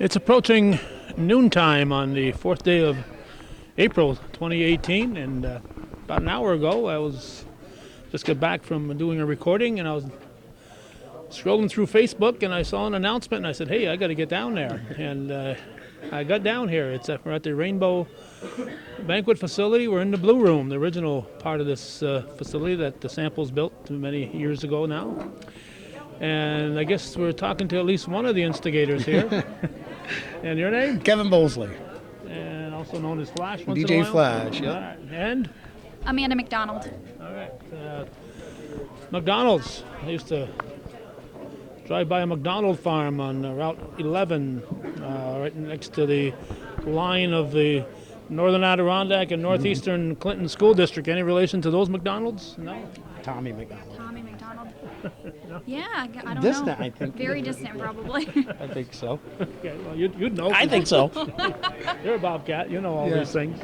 It's approaching noontime on the 4th day of April 2018, and about an hour ago I was just got back from doing a recording, and I was scrolling through Facebook and I saw an announcement, and I said, hey, I got to get down there. And I got down here. We're at the Rainbow Banquet Facility. We're in the Blue Room, the original part of this facility that the Samples built many years ago now. And I guess we're talking to at least one of the instigators here. And your name? Kevin Bosley. And also known as Flash once DJ in a while? Flash, yeah. All right. And? Amanda McDonald. All right. McDonald's. I used to drive by a McDonald farm on Route 11, right next to the line of the Northern Adirondack and Northeastern Clinton School District. Any relation to those McDonald's? No? Tommy McDonald. Tommy McDonald. Yeah, I don't Distant, know. I think. Very distant, probably. I think so. Okay, well, you'd know. I think so. You're a Bobcat. You know all these things.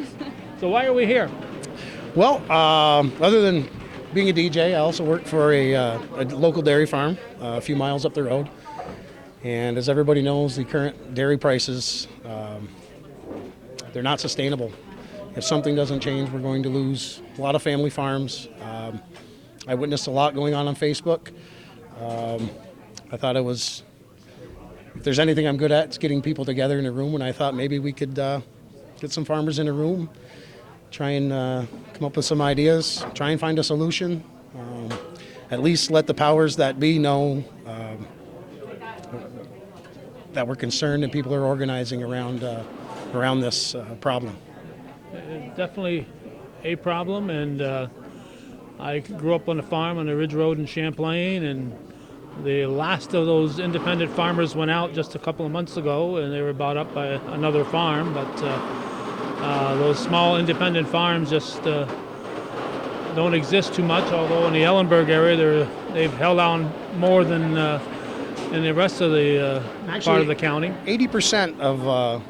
So why are we here? Well, other than being a DJ, I also work for a local dairy farm a few miles up the road. And as everybody knows, the current dairy prices, they're not sustainable. If something doesn't change, we're going to lose a lot of family farms. I witnessed a lot going on Facebook. I thought it was, if there's anything I'm good at, it's getting people together in a room, and I thought maybe we could get some farmers in a room, try and come up with some ideas, try and find a solution, at least let the powers that be know that we're concerned and people are organizing around this problem. Definitely a problem, and I grew up on a farm on the Ridge Road in Champlain, and the last of those independent farmers went out just a couple of months ago, and they were bought up by another farm, but those small independent farms just don't exist too much, although in the Ellenburg area they've held on more than in the rest of the part of the county. 80% of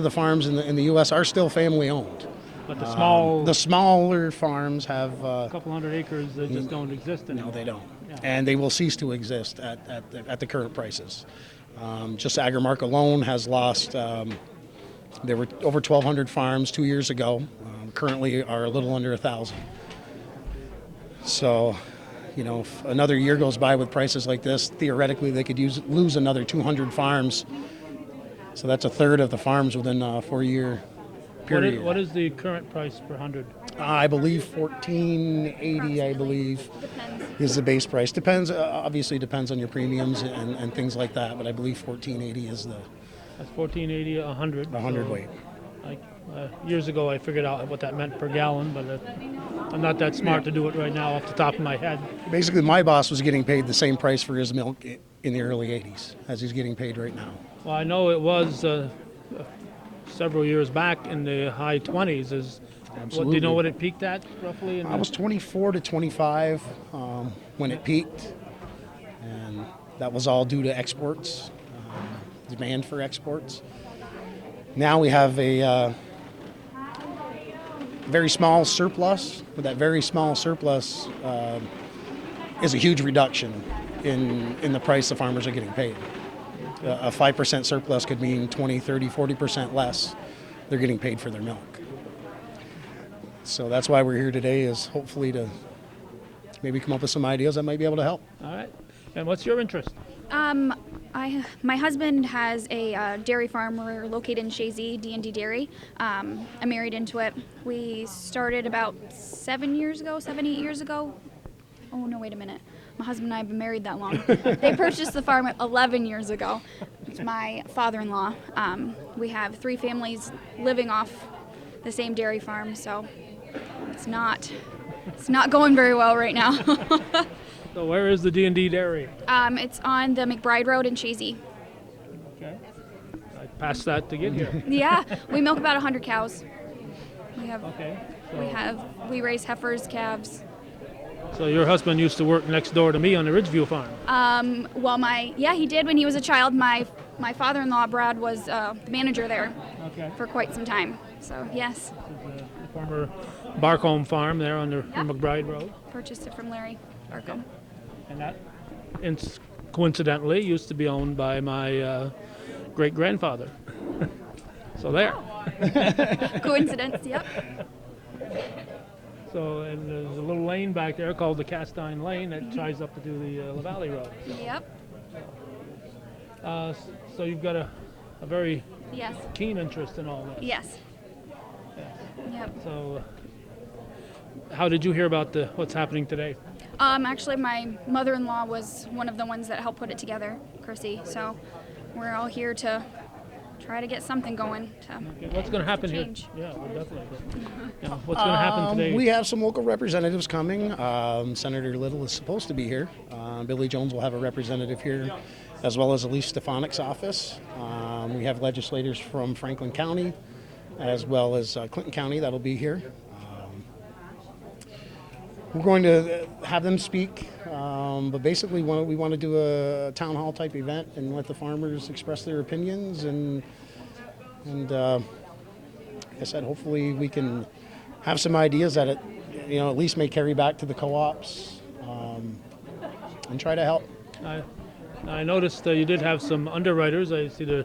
the farms in the U.S. are still family owned. But the smaller farms have a couple hundred acres that just don't exist anymore. No, they don't, yeah. And they will cease to exist at the current prices. Just Agrimark alone has lost. There were over 1,200 farms 2 years ago. Currently, are a little under 1,000. So, if another year goes by with prices like this, theoretically they could lose another 200 farms. So that's a third of the farms within a 4-year period. What is the current price per 100? I believe $14.80. I believe is the base price. Depends. Obviously, depends on your premiums and things like that. But I believe $14.80 is the. That's $14.80 a 100. 100 weight. Years ago, I figured out what that meant per gallon, but I'm not that smart to do it right now off the top of my head. Basically, my boss was getting paid the same price for his milk in the early '80s as he's getting paid right now. Well, I know it was several years back in the high 20s. Absolutely. Do you know what it peaked at roughly? I was 24 to 25 when it peaked, and that was all due to exports, demand for exports. Now we have a very small surplus, but that very small surplus is a huge reduction in the price the farmers are getting paid. A 5% surplus could mean 20, 30, 40% less they're getting paid for their milk. So that's why we're here today, is hopefully to maybe come up with some ideas that might be able to help. All right. And what's your interest? My husband has a dairy farm. We're located in Chazy, D&D Dairy. I'm married into it. We started about 8 years ago. Oh, no, wait a minute. My husband and I have been married that long. They purchased the farm 11 years ago. It's my father-in-law. We have 3 families living off the same dairy farm, so it's not going very well right now. So where is the D&D Dairy? It's on the McBride Road in Chazy. Okay. I passed that to get here. Yeah, we milk about 100 cows. Okay. We raise heifers, calves. So your husband used to work next door to me on the Ridgeview farm. He did when he was a child. My father-in-law, Brad, was the manager there for quite some time. So, yes. This is the former Barcombe farm there on the McBride Road. Purchased it from Larry Barcombe. And that, coincidentally, used to be owned by my great-grandfather. So there. Coincidence, yep. So, and there's a little lane back there called the Cast Iron Lane that ties up to the La Valley Road. Yep. So you've got a very Yes. keen interest in all this. Yes. Yep. So, how did you hear about what's happening today? Actually, my mother-in-law was one of the ones that helped put it together, Chrissy. So we're all here to try to get something going. Okay, what's going to happen here? change. Yeah, definitely. Yeah, what's going to happen today? We have some local representatives coming. Senator Little is supposed to be here. Billy Jones will have a representative here, as well as Elise Stefanik's office. We have legislators from Franklin County, as well as Clinton County that'll be here. We're going to have them speak, but basically we want to do a town hall type event and let the farmers express their opinions, and like I said, hopefully we can have some ideas that it, at least may carry back to the co-ops, and try to help. I noticed you did have some underwriters. I see the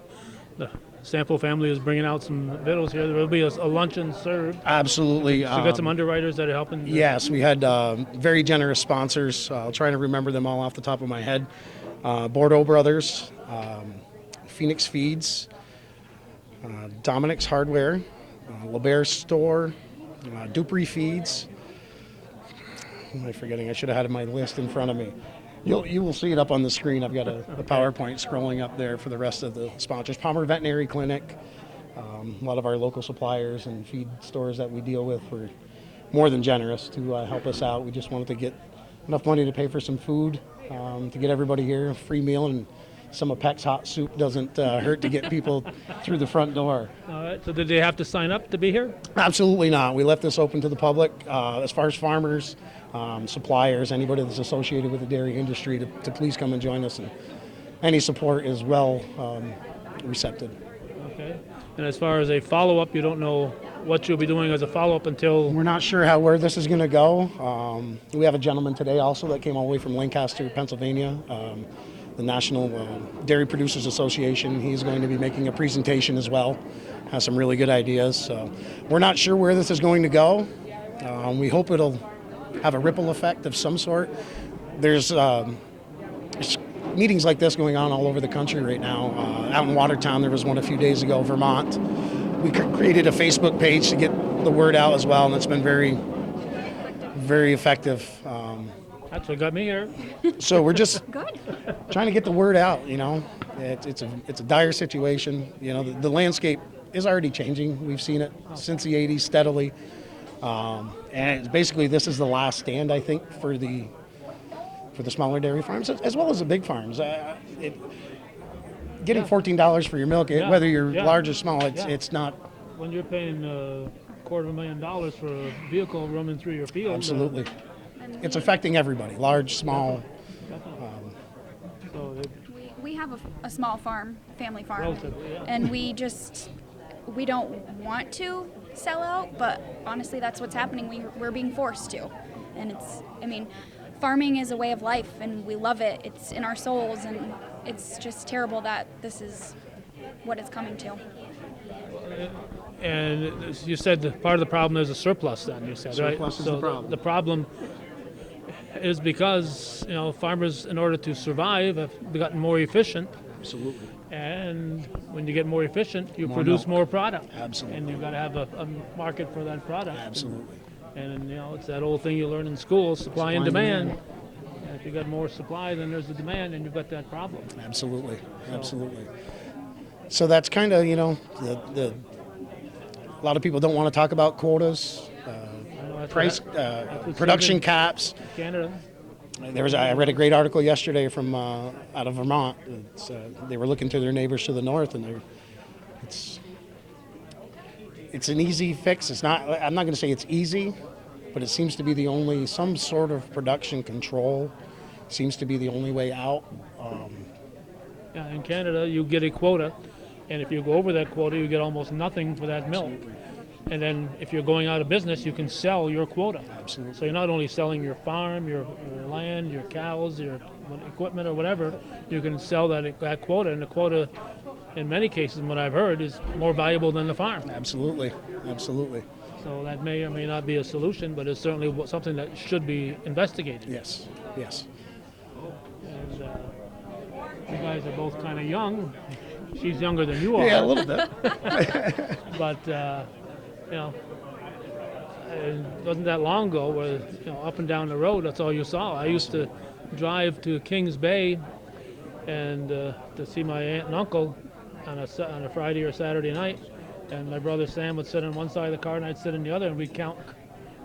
Sample family is bringing out some victuals here. There will be a luncheon served. Absolutely. So you got some underwriters that are helping? Yes, we had very generous sponsors. I'll try to remember them all off the top of my head. Bordeaux Brothers, Phoenix Feeds, Dominic's Hardware, LeBaire Store, Dupree Feeds. What am I forgetting? I should have had my list in front of me. You will see it up on the screen. I've got a PowerPoint scrolling up there for the rest of the sponsors. Palmer Veterinary Clinic, a lot of our local suppliers and feed stores that we deal with were more than generous to help us out. We just wanted to get enough money to pay for some food, to get everybody here, a free meal, and some of Peck's hot soup doesn't hurt to get people through the front door. All right. So did they have to sign up to be here? Absolutely not. We left this open to the public. As far as farmers, suppliers, anybody that's associated with the dairy industry to please come and join us, and any support is well recepted. Okay. And as far as a follow-up, you don't know what you'll be doing as a follow-up until... We're not sure where this is going to go. We have a gentleman today also that came all the way from Lancaster, Pennsylvania, the National Dairy Producers Association. He's going to be making a presentation as well. Has some really good ideas. So we're not sure where this is going to go. We hope it'll have a ripple effect of some sort. There's meetings like this going on all over the country right now. Out in Watertown, there was one a few days ago, Vermont. We created a Facebook page to get the word out as well, and it's been very, very effective. That's what got me here. So we're just Good. trying to get the word out. It's a dire situation. The landscape is already changing. We've seen it since the 80s steadily. And basically, this is the last stand, I think, for the smaller dairy farms, as well as the big farms. Getting $14 for your milk, whether you're large or small, it's not. When you're paying $250,000 for a vehicle running through your field. Absolutely. It's affecting everybody, large, small. So We have a small farm, family farm, Relatively, yeah. and we don't want to sell out, but honestly, that's what's happening. We're being forced to, and farming is a way of life, and we love it. It's in our souls, and it's just terrible that this is what it's coming to. And you said that part of the problem is a surplus. Then you said Surplus right? is the problem. The problem is because farmers, in order to survive, have gotten more efficient. Absolutely. And when you get more efficient, you More produce milk. more product. Absolutely. And you've got to have a market for that product. Absolutely. And it's that old thing you learn in school: supply and demand. And if you got more supply, then there's the demand, and you've got that problem. Absolutely. Absolutely. So that's kind of a lot of people don't want to talk about quotas, That's price, what we production said caps. in Canada. I read a great article yesterday from out of Vermont. They were looking to their neighbors to the north, and it's an easy fix. It's not. I'm not going to say it's easy, but it seems to be some sort of production control seems to be the only way out. Yeah, in Canada, you get a quota, and if you go over that quota, you get almost nothing for that milk. And then if you're going out of business, you can sell your quota. Absolutely. So you're not only selling your farm, your land, your cows, your equipment or whatever, you can sell that quota, and the quota in many cases, what I've heard, is more valuable than the farm. Absolutely. So that may or may not be a solution, but it's certainly something that should be investigated. Yes. And you guys are both kind of young. She's younger than you are. Yeah, a little bit. But it wasn't that long ago where up and down the road, that's all you saw. I used to drive to Kings Bay and to see my aunt and uncle on a Friday or Saturday night, and my brother Sam would sit on one side of the car and I'd sit on the other, and we'd count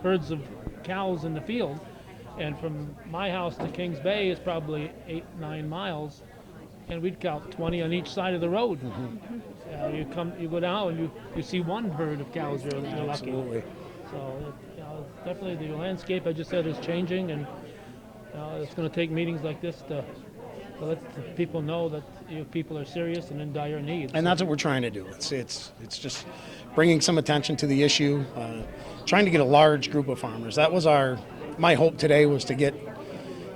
herds of cows in the field. And from my house to Kings Bay is probably 8-9 miles, and we'd count 20 on each side of the road. You go down and you see one herd of cows. You're lucky. Absolutely. So definitely the landscape, I just said, is changing, and it's going to take meetings like this to let the people know that people are serious and in dire need. And that's what we're trying to do. It's just bringing some attention to the issue, trying to get a large group of farmers. That was my hope today, was to get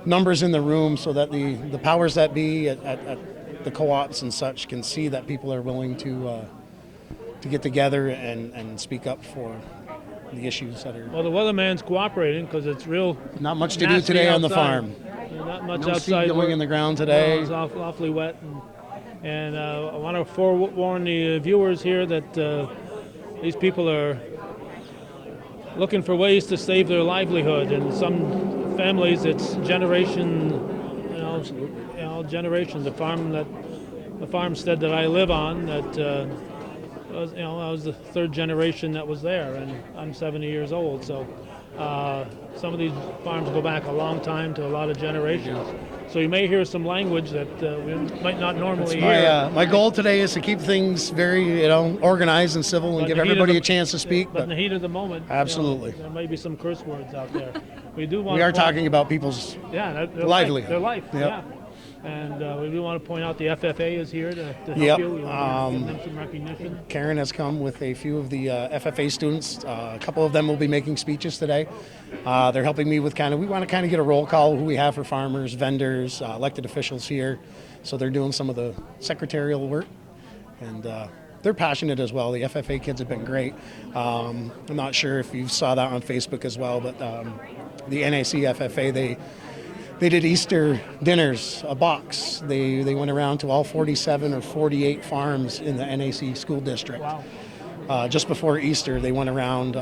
numbers in the room so that the powers that be at the co-ops and such can see that people are willing to get together and speak up for the issues that are. Well, the weatherman's cooperating because it's real. Not much to do today on the farm. Not much No outside. seed going in the ground today. It's awfully wet, and I want to forewarn the viewers here that these people are looking for ways to save their livelihood. And some families, it's generation, generation. The farmstead that I live on, that I was the third generation that was there, and I'm 70 years old. So some of these farms go back a long time, to a lot of generations. So you may hear some language that we might not normally hear. My goal today is to keep things very, organized and civil, and give everybody a chance to speak. But in the heat of the moment, absolutely, there may be some curse words out there. We are talking about people's their livelihood. Their life. Yep. Yeah. And we do want to point out the FFA is here to help you. Give them some recognition. Karen has come with a few of the FFA students. A couple of them will be making speeches today. They're helping me with we want to get a roll call, who we have for farmers, vendors, elected officials here. So they're doing some of the secretarial work. And they're passionate as well. The FFA kids have been great. I'm not sure if you saw that on Facebook as well, but the NAC FFA, they did Easter dinners, a box. They went around to all 47 or 48 farms in the NAC school district. Wow. Just before Easter, they went around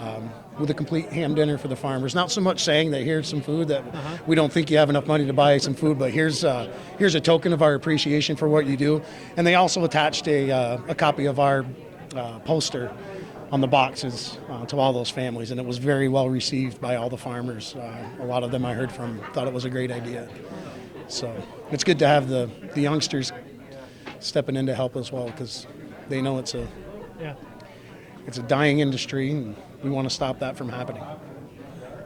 with a complete ham dinner for the farmers. Not so much saying that here's some food, that we don't think you have enough money to buy some food, but here's a token of our appreciation for what you do. And they also attached a copy of our poster on the boxes to all those families, and it was very well received by all the farmers. A lot of them I heard from thought it was a great idea. So it's good to have the youngsters stepping in to help as well, because they know it's a dying industry, and we want to stop that from happening.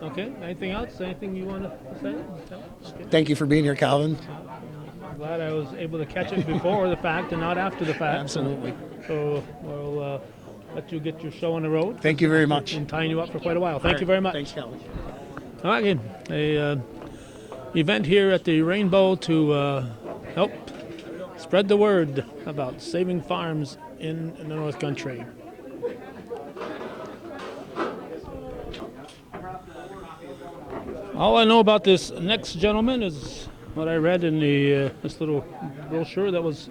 Okay. Anything else? Anything you want to say? Okay. Thank you for being here, Calvin. I'm glad I was able to catch it before the fact and not after the fact. Absolutely. So we'll let you get your show on the road. Thank you very much. Been tying you up for quite a while. Thank you very much. Thanks, Calvin. All right, a event here at the Rainbow to help spread the word about saving farms in the North Country. All I know about this next gentleman is what I read in this little brochure that was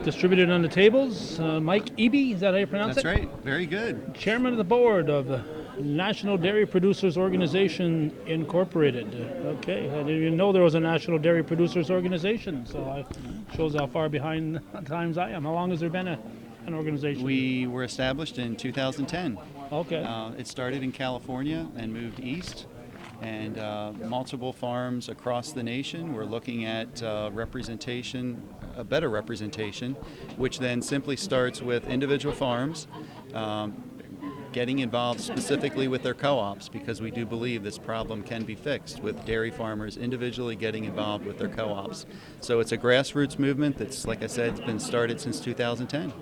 distributed on the tables. Mike Eby, is that how you pronounce That's it? That's right. Very good. Chairman of the board of the National Dairy Producers Organization Incorporated. Okay, I didn't even know there was a National Dairy Producers Organization, so it shows how far behind times I am. How long has there been an organization? We were established in 2010. Okay. It started in California and moved east, and multiple farms across the nation. We're looking at representation, a better representation, which then simply starts with individual farms getting involved specifically with their co-ops, because we do believe this problem can be fixed with dairy farmers individually getting involved with their co-ops. So it's a grassroots movement that's, like I said, been started since 2010.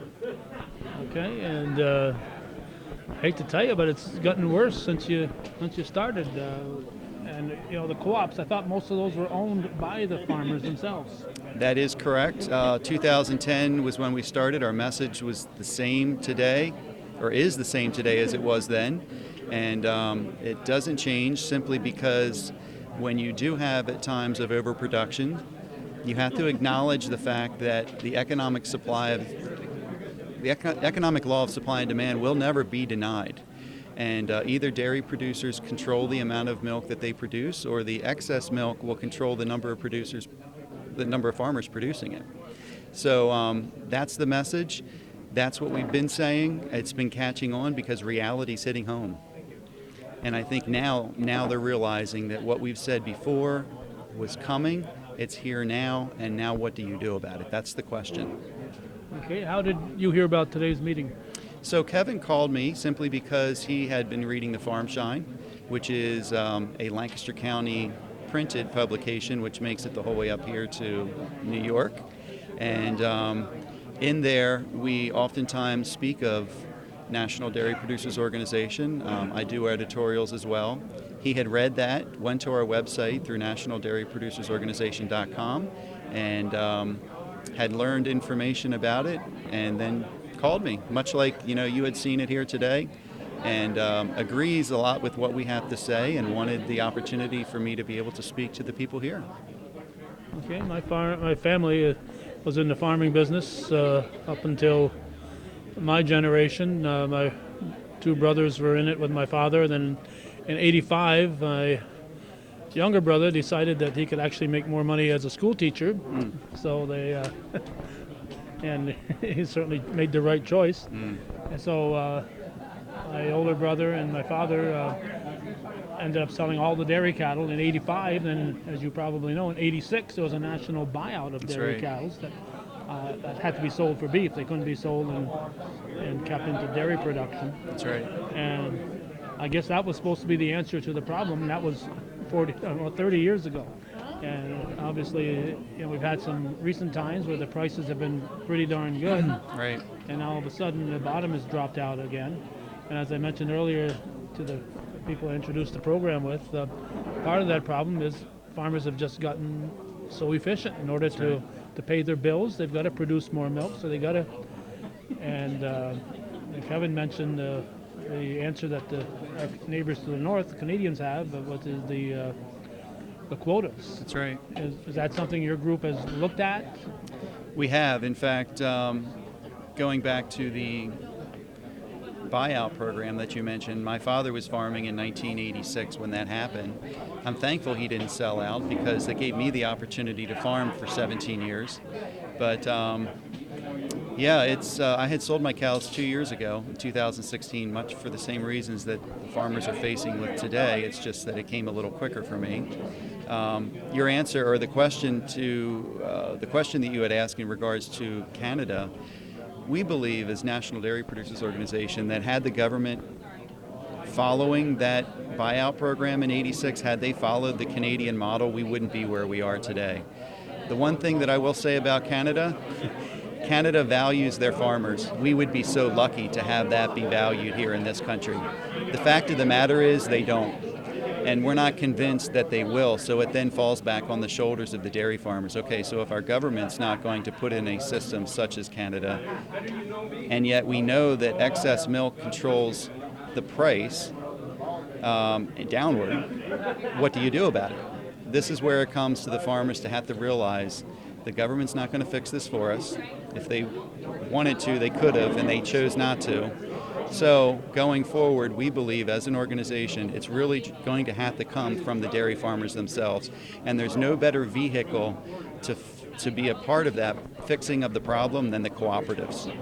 Okay, and I hate to tell you, but it's gotten worse since you started. And the co-ops, I thought most of those were owned by the farmers themselves. That is correct. 2010 was when we started. Our message was the same today, or is the same today as it was then. And it doesn't change simply because when you do have at times of overproduction, you have to acknowledge the fact that the economic law of supply and demand will never be denied. And either dairy producers control the amount of milk that they produce, or the excess milk will control the number of farmers producing it. So that's the message. That's what we've been saying. It's been catching on because reality's hitting home. And I think now they're realizing that what we've said before was coming. It's here now, and now what do you do about it? That's the question. Okay, how did you hear about today's meeting? So Kevin called me simply because he had been reading the Farm Shine, which is a Lancaster County printed publication, which makes it the whole way up here to New York. And in there, we oftentimes speak of National Dairy Producers Organization. I do editorials as well. He had read that, went to our website through nationaldairyproducersorganization.com, and had learned information about it, and then called me, much like you had seen it here today, and agrees a lot with what we have to say, and wanted the opportunity for me to be able to speak to the people here. Okay, my family was in the farming business up until my generation. My two brothers were in it with my father. Then in '85, my younger brother decided that he could actually make more money as a school teacher. So they, and he certainly made the right choice. And so my older brother and my father ended up selling all the dairy cattle in '85. And as you probably know, in '86 there was a national buyout of dairy cattle that had to be sold for beef. They couldn't be sold and kept into dairy production. That's right. And I guess that was supposed to be the answer to the problem, and that was 30 years ago. And obviously, we've had some recent times where the prices have been pretty darn good. Right. And all of a sudden, the bottom has dropped out again. And as I mentioned earlier to the people I introduced the program with, part of that problem is farmers have just gotten so efficient. In order to pay their bills, they've got to produce more milk, so they got to. And Kevin mentioned the answer that our neighbors to the north, the Canadians, have, what is the quotas. That's right. Is that something your group has looked at? We have. In fact, going back to the buyout program that you mentioned, my father was farming in 1986 when that happened. I'm thankful he didn't sell out because it gave me the opportunity to farm for 17 years. But I had sold my cows 2 years ago, in 2016, much for the same reasons that farmers are facing with today. It's just that it came a little quicker for me. Your answer, or the question that you had asked in regards to Canada, we believe as National Dairy Producers Organization that had the government following that buyout program in '86, had they followed the Canadian model, we wouldn't be where we are today. The one thing that I will say about Canada, Canada values their farmers. We would be so lucky to have that be valued here in this country. The fact of the matter is they don't. And we're not convinced that they will, so it then falls back on the shoulders of the dairy farmers. Okay, so if our government's not going to put in a system such as Canada, and yet we know that excess milk controls the price downward, what do you do about it? This is where it comes to the farmers to have to realize the government's not going to fix this for us. If they wanted to, they could have, and they chose not to. So going forward, we believe as an organization, it's really going to have to come from the dairy farmers themselves. And there's no better vehicle to be a part of that fixing of the problem than the cooperatives.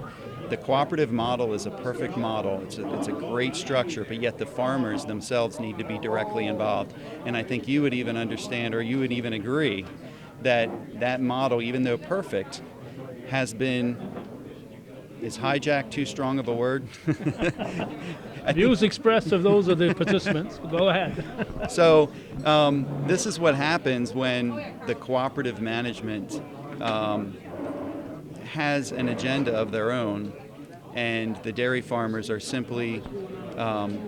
The cooperative model is a perfect model. It's a great structure, but yet the farmers themselves need to be directly involved. And I think you would even understand, or you would even agree, that model, even though perfect, is hijacked too strong of a word? Views expressed of those of the participants. Go ahead. So this is what happens when the cooperative management has an agenda of their own, and the dairy farmers are simply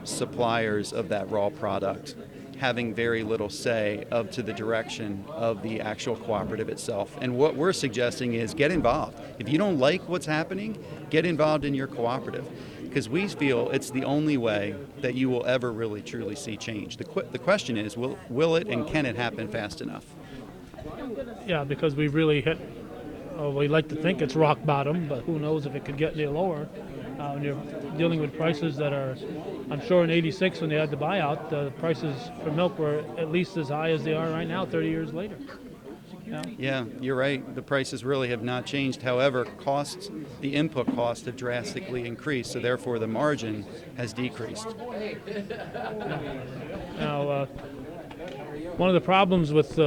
suppliers of that raw product. having very little say up to the direction of the actual cooperative itself. And what we're suggesting is get involved. If you don't like what's happening, get involved in your cooperative, because we feel it's the only way that you will ever really truly see change. The question is, will it and can it happen fast enough? Yeah, because we really hit, we like to think it's rock bottom, but who knows if it could get any lower. When you're dealing with prices that are, I'm sure in '86 when they had the buyout, the prices for milk were at least as high as they are right now 30 years later. Yeah, you're right. The prices really have not changed. However, costs, the input costs have drastically increased, so therefore the margin has decreased. Now, one of the problems with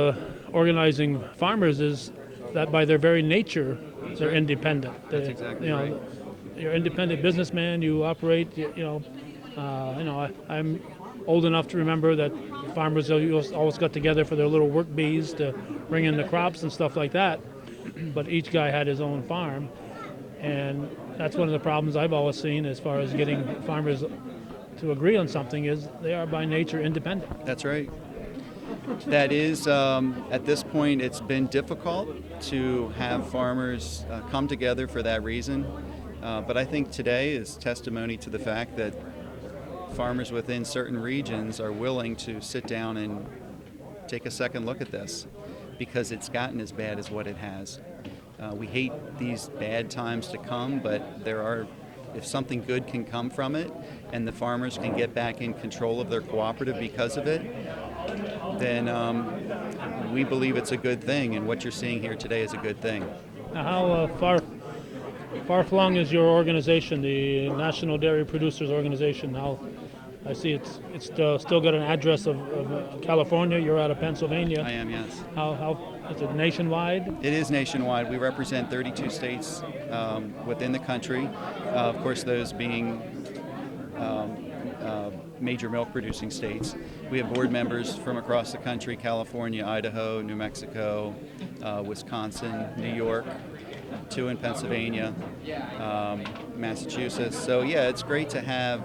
organizing farmers is that by their very nature, they're independent. That's exactly right. You're an independent businessman. You operate. I'm old enough to remember that farmers always got together for their little work bees to bring in the crops and stuff like that. But each guy had his own farm, and that's one of the problems I've always seen as far as getting farmers to agree on something is they are by nature independent. That's right. That is, at this point, it's been difficult to have farmers come together for that reason. But I think today is testimony to the fact that farmers within certain regions are willing to sit down and take a second look at this, because it's gotten as bad as what it has. We hate these bad times to come, but if something good can come from it and the farmers can get back in control of their cooperative because of it, then we believe it's a good thing, and what you're seeing here today is a good thing. Now, how far-flung is your organization, the National Dairy Producers Organization? Now, I see it's still got an address of California. You're out of Pennsylvania. I am, yes. How is it nationwide? It is nationwide. We represent 32 states within the country. Of course, those being major milk producing states. We have board members from across the country: California, Idaho, New Mexico, Wisconsin, New York, 2 in Pennsylvania, Massachusetts. So yeah, it's great to have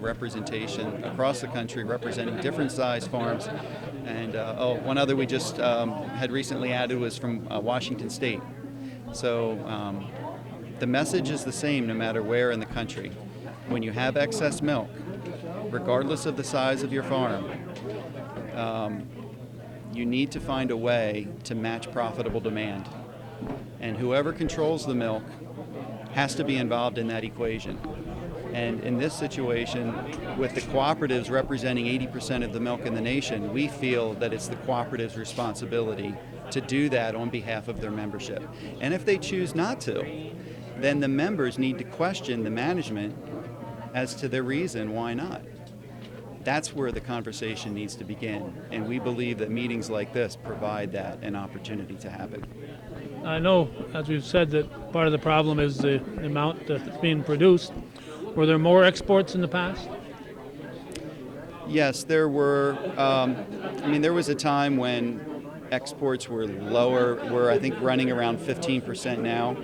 representation across the country, representing different size farms. And one other we just had recently added was from Washington State. So the message is the same no matter where in the country. When you have excess milk, regardless of the size of your farm, you need to find a way to match profitable demand. And whoever controls the milk has to be involved in that equation. And in this situation, with the cooperatives representing 80% of the milk in the nation, we feel that it's the cooperative's responsibility to do that on behalf of their membership. And if they choose not to, then the members need to question the management as to the reason why not. That's where the conversation needs to begin, and we believe that meetings like this provide that an opportunity to happen. I know, as we've said, that part of the problem is the amount that's being produced. Were there more exports in the past? Yes, there were. There was a time when exports were lower. We're, I think, running around 15% now.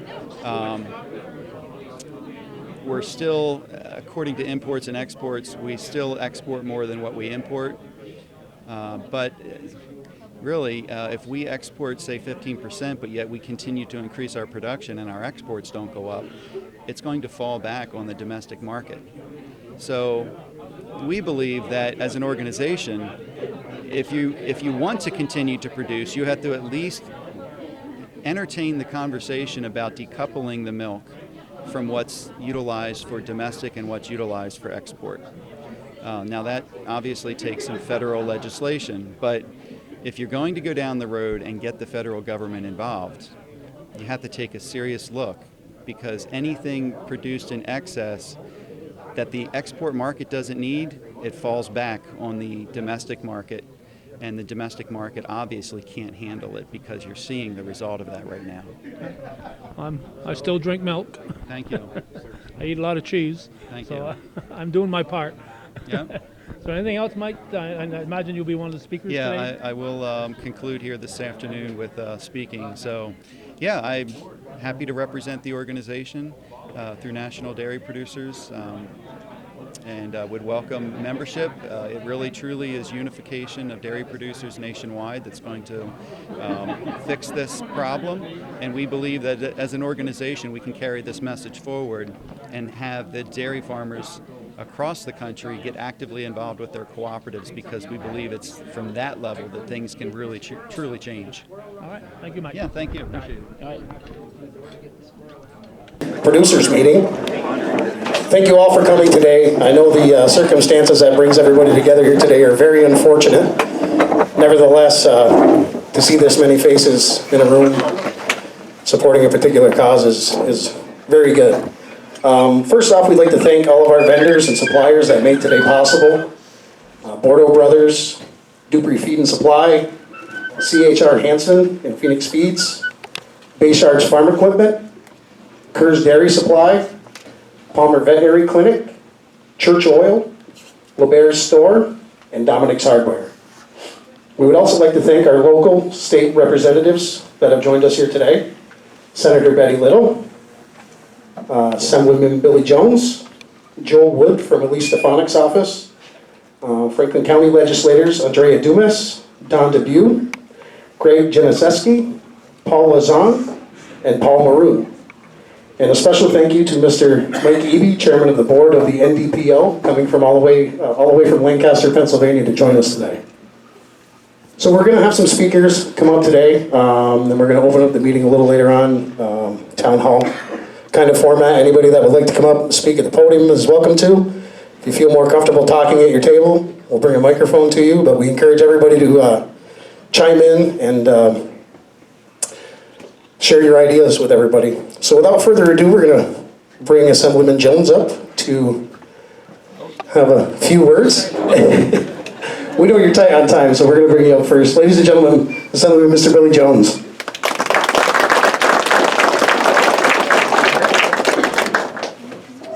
We're still, according to imports and exports, we still export more than what we import. But really, if we export, say, 15%, but yet we continue to increase our production and our exports don't go up, it's going to fall back on the domestic market. So we believe that as an organization, if you want to continue to produce, you have to at least entertain the conversation about decoupling the milk from what's utilized for domestic and what's utilized for export. Now that obviously takes some federal legislation, but if you're going to go down the road and get the federal government involved, you have to take a serious look, because anything produced in excess that the export market doesn't need, it falls back on the domestic market, and the domestic market obviously can't handle it, because you're seeing the result of that right now. I still drink milk. Thank you. I eat a lot of cheese. Thank so you. I'm doing my part. Yeah. So anything else, Mike? I imagine you'll be one of the speakers today? Yeah, I will conclude here this afternoon with speaking. So, yeah, I'm happy to represent the organization through National Dairy Producers. and would welcome membership. It really truly is unification of dairy producers nationwide that's going to fix this problem, and we believe that as an organization we can carry this message forward and have the dairy farmers across the country get actively involved with their cooperatives, because we believe it's from that level that things can really truly change. All right. Thank you, Mike. Yeah, thank you. Appreciate it. All right. Producers meeting. Thank you all for coming today. I know the circumstances that brings everybody together here today are very unfortunate. Nevertheless, to see this many faces in a room supporting a particular cause is very good. First off, we'd like to thank all of our vendors and suppliers that made today possible. Bordeaux Brothers, Dupree Feed and Supply, CHR Hansen and Phoenix Feeds, Baycharge Farm Equipment, Kerr's Dairy Supply, Palmer Veterinary Clinic, Church Oil, LeBare's Store, and Dominic's Hardware. We would also like to thank our local state representatives that have joined us here today. Senator Betty Little, Assemblyman Billy Jones, Joel Wood from Elise Stefanik's office, Franklin County legislators Andrea Dumas, Don Dubuque, Greg Janiszewski, Paul Lazan, and Paul Maroon. And a special thank you to Mr. Mike Eby, Chairman of the Board of the NDPO, coming from all the way from Lancaster, Pennsylvania to join us today. So we're going to have some speakers come up today, then we're going to open up the meeting a little later on, town hall kind of format. Anybody that would like to come up and speak at the podium is welcome to. If you feel more comfortable talking at your table, we'll bring a microphone to you, but we encourage everybody to chime in and share your ideas with everybody. So without further ado, we're going to bring Assemblyman Jones up to have a few words. We know you're tight on time, so we're going to bring you up first. Ladies and gentlemen, Assemblyman Mr. Billy Jones.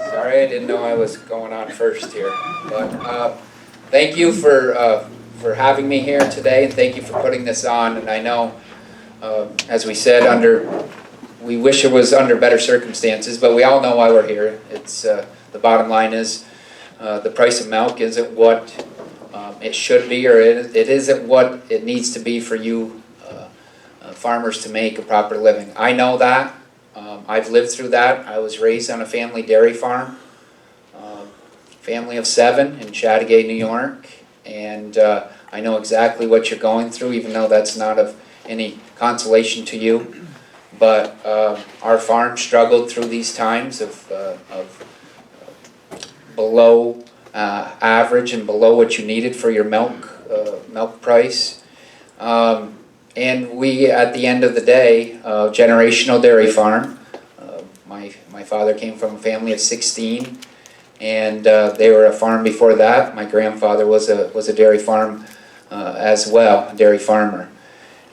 Sorry, I didn't know I was going on first here. But thank you for having me here today, and thank you for putting this on. And I know, as we said, we wish it was under better circumstances, but we all know why we're here. It's the bottom line is the price of milk isn't what it should be, or it isn't what it needs to be for you farmers to make a proper living. I know that. I've lived through that. I was raised on a family dairy farm, family of 7 in Chattagay, New York, and I know exactly what you're going through, even though that's not of any consolation to you. But our farm struggled through these times of below average and below what you needed for your milk price. And we, at the end of the day, generational dairy farm. My father came from a family of 16, and they were a farm before that. My grandfather was a dairy farm as well, a dairy farmer.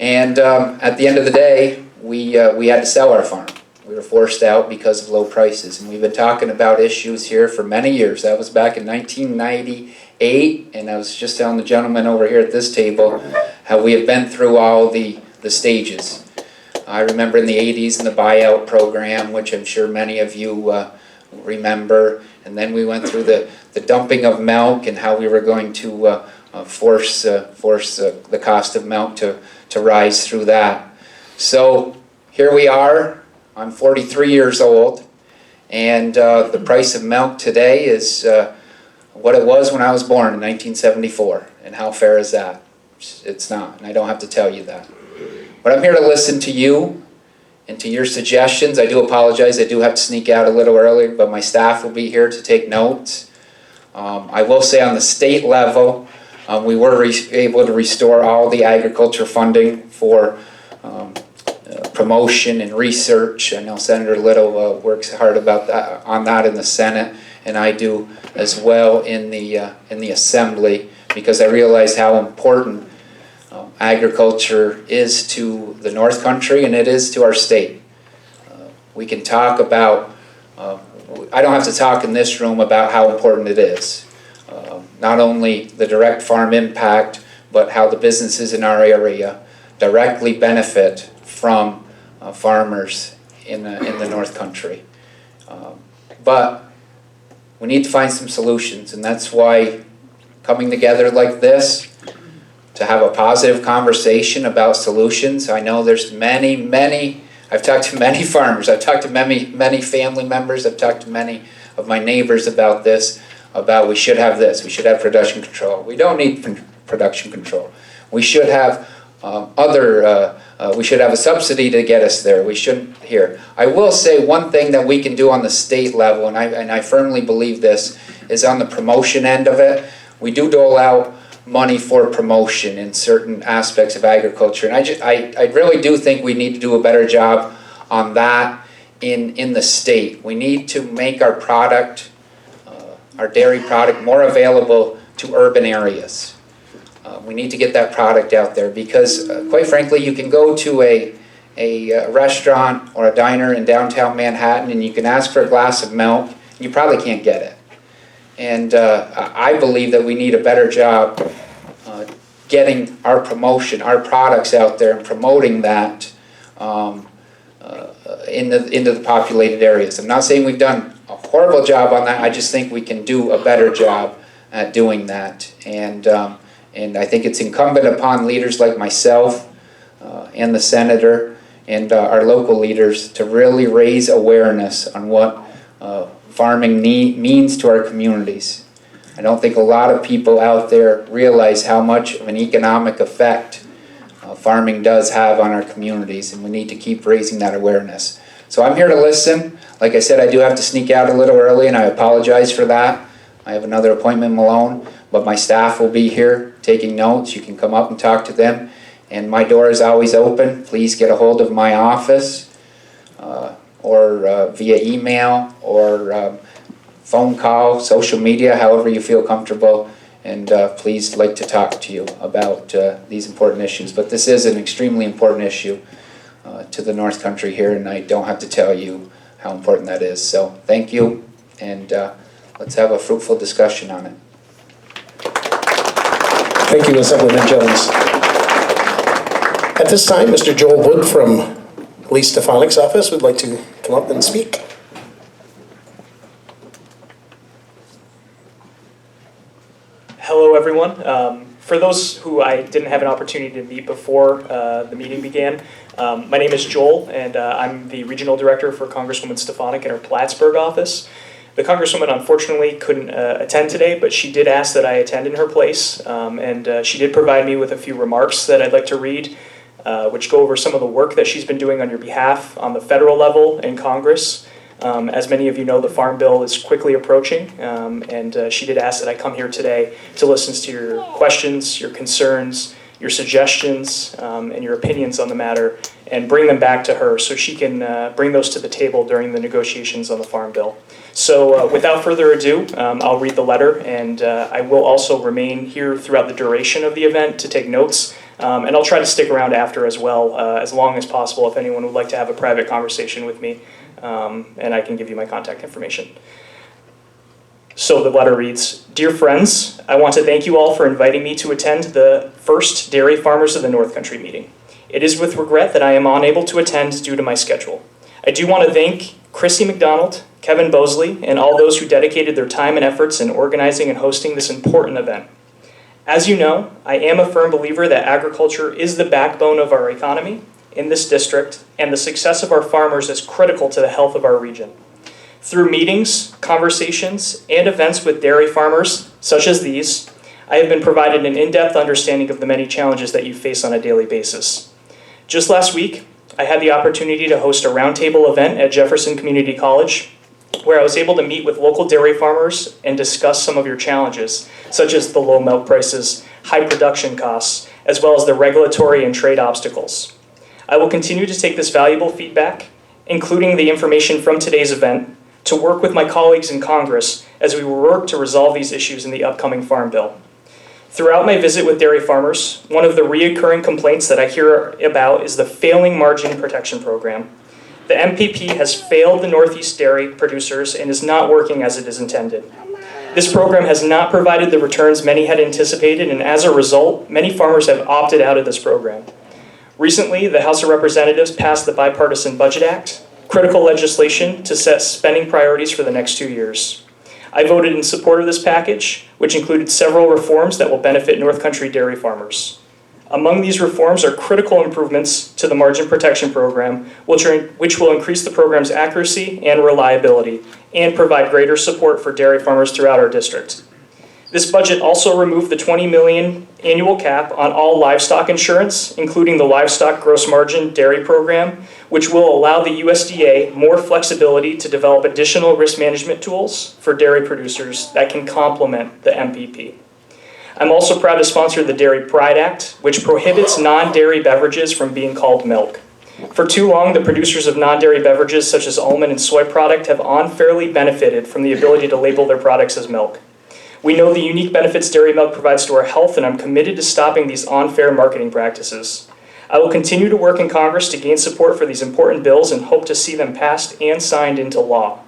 And at the end of the day, we had to sell our farm. We were forced out because of low prices. And we've been talking about issues here for many years. That was back in 1998, and I was just telling the gentleman over here at this table how we have been through all the stages. I remember in the 80s in the buyout program, which I'm sure many of you remember, and then we went through the dumping of milk and how we were going to force the cost of milk to rise through that. So here we are. I'm 43 years old, and the price of milk today is what it was when I was born in 1974. And how fair is that? It's not, and I don't have to tell you that. But I'm here to listen to you and to your suggestions. I do apologize. I do have to sneak out a little early, but my staff will be here to take notes. I will say on the state level, we were able to restore all the agriculture funding for promotion and research. I know Senator Little works hard about that, on that in the Senate, and I do as well in the Assembly, because I realize how important agriculture is to the North Country, and it is to our state. We can talk about, I don't have to talk in this room about how important it is. Not only the direct farm impact, but how the businesses in our area directly benefit from farmers in the North Country. But we need to find some solutions, and that's why coming together like this to have a positive conversation about solutions. I know there's many, I've talked to many farmers, I've talked to many family members, I've talked to many of my neighbors about this, about we should have this, we should have production control. We don't need production control. We should have we should have a subsidy to get us there. We shouldn't here. I will say one thing that we can do on the state level, and I firmly believe this, is on the promotion end of it. We do dole out money for promotion in certain aspects of agriculture, and I really do think we need to do a better job on that in the state. We need to make our product, our dairy product, more available to urban areas. We need to get that product out there because, quite frankly, you can go to a restaurant or a diner in downtown Manhattan and you can ask for a glass of milk, and you probably can't get it. And I believe that we need a better job getting our promotion, our products out there and promoting that into the populated areas. I'm not saying we've done a horrible job on that. I just think we can do a better job at doing that. And I think it's incumbent upon leaders like myself and the senator and our local leaders to really raise awareness on what farming means to our communities. I don't think a lot of people out there realize how much of an economic effect farming does have on our communities, and we need to keep raising that awareness. So I'm here to listen. Like I said, I do have to sneak out a little early, and I apologize for that. I have another appointment in Malone, but my staff will be here taking notes. You can come up and talk to them, and my door is always open. Please get a hold of my office or via email or phone call, social media, however you feel comfortable, and please like to talk to you about these important issues. But this is an extremely important issue to the North Country here, and I don't have to tell you how important that is. So thank you, and let's have a fruitful discussion on it. Thank you, Assemblyman Jones. At this time, Mr. Joel Wood from Lee Stefanik's office would like to come up and speak. Hello, everyone. For those who I didn't have an opportunity to meet before the meeting began, my name is Joel, and I'm the Regional Director for Congresswoman Stefanik in her Plattsburgh office. The Congresswoman unfortunately couldn't attend today, but she did ask that I attend in her place, and she did provide me with a few remarks that I'd like to read, which go over some of the work that she's been doing on your behalf on the federal level in Congress. As many of you know, the Farm Bill is quickly approaching, and she did ask that I come here today to listen to your questions, your concerns, your suggestions, and your opinions on the matter, and bring them back to her so she can bring those to the table during the negotiations on the Farm Bill. So without further ado, I'll read the letter, and I will also remain here throughout the duration of the event to take notes, and I'll try to stick around after as well, as long as possible if anyone would like to have a private conversation with me, and I can give you my contact information. So the letter reads, "Dear friends, I want to thank you all for inviting me to attend the first Dairy Farmers of the North Country meeting. It is with regret that I am unable to attend due to my schedule. I do want to thank Chrissy McDonald, Kevin Bosley, and all those who dedicated their time and efforts in organizing and hosting this important event. As you know, I am a firm believer that agriculture is the backbone of our economy in this district, and the success of our farmers is critical to the health of our region. Through meetings, conversations, and events with dairy farmers, such as these, I have been provided an in-depth understanding of the many challenges that you face on a daily basis. Just last week, I had the opportunity to host a roundtable event at Jefferson Community College, where I was able to meet with local dairy farmers and discuss some of your challenges, such as the low milk prices, high production costs, as well as the regulatory and trade obstacles. I will continue to take this valuable feedback, including the information from today's event, to work with my colleagues in Congress as we work to resolve these issues in the upcoming Farm Bill. Throughout my visit with dairy farmers, one of the reoccurring complaints that I hear about is the failing margin protection program. The MPP has failed the Northeast dairy producers and is not working as it is intended. This program has not provided the returns many had anticipated, and as a result, many farmers have opted out of this program. Recently, the House of Representatives passed the Bipartisan Budget Act, critical legislation to set spending priorities for the next 2 years. I voted in support of this package, which included several reforms that will benefit North Country dairy farmers. Among these reforms are critical improvements to the margin protection program, which will increase the program's accuracy and reliability and provide greater support for dairy farmers throughout our district. This budget also removed the $20 million annual cap on all livestock insurance, including the Livestock Gross Margin Dairy Program, which will allow the USDA more flexibility to develop additional risk management tools for dairy producers that can complement the MPP. I'm also proud to sponsor the Dairy Pride Act, which prohibits non-dairy beverages from being called milk. For too long, the producers of non-dairy beverages such as almond and soy product have unfairly benefited from the ability to label their products as milk. We know the unique benefits dairy milk provides to our health, and I'm committed to stopping these unfair marketing practices. I will continue to work in Congress to gain support for these important bills and hope to see them passed and signed into law.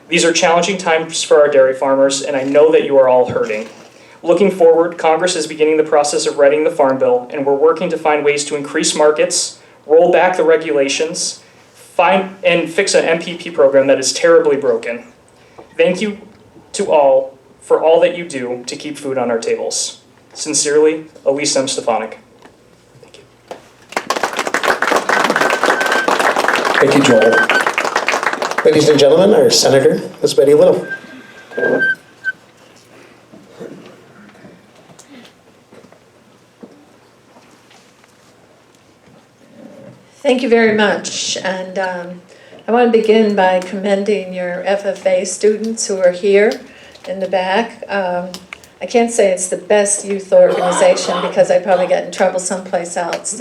These are challenging times for our dairy farmers, and I know that you are all hurting. Looking forward, Congress is beginning the process of writing the Farm Bill, and we're working to find ways to increase markets, roll back the regulations, and fix an MPP program that is terribly broken. Thank you to all for all that you do to keep food on our tables. Sincerely, Elise M. Stefanik. Thank you. Thank you, Joel. Ladies and gentlemen, our Senator, Ms. Betty Little. Thank you very much, and I want to begin by commending your FFA students who are here in the back. I can't say it's the best youth organization because I probably get in trouble someplace else,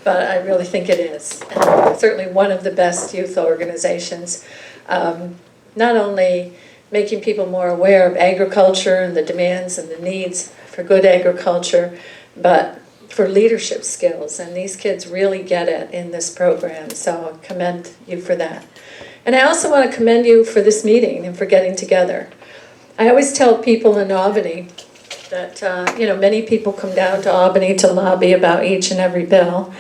but I really think it is. And certainly one of the best youth organizations, not only making people more aware of agriculture and the demands and the needs for good agriculture, but for leadership skills, and these kids really get it in this program, so I commend you for that. And I also want to commend you for this meeting and for getting together. I always tell people in Albany that, many people come down to Albany to lobby about each and every bill,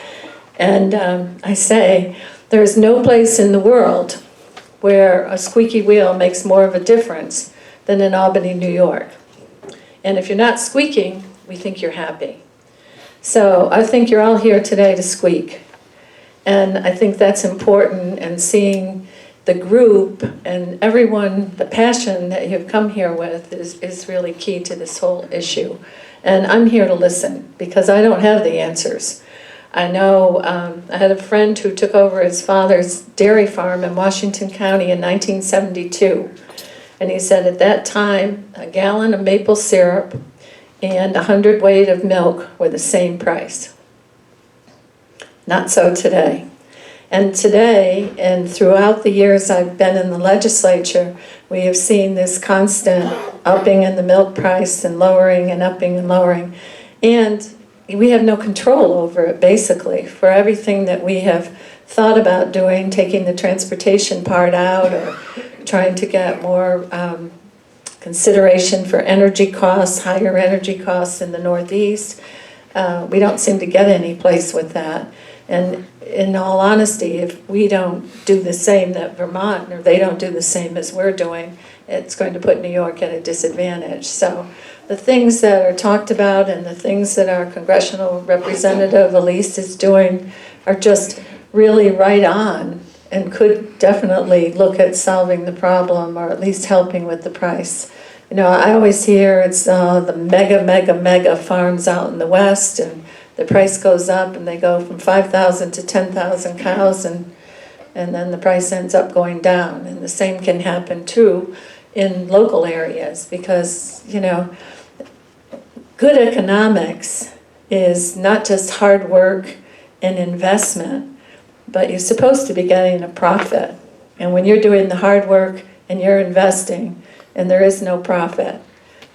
and I say, there's no place in the world where a squeaky wheel makes more of a difference than in Albany, New York. And if you're not squeaking, we think you're happy. So I think you're all here today to squeak. And I think that's important, and seeing the group and everyone, the passion that you've come here with is really key to this whole issue. And I'm here to listen because I don't have the answers. I know I had a friend who took over his father's dairy farm in Washington County in 1972. And he said at that time, a gallon of maple syrup and 100 weight of milk were the same price. Not so today. And today, and throughout the years I've been in the legislature, we have seen this constant upping in the milk price and lowering and upping and lowering. And we have no control over it, basically, for everything that we have thought about doing, taking the transportation part out or trying to get more consideration for energy costs, higher energy costs in the Northeast. We don't seem to get any place with that. And in all honesty, if we don't do the same that Vermont, or they don't do the same as we're doing, it's going to put New York at a disadvantage. So the things that are talked about and the things that our congressional representative Elise is doing are just really right on and could definitely look at solving the problem or at least helping with the price. You know, I always hear it's the mega farms out in the West, and the price goes up and they go from 5,000 to 10,000 cows, and then the price ends up going down. And the same can happen too in local areas because, you know, good economics is not just hard work and investment, but you're supposed to be getting a profit. And when you're doing the hard work and you're investing and there is no profit,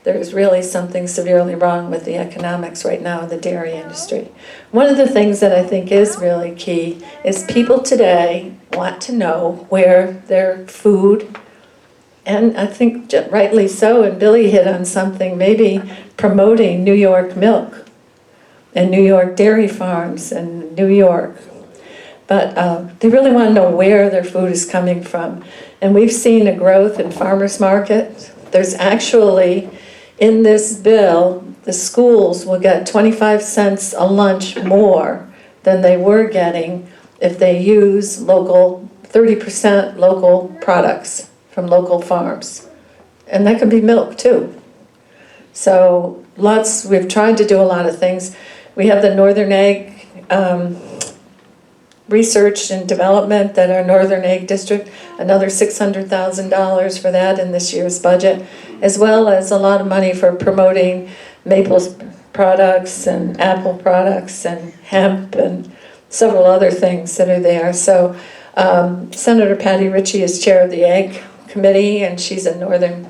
there is really something severely wrong with the economics right now in the dairy industry. One of the things that I think is really key is people today want to know where their food, and I think rightly so, and Billy hit on something, maybe promoting New York milk and New York dairy farms and New York. but they really want to know where their food is coming from. And we've seen a growth in farmers market. There's actually, in this bill, the schools will get 25 cents a lunch more than they were getting if they use local, 30% local products from local farms. And that could be milk too. So we've tried to do a lot of things. We have the Northern Egg research and development that our Northern Egg District, another $600,000 for that in this year's budget, as well as a lot of money for promoting maple products and apple products and hemp and several other things that are there. So Senator Patty Ritchie is chair of the Egg Committee, and she's a Northern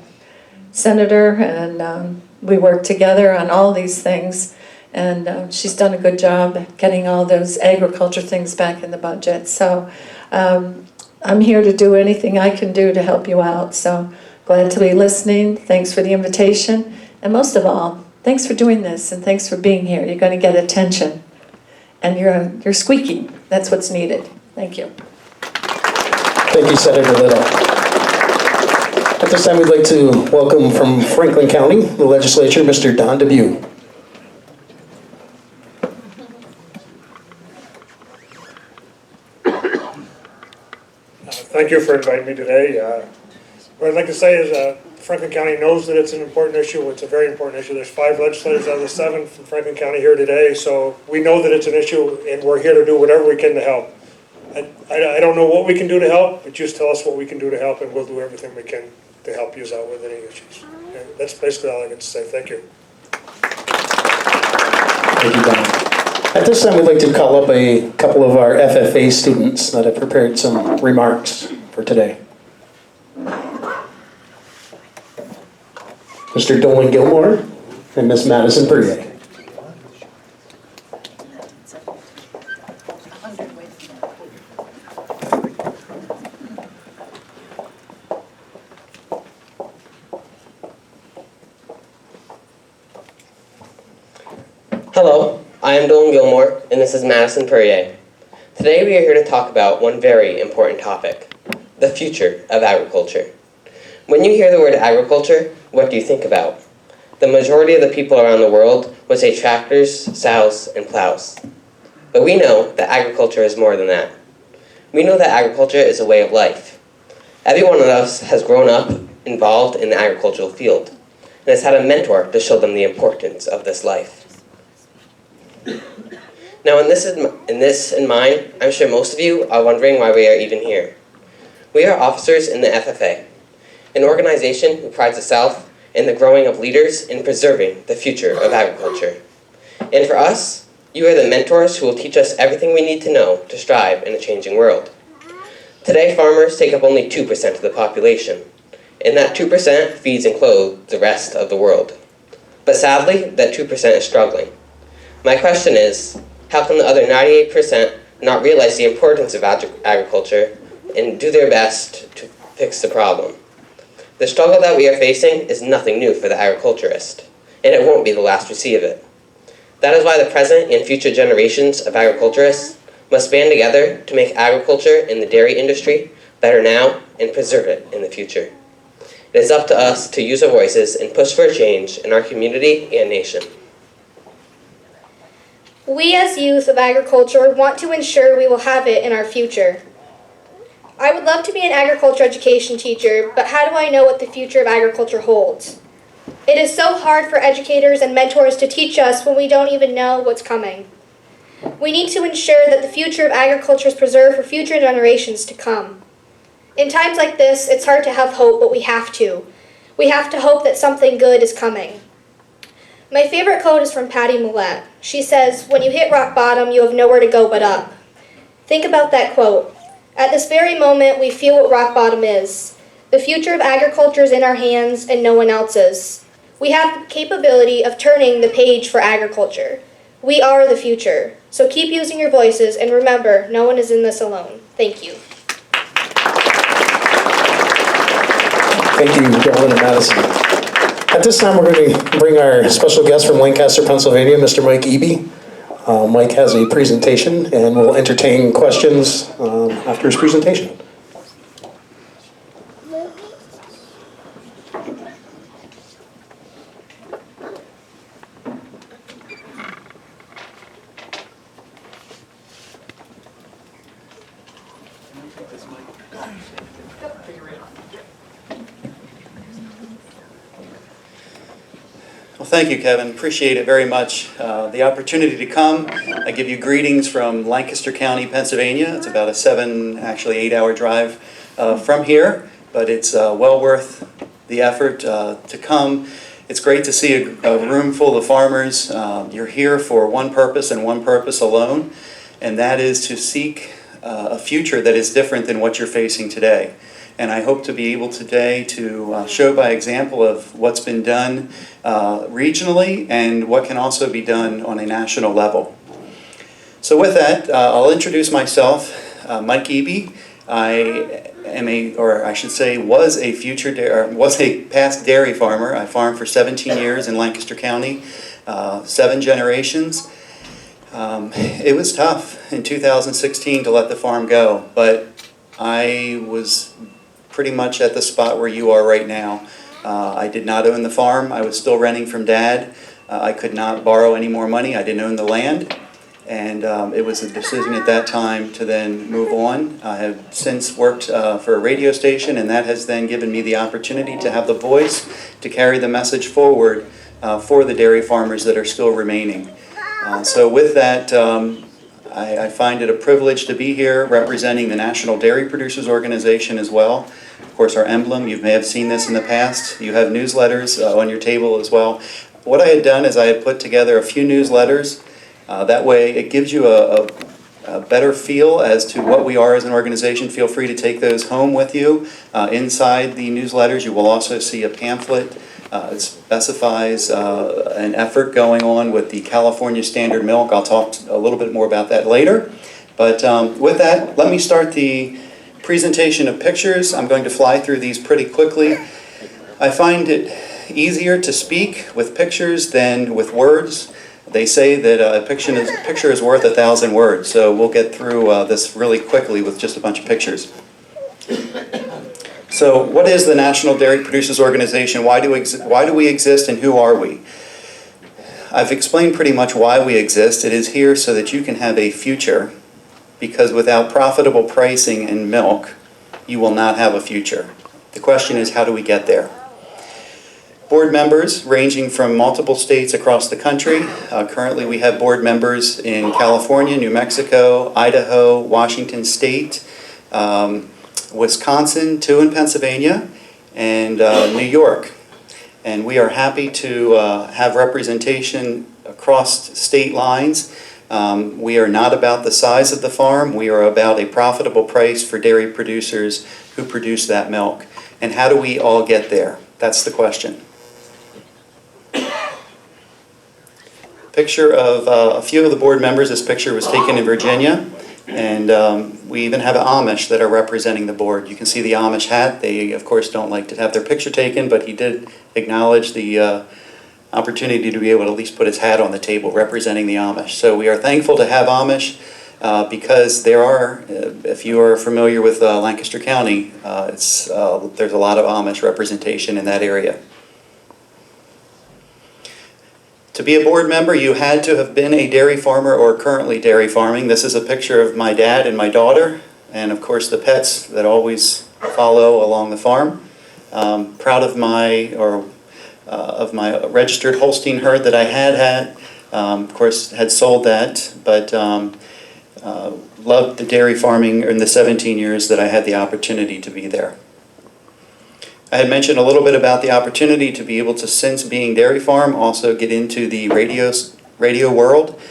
senator, and we work together on all these things. And she's done a good job getting all those agriculture things back in the budget. So I'm here to do anything I can do to help you out. So glad to be listening. Thanks for the invitation. And most of all, thanks for doing this, and thanks for being here. You're going to get attention. And you're squeaking. That's what's needed. Thank you. Thank you, Senator Little. At this time, we'd like to welcome from Franklin County, the legislature, Mr. Don Dubuque. Thank you for inviting me today. What I'd like to say is Franklin County knows that it's an important issue. It's a very important issue. There's 5 legislators out of the 7 from Franklin County here today, so we know that it's an issue, and we're here to do whatever we can to help. I don't know what we can do to help, but just tell us what we can do to help, and we'll do everything we can to help you out with any issues. And that's basically all I got to say. Thank you. Thank you, Don. At this time, we'd like to call up a couple of our FFA students that have prepared some remarks for today. Mr. Dolan Gilmore and Miss Madison Perrier. Hello, I am Dolan Gilmore, and this is Madison Perrier. Today we are here to talk about one very important topic, the future of agriculture. When you hear the word agriculture, what do you think about? The majority of the people around the world would say tractors, sows, and plows. But we know that agriculture is more than that. We know that agriculture is a way of life. Every one of us has grown up involved in the agricultural field, and has had a mentor to show them the importance of this life. Now, in this in mind, I'm sure most of you are wondering why we are even here. We are officers in the FFA, an organization who prides itself in the growing of leaders in preserving the future of agriculture. And for us, you are the mentors who will teach us everything we need to know to strive in a changing world. Today, farmers take up only 2% of the population, and that 2% feeds and clothes the rest of the world. But sadly, that 2% is struggling. My question is, how can the other 98% not realize the importance of agriculture and do their best to fix the problem? The struggle that we are facing is nothing new for the agriculturist, and it won't be the last we see of it. That is why the present and future generations of agriculturists must band together to make agriculture and the dairy industry better now and preserve it in the future. It is up to us to use our voices and push for a change in our community and nation. We as youth of agriculture want to ensure we will have it in our future. I would love to be an agriculture education teacher, but how do I know what the future of agriculture holds? It is so hard for educators and mentors to teach us when we don't even know what's coming. We need to ensure that the future of agriculture is preserved for future generations to come. In times like this, it's hard to have hope, but we have to. We have to hope that something good is coming. My favorite quote is from Patty Millett. She says, "When you hit rock bottom, you have nowhere to go but up." Think about that quote. At this very moment, we feel what rock bottom is. The future of agriculture is in our hands and no one else's. We have the capability of turning the page for agriculture. We are the future. So keep using your voices, and remember, no one is in this alone. Thank you. Thank you, Dolan and Madison. At this time, we're going to bring our special guest from Lancaster, Pennsylvania, Mr. Mike Eby. Mike has a presentation, and we'll entertain questions after his presentation. Well, thank you, Kevin. Appreciate it very much. The opportunity to come. I give you greetings from Lancaster County, Pennsylvania. It's about a 8-hour drive from here, but it's well worth the effort to come. It's great to see a room full of farmers. You're here for one purpose and one purpose alone, and that is to seek a future that is different than what you're facing today. And I hope to be able today to show by example of what's been done regionally and what can also be done on a national level. So with that, I'll introduce myself, Mike Eby. I am was a past dairy farmer. I farmed for 17 years in Lancaster County, 7 generations. It was tough in 2016 to let the farm go, but I was pretty much at the spot where you are right now. I did not own the farm. I was still renting from Dad. I could not borrow any more money. I didn't own the land. And it was a decision at that time to then move on. I have since worked for a radio station, and that has then given me the opportunity to have the voice to carry the message forward for the dairy farmers that are still remaining. So with that, I find it a privilege to be here representing the National Dairy Producers Organization as well. Of course, our emblem, you may have seen this in the past. You have newsletters on your table as well. What I had done is I had put together a few newsletters. That way it gives you a better feel as to what we are as an organization. Feel free to take those home with you. Inside the newsletters, you will also see a pamphlet. It specifies an effort going on with the California Standard Milk. I'll talk a little bit more about that later. But with that, let me start the presentation of pictures. I'm going to fly through these pretty quickly. I find it easier to speak with pictures than with words. They say that a picture is worth 1,000 words, so we'll get through this really quickly with just a bunch of pictures. So what is the National Dairy Producers Organization? Why do we exist, and who are we? I've explained pretty much why we exist. It is here so that you can have a future, because without profitable pricing in milk, you will not have a future. The question is, how do we get there? Board members ranging from multiple states across the country. Currently we have board members in California, New Mexico, Idaho, Washington State, Wisconsin, 2 in Pennsylvania, and New York. And we are happy to have representation across state lines. We are not about the size of the farm. We are about a profitable price for dairy producers who produce that milk. And how do we all get there? That's the question. Picture of a few of the board members. This picture was taken in Virginia, and we even have Amish that are representing the board. You can see the Amish hat. They, of course, don't like to have their picture taken, but he did acknowledge the opportunity to be able to at least put his hat on the table representing the Amish. So we are thankful to have Amish because there are, if you are familiar with Lancaster County, there's a lot of Amish representation in that area. To be a board member, you had to have been a dairy farmer or currently dairy farming. This is a picture of my dad and my daughter, and of course the pets that always follow along the farm. Proud of my registered Holstein herd that I had. Of course, had sold that, but loved the dairy farming in the 17 years that I had the opportunity to be there. I had mentioned a little bit about the opportunity to be able to, since being dairy farm, also get into the radio world,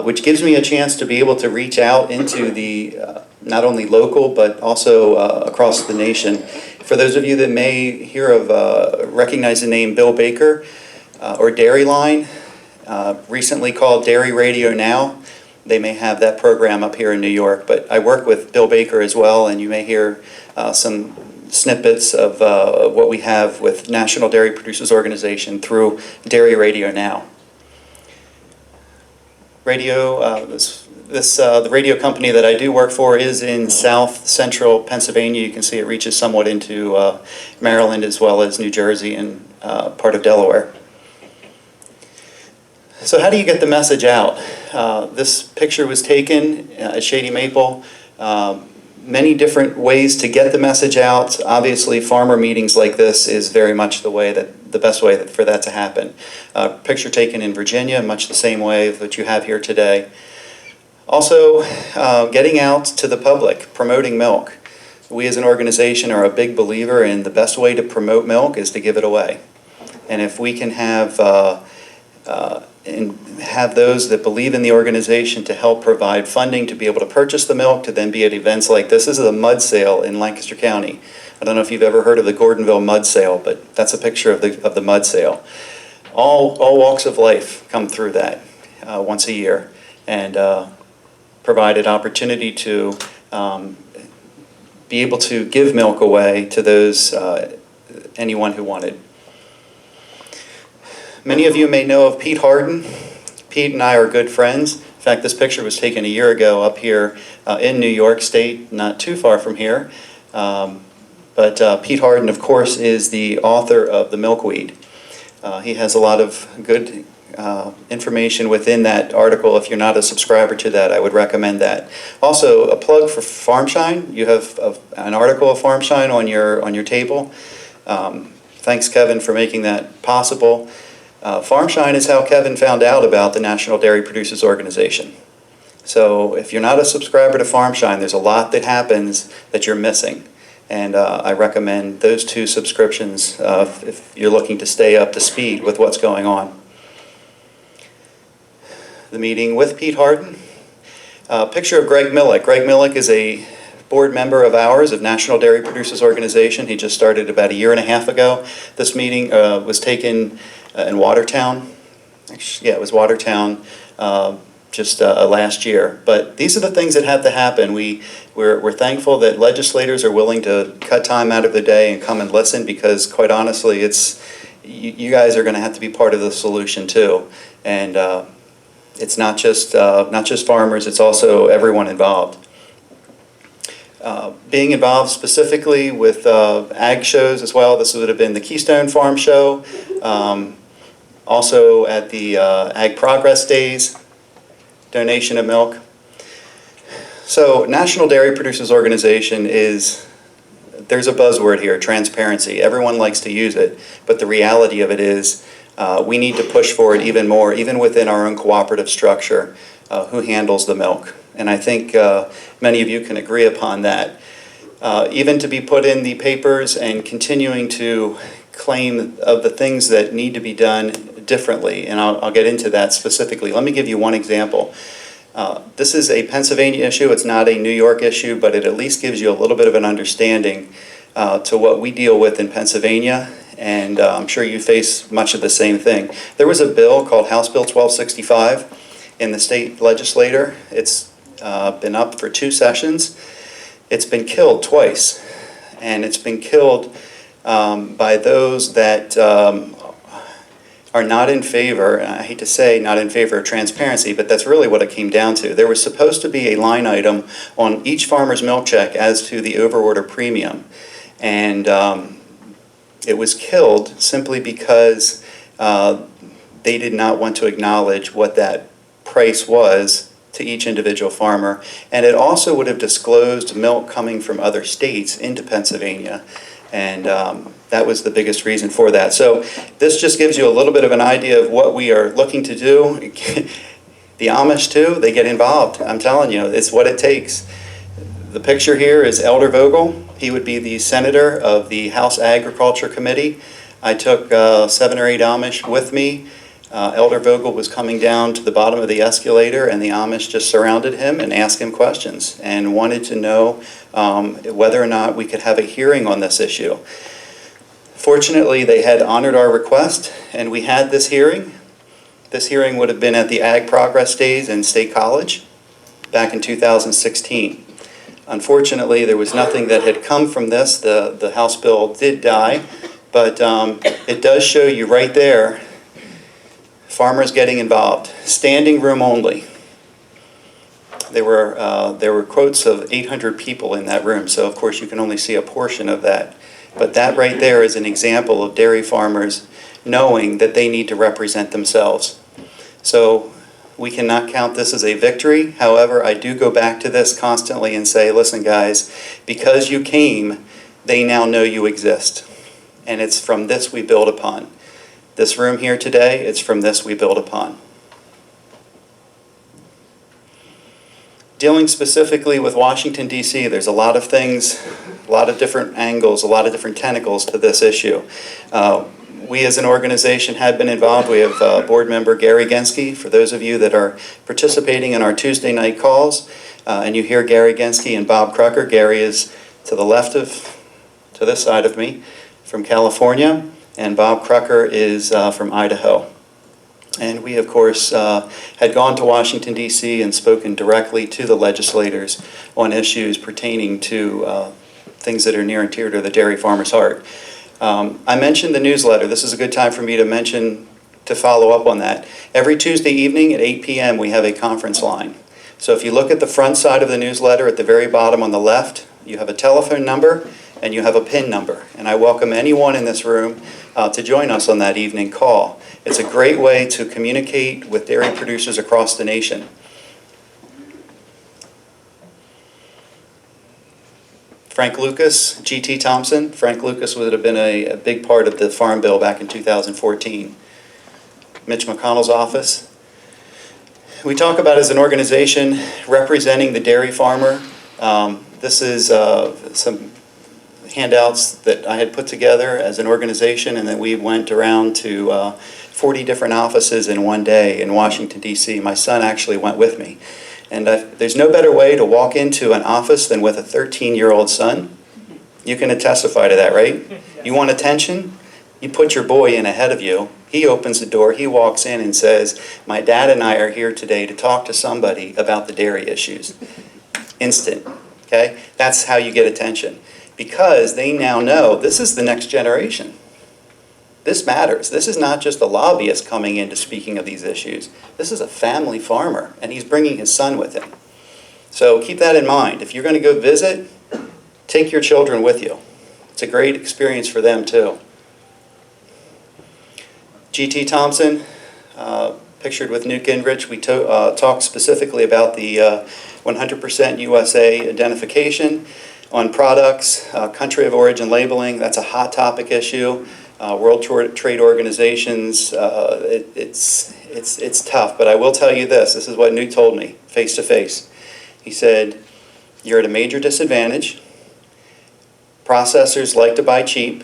which gives me a chance to be able to reach out into the not only local but also across the nation. For those of you that may hear of, recognize the name Bill Baker or Dairy Line, recently called Dairy Radio Now. They may have that program up here in New York, but I work with Bill Baker as well, and you may hear some snippets of what we have with National Dairy Producers Organization through Dairy Radio Now. radio. The radio company that I do work for is in south central Pennsylvania. You can see it reaches somewhat into Maryland as well as New Jersey and part of Delaware. So how do you get the message out? This picture was taken at Shady Maple. Many different ways to get the message out. Obviously, farmer meetings like this is very much the best way for that to happen. Picture taken in Virginia, much the same way that you have here today. Also, getting out to the public, promoting milk. We as an organization are a big believer in the best way to promote milk is to give it away. And if we can have those that believe in the organization to help provide funding to be able to purchase the milk, to then be at events like this. This is a mud sale in Lancaster County. I don't know if you've ever heard of the Gordonville mud sale, but that's a picture of the mud sale. All walks of life come through that once a year, and provided opportunity to be able to give milk away to those anyone who wanted. Many of you may know of Pete Harden. Pete and I are good friends. In fact, this picture was taken a year ago up here in New York State, not too far from here. But Pete Harden, of course, is the author of The Milkweed. He has a lot of good information within that article. If you're not a subscriber to that, I would recommend that. Also, a plug for FarmShine. You have an article of FarmShine on your table. Thanks, Kevin, for making that possible. FarmShine is how Kevin found out about the National Dairy Producers Organization. So if you're not a subscriber to FarmShine, there's a lot that happens that you're missing. And I recommend those two subscriptions if you're looking to stay up to speed with what's going on. The meeting with Pete Harden. Picture of Greg Millick. Greg Millick is a board member of ours, of National Dairy Producers Organization. He just started about a year and a half ago. This meeting was taken in Watertown. Actually, yeah, it was Watertown just last year. But these are the things that have to happen. We're thankful that legislators are willing to cut time out of their day and come and listen, because quite honestly, you guys are going to have to be part of the solution too. And it's not just farmers, it's also everyone involved. Being involved specifically with ag shows as well. This would have been the Keystone Farm Show. Also at the Ag Progress Days, donation of milk. So National Dairy Producers Organization there's a buzzword here, transparency. Everyone likes to use it, but the reality of it is we need to push for it even more, even within our own cooperative structure, who handles the milk. And I think many of you can agree upon that. Even to be put in the papers and continuing to claim of the things that need to be done differently, and I'll get into that specifically. Let me give you one example. This is a Pennsylvania issue. It's not a New York issue, but it at least gives you a little bit of an understanding to what we deal with in Pennsylvania, and I'm sure you face much of the same thing. There was a bill called House Bill 1265 in the state legislature. It's been up for 2 sessions. It's been killed twice, and it's been killed by those that are not in favor, I hate to say not in favor of transparency, but that's really what it came down to. There was supposed to be a line item on each farmer's milk check as to the overorder premium, and it was killed simply because they did not want to acknowledge what that price was to each individual farmer, and it also would have disclosed milk coming from other states into Pennsylvania, and that was the biggest reason for that. So this just gives you a little bit of an idea of what we are looking to do. The Amish too, they get involved. I'm telling you, it's what it takes. The picture here is Elder Vogel. He would be the senator of the House Agriculture Committee. I took 7 or 8 Amish with me. Elder Vogel was coming down to the bottom of the escalator, and the Amish just surrounded him and asked him questions and wanted to know whether or not we could have a hearing on this issue. Fortunately, they had honored our request, and we had this hearing. This hearing would have been at the Ag Progress Days in State College back in 2016. Unfortunately, there was nothing that had come from this. The House bill did die, but it does show you right there farmers getting involved. Standing room only. there were quotes of 800 people in that room, so of course you can only see a portion of that. But that right there is an example of dairy farmers knowing that they need to represent themselves. So we cannot count this as a victory. However, I do go back to this constantly and say, listen guys, because you came, they now know you exist. And it's from this we build upon. This room here today, it's from this we build upon. Dealing specifically with Washington, D.C., there's a lot of things, a lot of different angles, a lot of different tentacles to this issue. We as an organization had been involved. We have board member Gary Genske. For those of you that are participating in our Tuesday night calls, and you hear Gary Genske and Bob Crucker. Gary is to the left to this side of me, from California, and Bob Crucker is from Idaho. And we, of course, had gone to Washington, D.C. and spoken directly to the legislators on issues pertaining to things that are near and dear to the dairy farmer's heart. I mentioned the newsletter. This is a good time for me to follow up on that. Every Tuesday evening at 8 p.m. we have a conference line. So if you look at the front side of the newsletter at the very bottom on the left, you have a telephone number and you have a PIN number. And I welcome anyone in this room to join us on that evening call. It's a great way to communicate with dairy producers across the nation. Frank Lucas, G.T. Thompson. Frank Lucas would have been a big part of the Farm Bill back in 2014. Mitch McConnell's office. We talk about as an organization representing the dairy farmer. This is some handouts that I had put together as an organization, and then we went around to 40 different offices in one day in Washington, D.C. My son actually went with me. And there's no better way to walk into an office than with a 13-year-old son. You can testify to that, right? You want attention? You put your boy in ahead of you. He opens the door, he walks in and says, my dad and I are here today to talk to somebody about the dairy issues. Instant, okay? That's how you get attention. Because they now know this is the next generation. This matters. This is not just a lobbyist coming in to speaking of these issues. This is a family farmer, and he's bringing his son with him. So keep that in mind. If you're going to go visit, take your children with you. It's a great experience for them too. G.T. Thompson, pictured with Newt Gingrich, we talked specifically about the 100% USA identification on products, country of origin labeling. That's a hot topic issue. World Trade Organizations, it's tough, but I will tell you this. This is what Newt told me, face to face. He said, you're at a major disadvantage. Processors like to buy cheap,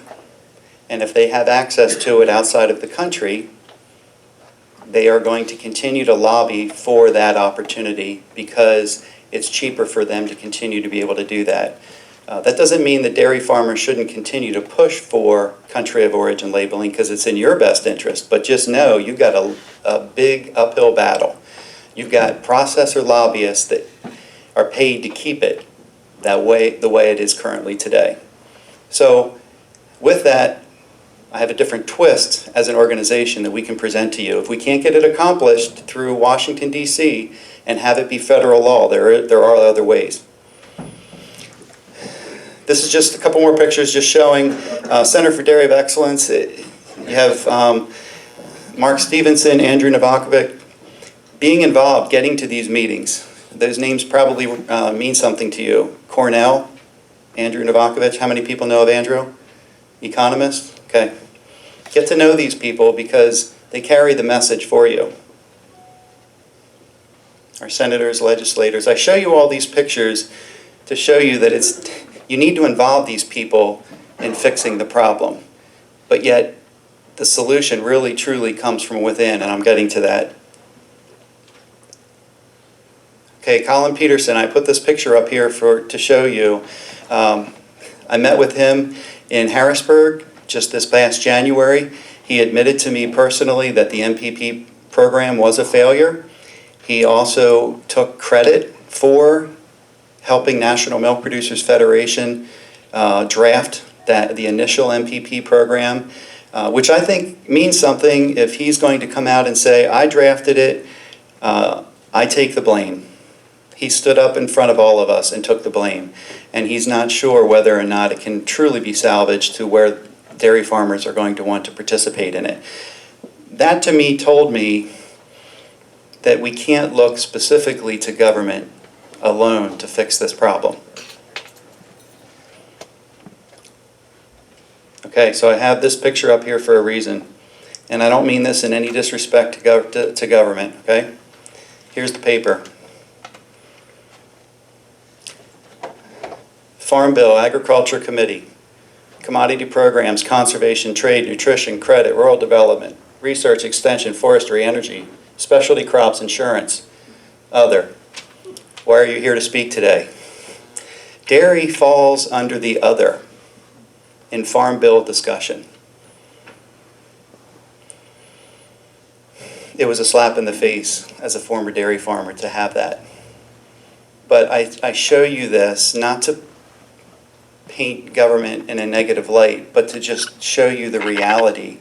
and if they have access to it outside of the country, they are going to continue to lobby for that opportunity because it's cheaper for them to continue to be able to do that. That doesn't mean that dairy farmers shouldn't continue to push for country of origin labeling because it's in your best interest, but just know you've got a big uphill battle. You've got processor lobbyists that are paid to keep it the way it is currently today. So with that, I have a different twist as an organization that we can present to you. If we can't get it accomplished through Washington, D.C. and have it be federal law, there are other ways. This is just a couple more pictures just showing Center for Dairy of Excellence. You have Mark Stevenson, Andrew Novakovic, being involved, getting to these meetings. Those names probably mean something to you. Cornell, Andrew Novakovic. How many people know of Andrew? Economist? Okay. Get to know these people because they carry the message for you. Our senators, legislators. I show you all these pictures to show you that you need to involve these people in fixing the problem. But yet, the solution really, truly comes from within, and I'm getting to that. Okay, Colin Peterson, I put this picture up here to show you. I met with him in Harrisburg just this past January. He admitted to me personally that the MPP program was a failure. He also took credit for helping National Milk Producers Federation draft the initial MPP program, which I think means something if he's going to come out and say, I drafted it, I take the blame. He stood up in front of all of us and took the blame. And he's not sure whether or not it can truly be salvaged to where dairy farmers are going to want to participate in it. That to me told me that we can't look specifically to government alone to fix this problem. Okay, so I have this picture up here for a reason. And I don't mean this in any disrespect to government, okay? Here's the paper. Farm Bill, Agriculture Committee, Commodity Programs, Conservation, Trade, Nutrition, Credit, Rural Development, Research, Extension, Forestry, Energy, Specialty Crops, Insurance, Other. Why are you here to speak today? Dairy falls under the Other in Farm Bill discussion. It was a slap in the face as a former dairy farmer to have that. But I show you this not to paint government in a negative light, but to just show you the reality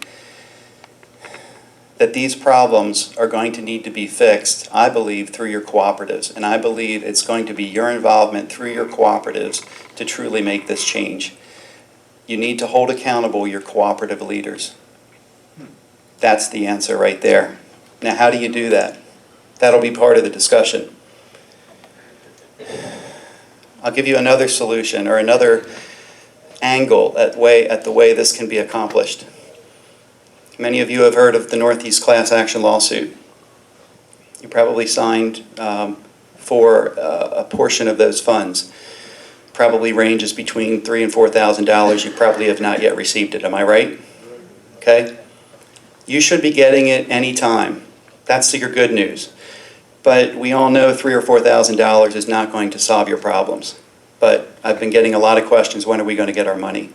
that these problems are going to need to be fixed, I believe, through your cooperatives. And I believe it's going to be your involvement through your cooperatives to truly make this change. You need to hold accountable your cooperative leaders. That's the answer right there. Now, how do you do that? That'll be part of the discussion. I'll give you another solution or another angle at the way this can be accomplished. Many of you have heard of the Northeast class action lawsuit. You probably signed for a portion of those funds. Probably ranges between $3,000 and $4,000. You probably have not yet received it. Am I right? Okay. You should be getting it anytime. That's your good news. But we all know $3,000 or $4,000 is not going to solve your problems. But I've been getting a lot of questions, when are we going to get our money?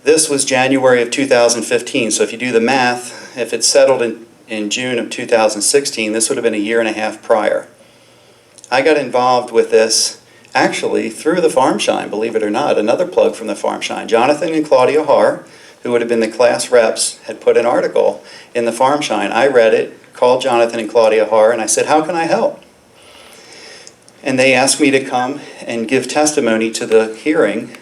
This was January of 2015, so if you do the math, if it settled in June of 2016, this would have been a year and a half prior. I got involved with this actually through the Farm Shine, believe it or not, another plug from the Farm Shine. Jonathan and Claudia Haar, who would have been the class reps, had put an article in the Farm Shine. I read it, called Jonathan and Claudia Haar, and I said, how can I help? And they asked me to come and give testimony to the hearing.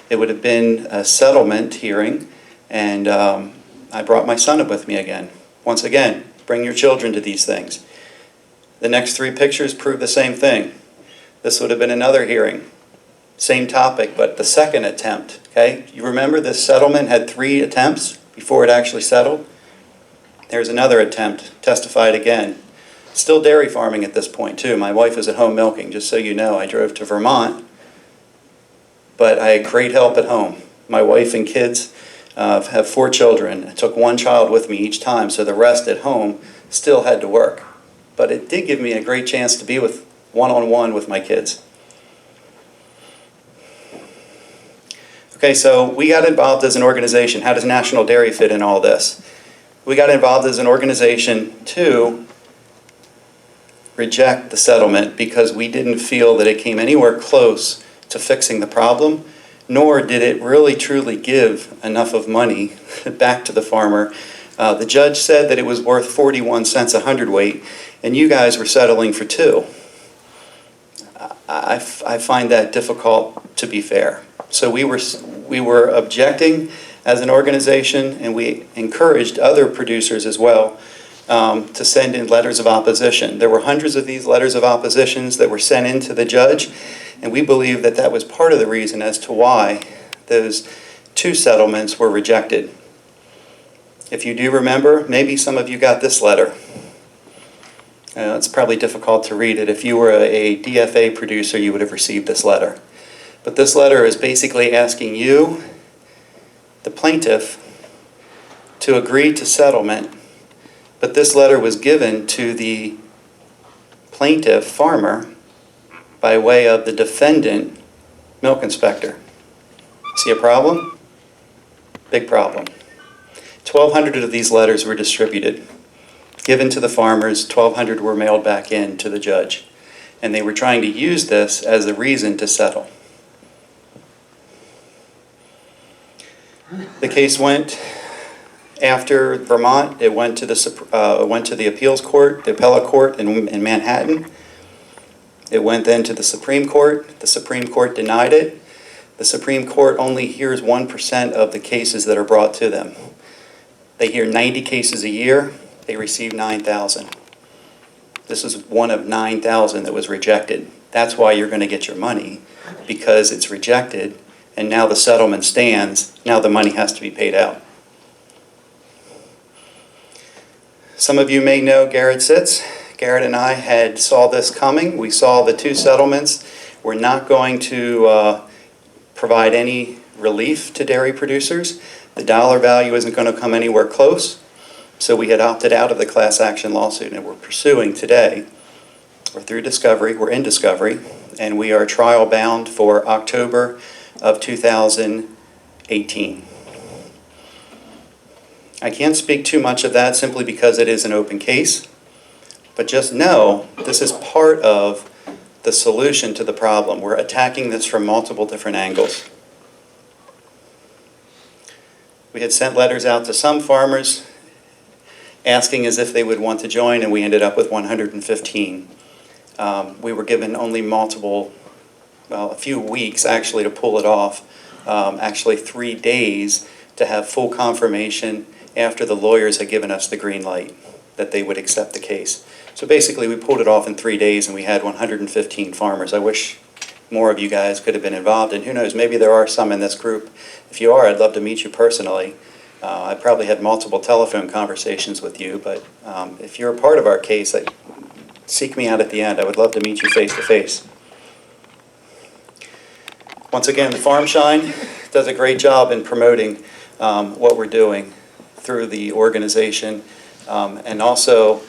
It would have been a settlement hearing, and I brought my son up with me again. Once again, bring your children to these things. The next three pictures prove the same thing. This would have been another hearing. Same topic, but the second attempt, okay? You remember this settlement had 3 attempts before it actually settled? There's another attempt, testified again. Still dairy farming at this point too. My wife is at home milking, just so you know. I drove to Vermont, but I had great help at home. My wife and kids have 4 children. I took 1 child with me each time, so the rest at home still had to work. But it did give me a great chance to be with one-on-one with my kids. Okay, so we got involved as an organization. How does National Dairy fit in all this? We got involved as an organization to reject the settlement because we didn't feel that it came anywhere close to fixing the problem, nor did it really truly give enough of money back to the farmer. The judge said that it was worth 41 cents a hundredweight, and you guys were settling for 2. I find that difficult to be fair. So we were objecting as an organization, and we encouraged other producers as well to send in letters of opposition. There were hundreds of these letters of oppositions that were sent in to the judge, and we believe that that was part of the reason as to why those 2 settlements were rejected. If you do remember, maybe some of you got this letter. It's probably difficult to read it. If you were a DFA producer, you would have received this letter. But this letter is basically asking you, the plaintiff, to agree to settlement. But this letter was given to the plaintiff farmer by way of the defendant milk inspector. See a problem? Big problem. 1,200 of these letters were distributed, given to the farmers. 1,200 were mailed back in to the judge. And they were trying to use this as a reason to settle. The case went after Vermont. It went to the appeals court, the appellate court in Manhattan. It went then to the Supreme Court. The Supreme Court denied it. The Supreme Court only hears 1% of the cases that are brought to them. They hear 90 cases a year. They receive 9,000. This is one of 9,000 that was rejected. That's why you're going to get your money, because it's rejected, and now the settlement stands. Now the money has to be paid out. Some of you may know Garrett Sitz. Garrett and I saw this coming. We saw the two settlements. We're not going to provide any relief to dairy producers. The dollar value isn't going to come anywhere close. So we had opted out of the class action lawsuit, and we're pursuing today. We're through discovery. We're in discovery, and we are trial bound for October of 2018. I can't speak too much of that simply because it is an open case, but just know this is part of the solution to the problem. We're attacking this from multiple different angles. We had sent letters out to some farmers asking as if they would want to join, and we ended up with 115. We were given only a few weeks actually to pull it off, actually 3 days to have full confirmation after the lawyers had given us the green light that they would accept the case. So basically we pulled it off in 3 days, and we had 115 farmers. I wish more of you guys could have been involved, and who knows, maybe there are some in this group. If you are, I'd love to meet you personally. I probably had multiple telephone conversations with you, but if you're a part of our case, seek me out at the end. I would love to meet you face to face. Once again, the Farm Shine does a great job in promoting what we're doing through the organization, and also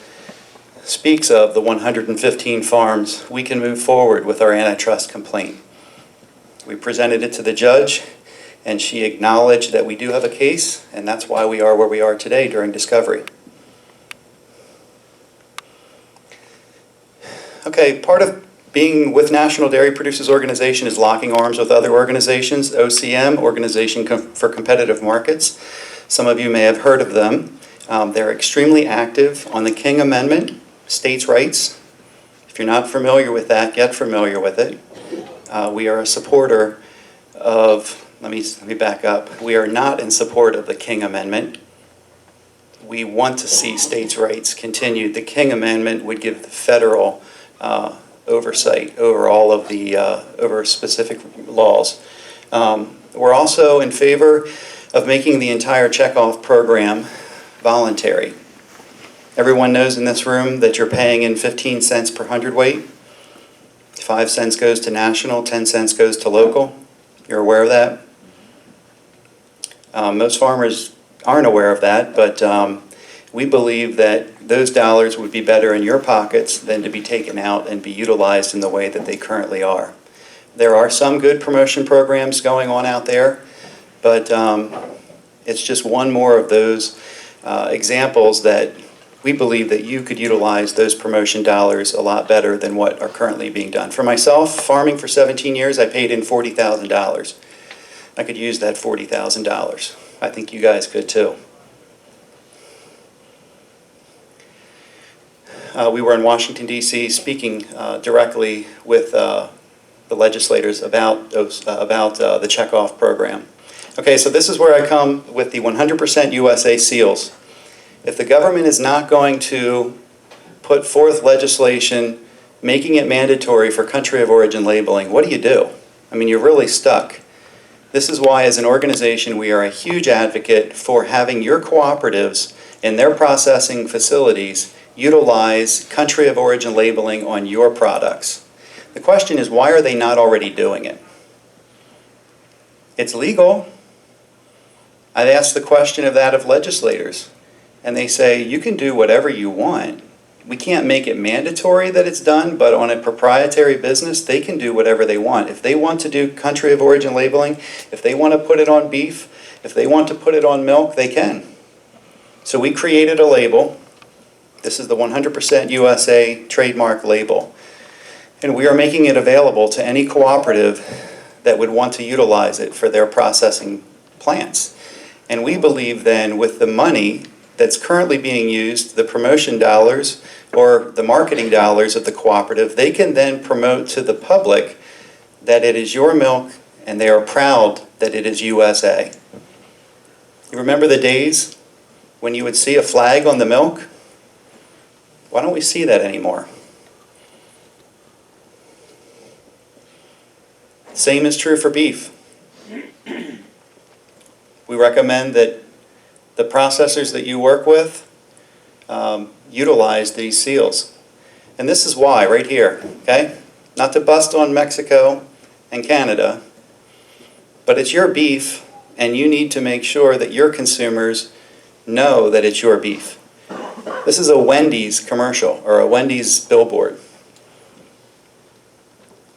speaks of the 115 farms. We can move forward with our antitrust complaint. We presented it to the judge, and she acknowledged that we do have a case, and that's why we are where we are today during discovery. Okay, part of being with National Dairy Producers Organization is locking arms with other organizations. OCM, Organization for Competitive Markets. Some of you may have heard of them. They're extremely active on the King Amendment, states' rights. If you're not familiar with that, get familiar with it. We are a supporter of, let me back up. We are not in support of the King Amendment. We want to see states' rights continued. The King Amendment would give the federal oversight over all of the over specific laws. We're also in favor of making the entire checkoff program voluntary. Everyone knows in this room that you're paying in 15 cents per hundredweight. 5 cents goes to national, 10 cents goes to local. You're aware of that? Most farmers aren't aware of that, but we believe that those dollars would be better in your pockets than to be taken out and be utilized in the way that they currently are. There are some good promotion programs going on out there, but it's just one more of those examples that we believe that you could utilize those promotion dollars a lot better than what are currently being done. For myself, farming for 17 years, I paid in $40,000. I could use that $40,000. I think you guys could too. We were in Washington, D.C. speaking directly with the legislators about the checkoff program. Okay, so this is where I come with the 100% USA seals. If the government is not going to put forth legislation making it mandatory for country of origin labeling, what do? I mean, you're really stuck. This is why, as an organization, we are a huge advocate for having your cooperatives in their processing facilities utilize country of origin labeling on your products. The question is, why are they not already doing it? It's legal. I've asked the question of that of legislators, and they say, you can do whatever you want. We can't make it mandatory that it's done, but on a proprietary business, they can do whatever they want. If they want to do country of origin labeling, if they want to put it on beef, if they want to put it on milk, they can. So we created a label. This is the 100% USA trademark label. And we are making it available to any cooperative that would want to utilize it for their processing plants. And we believe then with the money that's currently being used, the promotion dollars or the marketing dollars of the cooperative, they can then promote to the public that it is your milk and they are proud that it is USA. You remember the days when you would see a flag on the milk? Why don't we see that anymore? Same is true for beef. We recommend that the processors that you work with utilize these seals. And this is why, right here, okay? Not to bust on Mexico and Canada, but it's your beef, and you need to make sure that your consumers know that it's your beef. This is a Wendy's commercial, or a Wendy's billboard.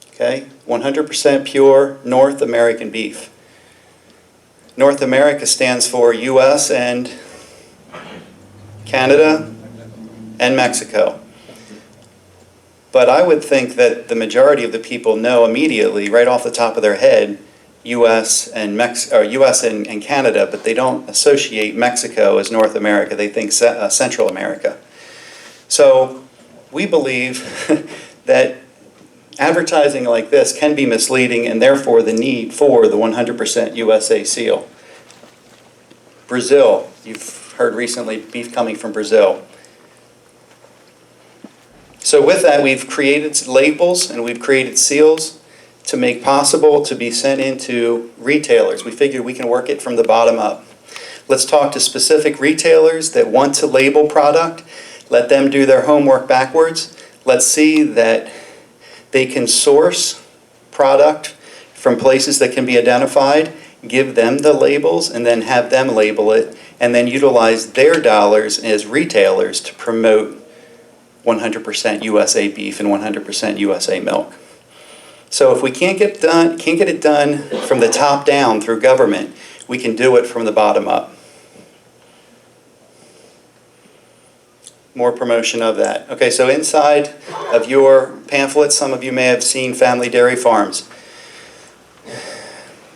Okay? 100% pure North American beef. North America stands for US and Canada and Mexico. But I would think that the majority of the people know immediately, right off the top of their head, US and Canada, but they don't associate Mexico as North America. They think Central America. So we believe that advertising like this can be misleading, and therefore the need for the 100% USA seal. Brazil, you've heard recently beef coming from Brazil. So with that, we've created labels and we've created seals to make possible to be sent into retailers. We figured we can work it from the bottom up. Let's talk to specific retailers that want to label product. Let them do their homework backwards. Let's see that they can source product from places that can be identified, give them the labels, and then have them label it, and then utilize their dollars as retailers to promote 100% USA beef and 100% USA milk. So if we can't get it done from the top down through government, we can do it from the bottom up. More promotion of that. Okay, so inside of your pamphlet, some of you may have seen Family Dairy Farms.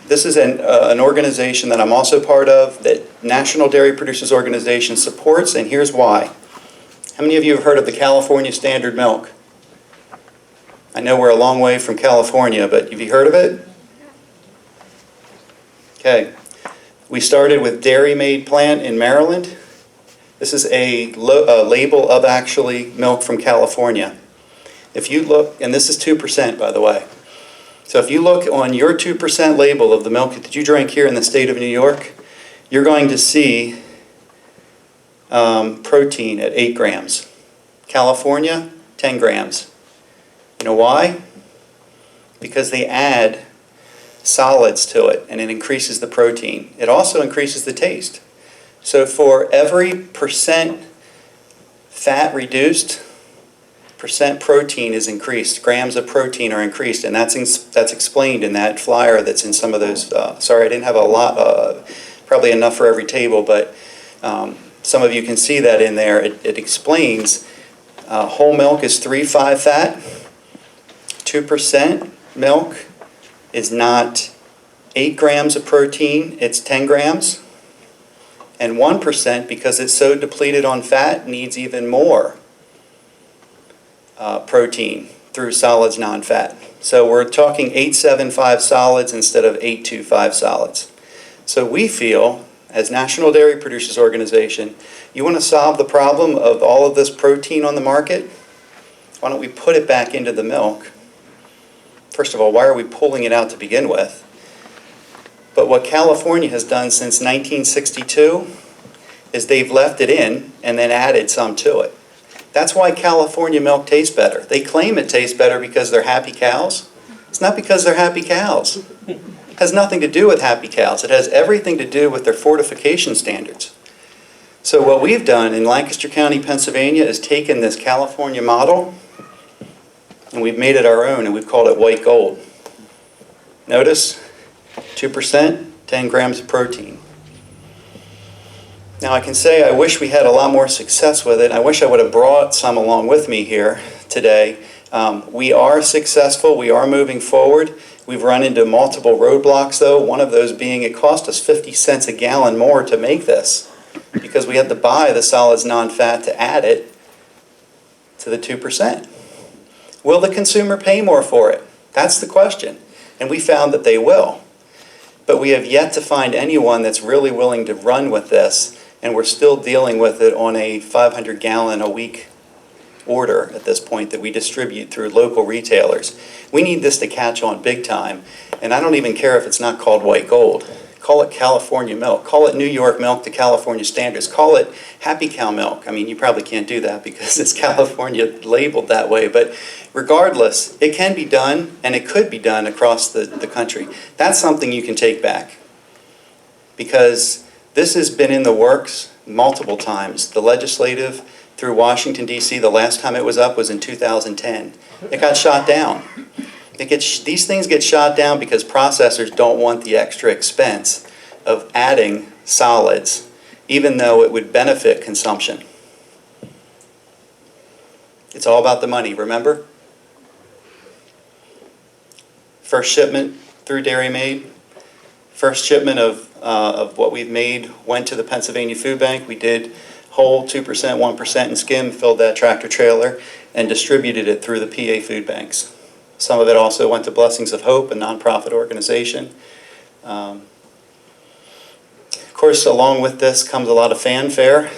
This is an organization that I'm also part of, that National Dairy Producers Organization supports, and here's why. How many of you have heard of the California Standard Milk? I know we're a long way from California, but have you heard of it? Okay. We started with Dairy Made Plant in Maryland. This is a label of actually milk from California. If you look, and this is 2% by the way. So if you look on your 2% label of the milk that you drink here in the state of New York, you're going to see protein at 8 grams. California, 10 grams. You know why? Because they add solids to it and it increases the protein. It also increases the taste. So for every percent fat reduced, percent protein is increased. Grams of protein are increased, and that's explained in that flyer that's in some of those. Sorry, I didn't have a lot, probably enough for every table, but some of you can see that in there. It explains whole milk is 3.5 fat, 2% milk is not 8 grams of protein, it's 10 grams. And 1%, because it's so depleted on fat, needs even more protein through solids, non-fat. So we're talking 875 solids instead of 825 solids. So we feel, as National Dairy Producers Organization, you want to solve the problem of all of this protein on the market? Why don't we put it back into the milk? First of all, why are we pulling it out to begin with? But what California has done since 1962 is they've left it in and then added some to it. That's why California milk tastes better. They claim it tastes better because they're happy cows. It's not because they're happy cows. It has nothing to do with happy cows. It has everything to do with their fortification standards. So what we've done in Lancaster County, Pennsylvania, is taken this California model and we've made it our own, and we've called it white gold. Notice? 2%, 10 grams of protein. Now I can say I wish we had a lot more success with it. I wish I would have brought some along with me here today. We are successful. We are moving forward. We've run into multiple roadblocks though, one of those being it cost us 50 cents a gallon more to make this because we had to buy the solids non-fat to add it to the 2%. Will the consumer pay more for it? That's the question. And we found that they will. But we have yet to find anyone that's really willing to run with this, and we're still dealing with it on a 500-gallon a week order at this point that we distribute through local retailers. We need this to catch on big time, and I don't even care if it's not called white gold. Call it California milk. Call it New York milk to California standards. Call it Happy Cow milk. I mean, you probably can't do that because it's California labeled that way, but regardless, it can be done, and it could be done across the country. That's something you can take back, because this has been in the works multiple times. The legislative through Washington, D.C., the last time it was up was in 2010. It got shot down. These things get shot down because processors don't want the extra expense of adding solids, even though it would benefit consumption. It's all about the money, remember? First shipment through Dairy Made. First shipment of what we've made went to the Pennsylvania Food Bank. We did whole 2%, 1% in skim, filled that tractor trailer, and distributed it through the PA food banks. Some of it also went to Blessings of Hope, a nonprofit organization. Of course, along with this comes a lot of fanfare.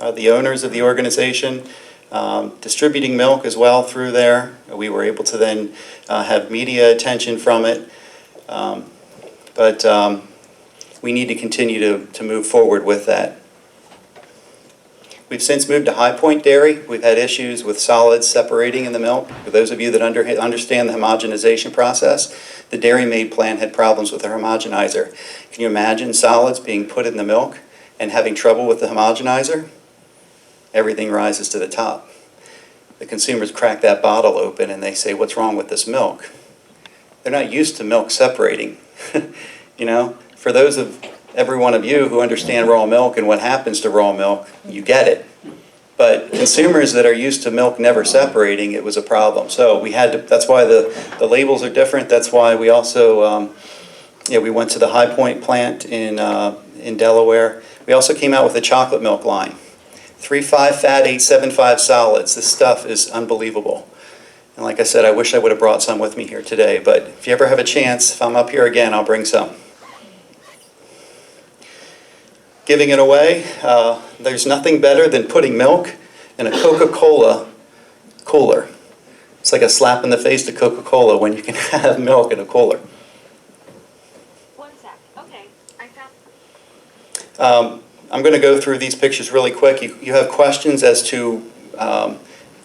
The owners of the organization distributing milk as well through there. We were able to then have media attention from it. But we need to continue to move forward with that. We've since moved to High Point Dairy. We've had issues with solids separating in the milk. For those of you that understand the homogenization process, the Dairy Made plant had problems with the homogenizer. Can you imagine solids being put in the milk and having trouble with the homogenizer? Everything rises to the top. The consumers crack that bottle open and they say, "What's wrong with this milk?" They're not used to milk separating. You know, for those of every one of you who understand raw milk and what happens to raw milk, you get it. But consumers that are used to milk never separating, it was a problem. So we had to, that's why the labels are different. That's why we also, we went to the High Point plant in Delaware. We also came out with a chocolate milk line. 3.5 fat, 8.75 solids. This stuff is unbelievable. And like I said, I wish I would have brought some with me here today. But if you ever have a chance, if I'm up here again, I'll bring some. Giving it away, there's nothing better than putting milk in a Coca-Cola cooler. It's like a slap in the face to Coca-Cola when you can have milk in a cooler. One sec. Okay, I found. I'm going to go through these pictures really quick. You have questions as to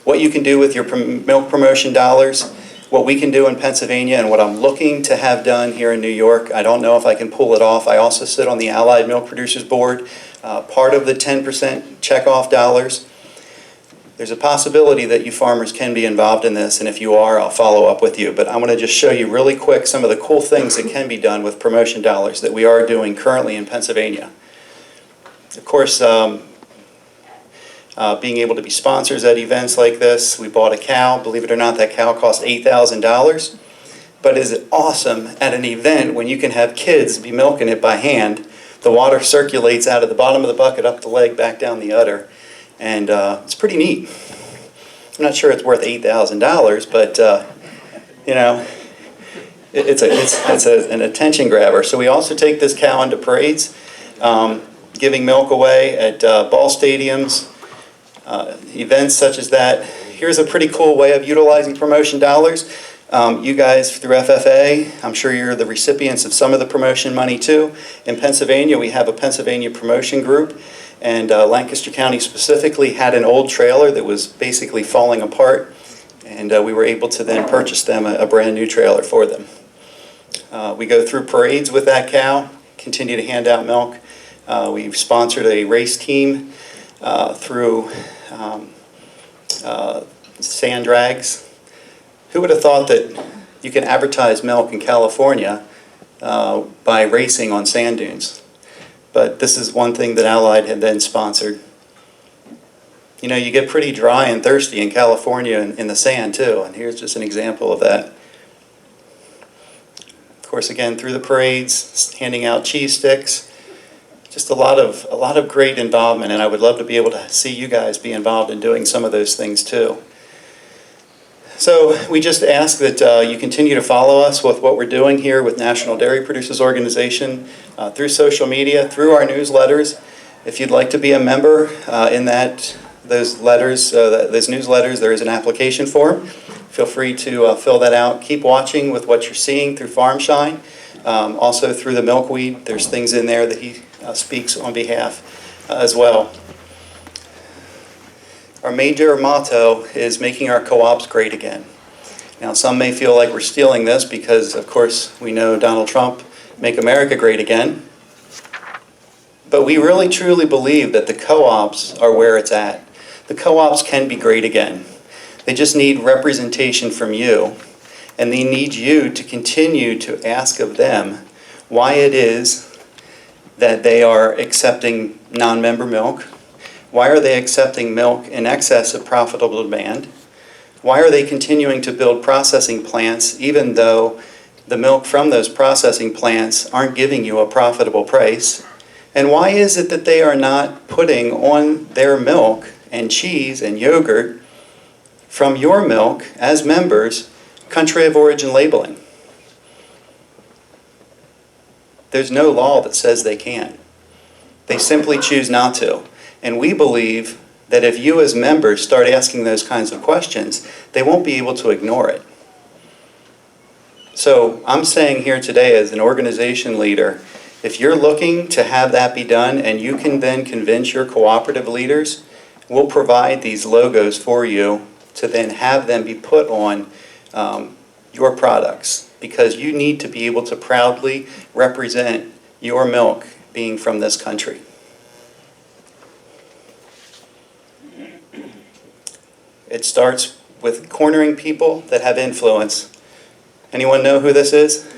what you can do with your milk promotion dollars, what we can do in Pennsylvania, and what I'm looking to have done here in New York. I don't know if I can pull it off. I also sit on the Allied Milk Producers Board, part of the 10% checkoff dollars. There's a possibility that you farmers can be involved in this, and if you are, I'll follow up with you. But I'm going to just show you really quick some of the cool things that can be done with promotion dollars that we are doing currently in Pennsylvania. Of course, being able to be sponsors at events like this. We bought a cow. Believe it or not, that cow cost $8,000. But is it awesome at an event when you can have kids be milking it by hand? The water circulates out of the bottom of the bucket, up the leg, back down the udder. And it's pretty neat. I'm not sure it's worth $8,000, but you know, it's an attention grabber. So we also take this cow into parades, giving milk away at ball stadiums, events such as that. Here's a pretty cool way of utilizing promotion dollars. You guys through FFA, I'm sure you're the recipients of some of the promotion money too. In Pennsylvania, we have a Pennsylvania promotion group, and Lancaster County specifically had an old trailer that was basically falling apart, and we were able to then purchase them a brand new trailer for them. We go through parades with that cow, continue to hand out milk. We've sponsored a race team through sand drags. Who would have thought that you can advertise milk in California by racing on sand dunes? But this is one thing that Allied had then sponsored. You know, you get pretty dry and thirsty in California in the sand too, and here's just an example of that. Of course, again, through the parades, handing out cheese sticks. Just a lot of great involvement, and I would love to be able to see you guys be involved in doing some of those things too. So we just ask that you continue to follow us with what we're doing here with National Dairy Producers Organization through social media, through our newsletters. If you'd like to be a member in those newsletters, there is an application form. Feel free to fill that out. Keep watching with what you're seeing through FarmShine. Also through the milkweed, there's things in there that he speaks on behalf as well. Our major motto is making our co-ops great again. Now, some may feel like we're stealing this because, of course, we know Donald Trump, make America great again. But we really truly believe that the co-ops are where it's at. The co-ops can be great again. They just need representation from you, and they need you to continue to ask of them why it is that they are accepting non-member milk. Why are they accepting milk in excess of profitable demand? Why are they continuing to build processing plants even though the milk from those processing plants aren't giving you a profitable price? And why is it that they are not putting on their milk and cheese and yogurt from your milk as members country of origin labeling? There's no law that says they can't. They simply choose not to. And we believe that if you as members start asking those kinds of questions, they won't be able to ignore it. So I'm saying here today as an organization leader, if you're looking to have that be done and you can then convince your cooperative leaders, we'll provide these logos for you to then have them be put on your products, because you need to be able to proudly represent your milk being from this country. It starts with cornering people that have influence. Anyone know who this is?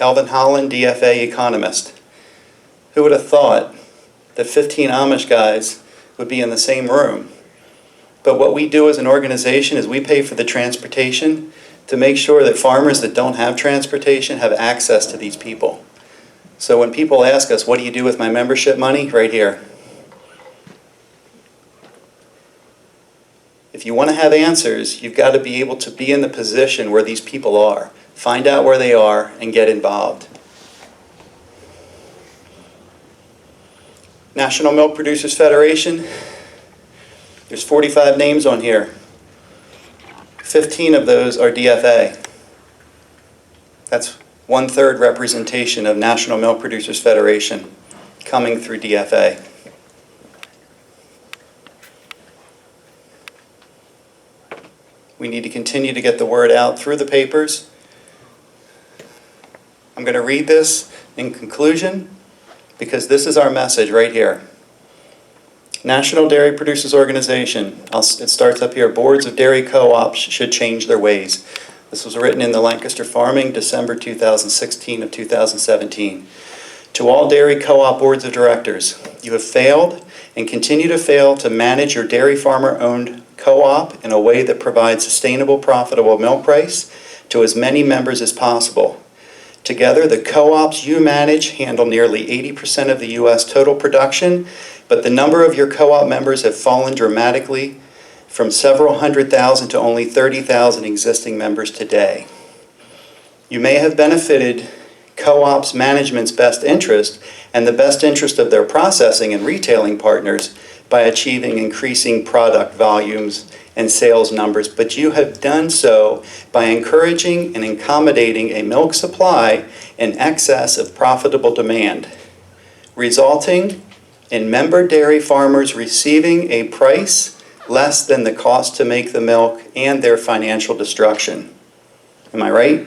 Elvin Holland, DFA economist. Who would have thought that 15 Amish guys would be in the same room? But what we do as an organization is we pay for the transportation to make sure that farmers that don't have transportation have access to these people. So when people ask us, what do you do with my membership money? Right here. If you want to have answers, you've got to be able to be in the position where these people are. Find out where they are and get involved. National Milk Producers Federation, there's 45 names on here. 15 of those are DFA. That's 1/3 representation of National Milk Producers Federation coming through DFA. We need to continue to get the word out through the papers. I'm going to read this in conclusion because this is our message right here. National Dairy Producers Organization, it starts up here, boards of dairy co-ops should change their ways. This was written in the Lancaster Farming, December 2016 of 2017. To all dairy co-op boards of directors, you have failed and continue to fail to manage your dairy farmer-owned co-op in a way that provides sustainable, profitable milk price to as many members as possible. Together, the co-ops you manage handle nearly 80% of the U.S. total production, but the number of your co-op members have fallen dramatically from several hundred thousand to only 30,000 existing members today. You may have benefited co-ops management's best interest and the best interest of their processing and retailing partners by achieving increasing product volumes and sales numbers, but you have done so by encouraging and accommodating a milk supply in excess of profitable demand, resulting in member dairy farmers receiving a price less than the cost to make the milk and their financial destruction. Am I right?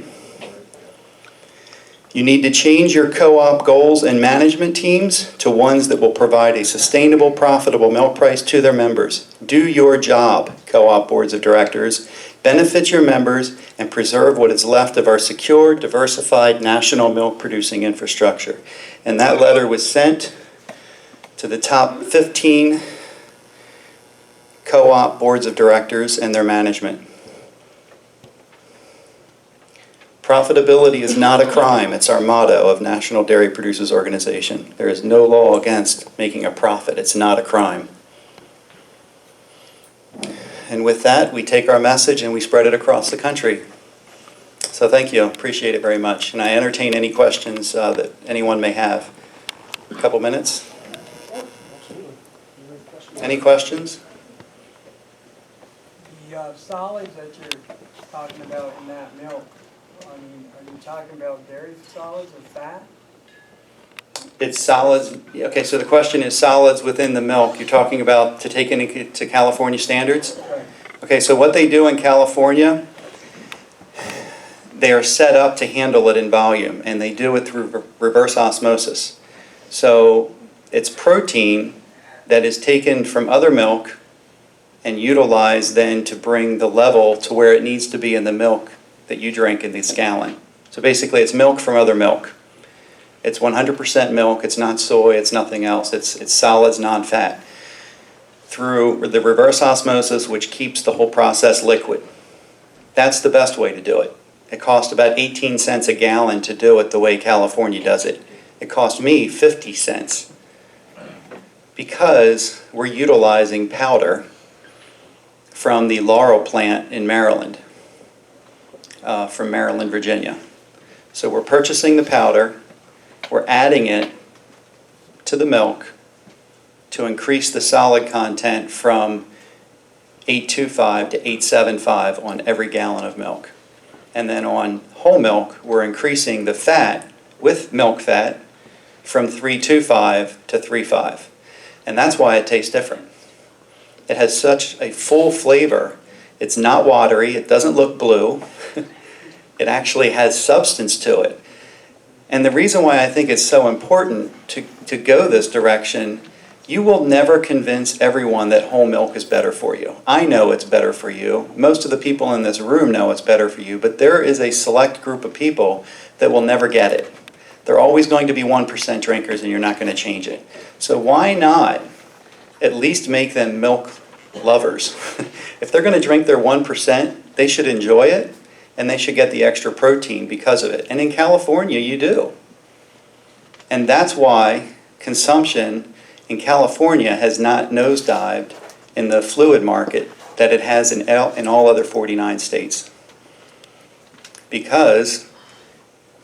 You need to change your co-op goals and management teams to ones that will provide a sustainable, profitable milk price to their members. Do your job, co-op boards of directors. Benefit your members and preserve what is left of our secure, diversified national milk producing infrastructure. And that letter was sent to the top 15 co-op boards of directors and their management. Profitability is not a crime. It's our motto of National Dairy Producers Organization. There is no law against making a profit. It's not a crime. And with that, we take our message and we spread it across the country. So thank you, appreciate it very much. And I entertain any questions that anyone may have. A couple minutes. Any questions? The solids that you're talking about in that milk, I mean, are you talking about dairy solids or fat? It's solids. Okay, so the question is solids within the milk. You're talking about to take into California standards? Right. Okay, so what they do in California, they are set up to handle it in volume, and they do it through reverse osmosis. So it's protein that is taken from other milk and utilized then to bring the level to where it needs to be in the milk that you drink in this gallon. So basically it's milk from other milk. It's 100% milk, it's not soy, it's nothing else, it's solids, non-fat. Through the reverse osmosis, which keeps the whole process liquid. That's the best way to do it. It costs about 18 cents a gallon to do it the way California does it. It cost me 50 cents because we're utilizing powder from the Laurel plant in Maryland, from Maryland, Virginia. So we're purchasing the powder, we're adding it to the milk to increase the solid content from 825 to 875 on every gallon of milk. And then on whole milk, we're increasing the fat with milk fat from 325 to 35. And that's why it tastes different. It has such a full flavor. It's not watery, it doesn't look blue. It actually has substance to it. And the reason why I think it's so important to go this direction, you will never convince everyone that whole milk is better for you. I know it's better for you. Most of the people in this room know it's better for you, but there is a select group of people that will never get it. They're always going to be 1% drinkers and you're not going to change it. So why not at least make them milk lovers? If they're going to drink their 1%, they should enjoy it and they should get the extra protein because of it. And in California, you do. And that's why consumption in California has not nosedived in the fluid market that it has in all other 49 states. Because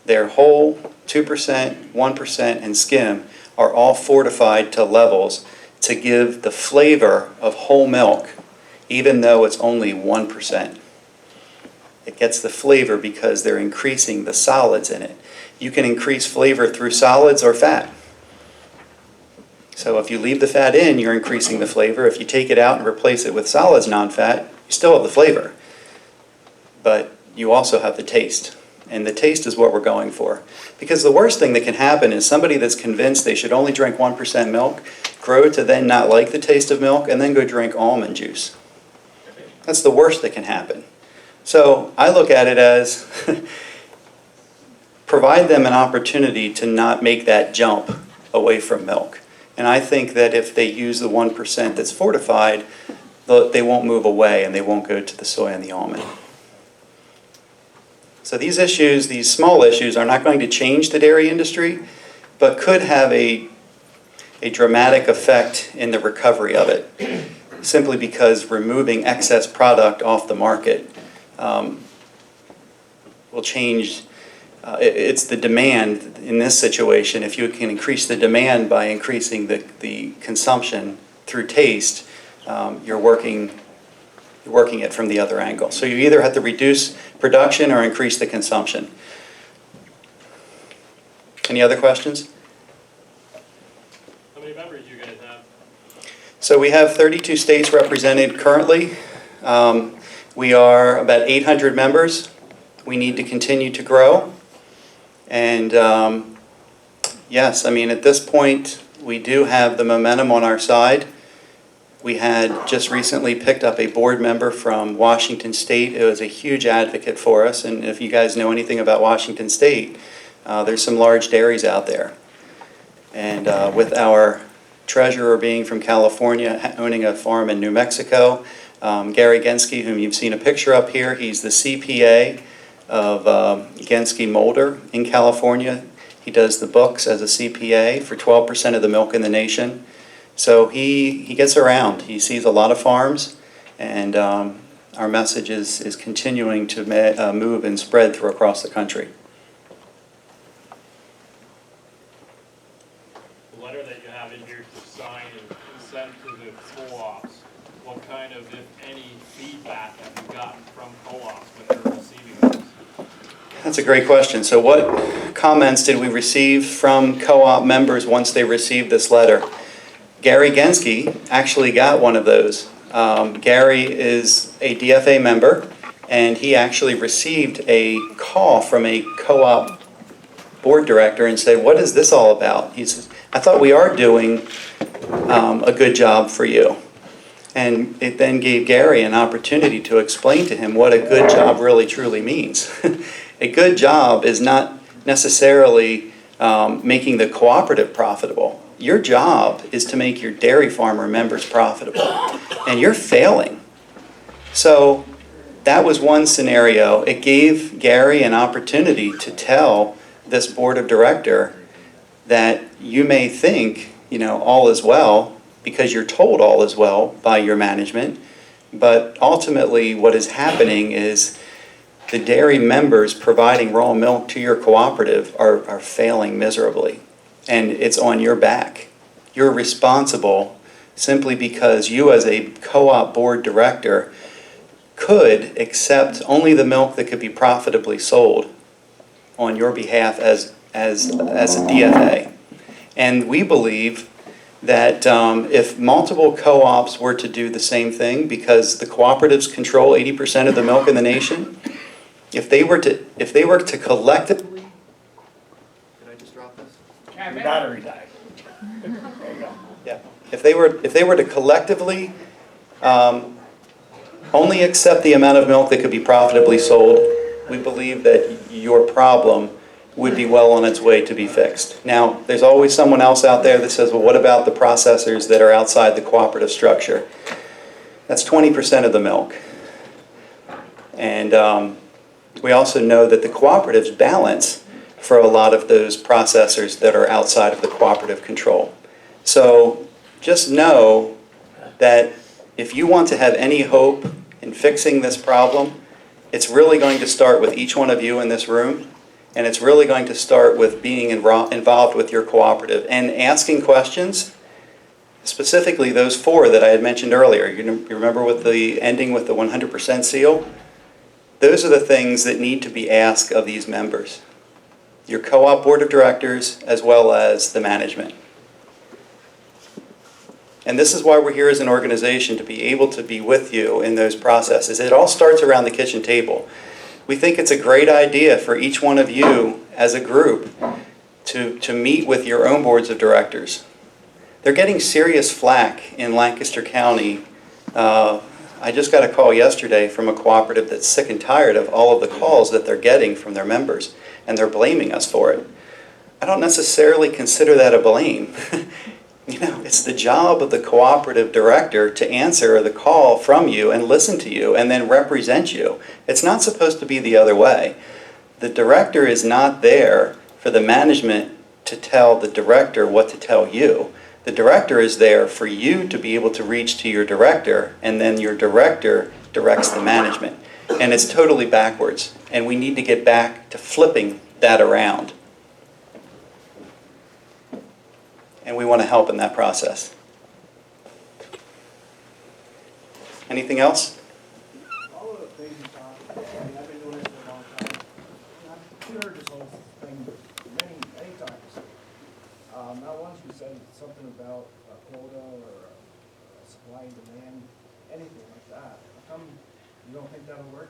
their whole 2%, 1%, and skim are all fortified to levels to give the flavor of whole milk, even though it's only 1%. It gets the flavor because they're increasing the solids in it. You can increase flavor through solids or fat. So if you leave the fat in, you're increasing the flavor. If you take it out and replace it with solids, non-fat, you still have the flavor. But you also have the taste. And the taste is what we're going for. Because the worst thing that can happen is somebody that's convinced they should only drink 1% milk, grow to then not like the taste of milk, and then go drink almond juice. That's the worst that can happen. So I look at it as provide them an opportunity to not make that jump away from milk. And I think that if they use the 1% that's fortified, they won't move away and they won't go to the soy and the almond. So these issues, these small issues, are not going to change the dairy industry, but could have a dramatic effect in the recovery of it, simply because removing excess product off the market will change. It's the demand in this situation. If you can increase the demand by increasing the consumption through taste, you're working it from the other angle. So you either have to reduce production or increase the consumption. Any other questions? How many members do you guys have? So we have 32 states represented currently. We are about 800 members. We need to continue to grow. And yes, I mean, at this point, we do have the momentum on our side. We had just recently picked up a board member from Washington State who is a huge advocate for us. And if you guys know anything about Washington State, there's some large dairies out there. And with our treasurer being from California, owning a farm in New Mexico, Gary Genske, whom you've seen a picture up here, he's the CPA of Genske Molder in California. He does the books as a CPA for 12% of the milk in the nation. So he gets around. He sees a lot of farms, And our message is continuing to move and spread through across the country. The letter that you have in here to sign and send to the co-ops, what kind of, if any, feedback have you gotten from co-ops when they're receiving those? That's a great question. So what comments did we receive from co-op members once they received this letter? Gary Gensky actually got one of those. Gary is a DFA member, and he actually received a call from a co-op board director and said, "What is this all about?" He says, "I thought we are doing a good job for you." And it then gave Gary an opportunity to explain to him what a good job really truly means. A good job is not necessarily making the cooperative profitable. Your job is to make your dairy farmer members profitable, and you're failing. So that was one scenario. It gave Gary an opportunity to tell this board of director that you may think, all is well because you're told all is well by your management, but ultimately what is happening is the dairy members providing raw milk to your cooperative are failing miserably, and it's on your back. You're responsible simply because you as a co-op board director could accept only the milk that could be profitably sold on your behalf as a DFA. And we believe that if multiple co-ops were to do the same thing, because the cooperatives control 80% of the milk in the nation, if they were to collectively, did I just drop this? Your battery died. Yeah. If they were to collectively only accept the amount of milk that could be profitably sold, we believe that your problem would be well on its way to be fixed. Now, there's always someone else out there that says, well, what about the processors that are outside the cooperative structure? That's 20% of the milk. And we also know that the cooperatives balance for a lot of those processors that are outside of the cooperative control. So just know that if you want to have any hope in fixing this problem, it's really going to start with each one of you in this room, and it's really going to start with being involved with your cooperative and asking questions, specifically those 4 that I had mentioned earlier. You remember with the ending with the 100% seal? Those are the things that need to be asked of these members, your co-op board of directors as well as the management. And this is why we're here as an organization, to be able to be with you in those processes. It all starts around the kitchen table. We think it's a great idea for each one of you as a group to meet with your own boards of directors. They're getting serious flack in Lancaster County. I just got a call yesterday from a cooperative that's sick and tired of all of the calls that they're getting from their members, and they're blaming us for it. I don't necessarily consider that a blame. It's the job of the cooperative director to answer the call from you and listen to you and then represent you. It's not supposed to be the other way. The director is not there for the management to tell the director what to tell you. The director is there for you to be able to reach to your director, and then your director directs the management. And it's totally backwards, and we need to get back to flipping that around. And we want to help in that process. Anything else? All of the things you talk about, I've been doing this for a long time. I've heard this whole thing many times. Not once you said something about a quota or a supply and demand, anything like that. How come you don't think that'll work?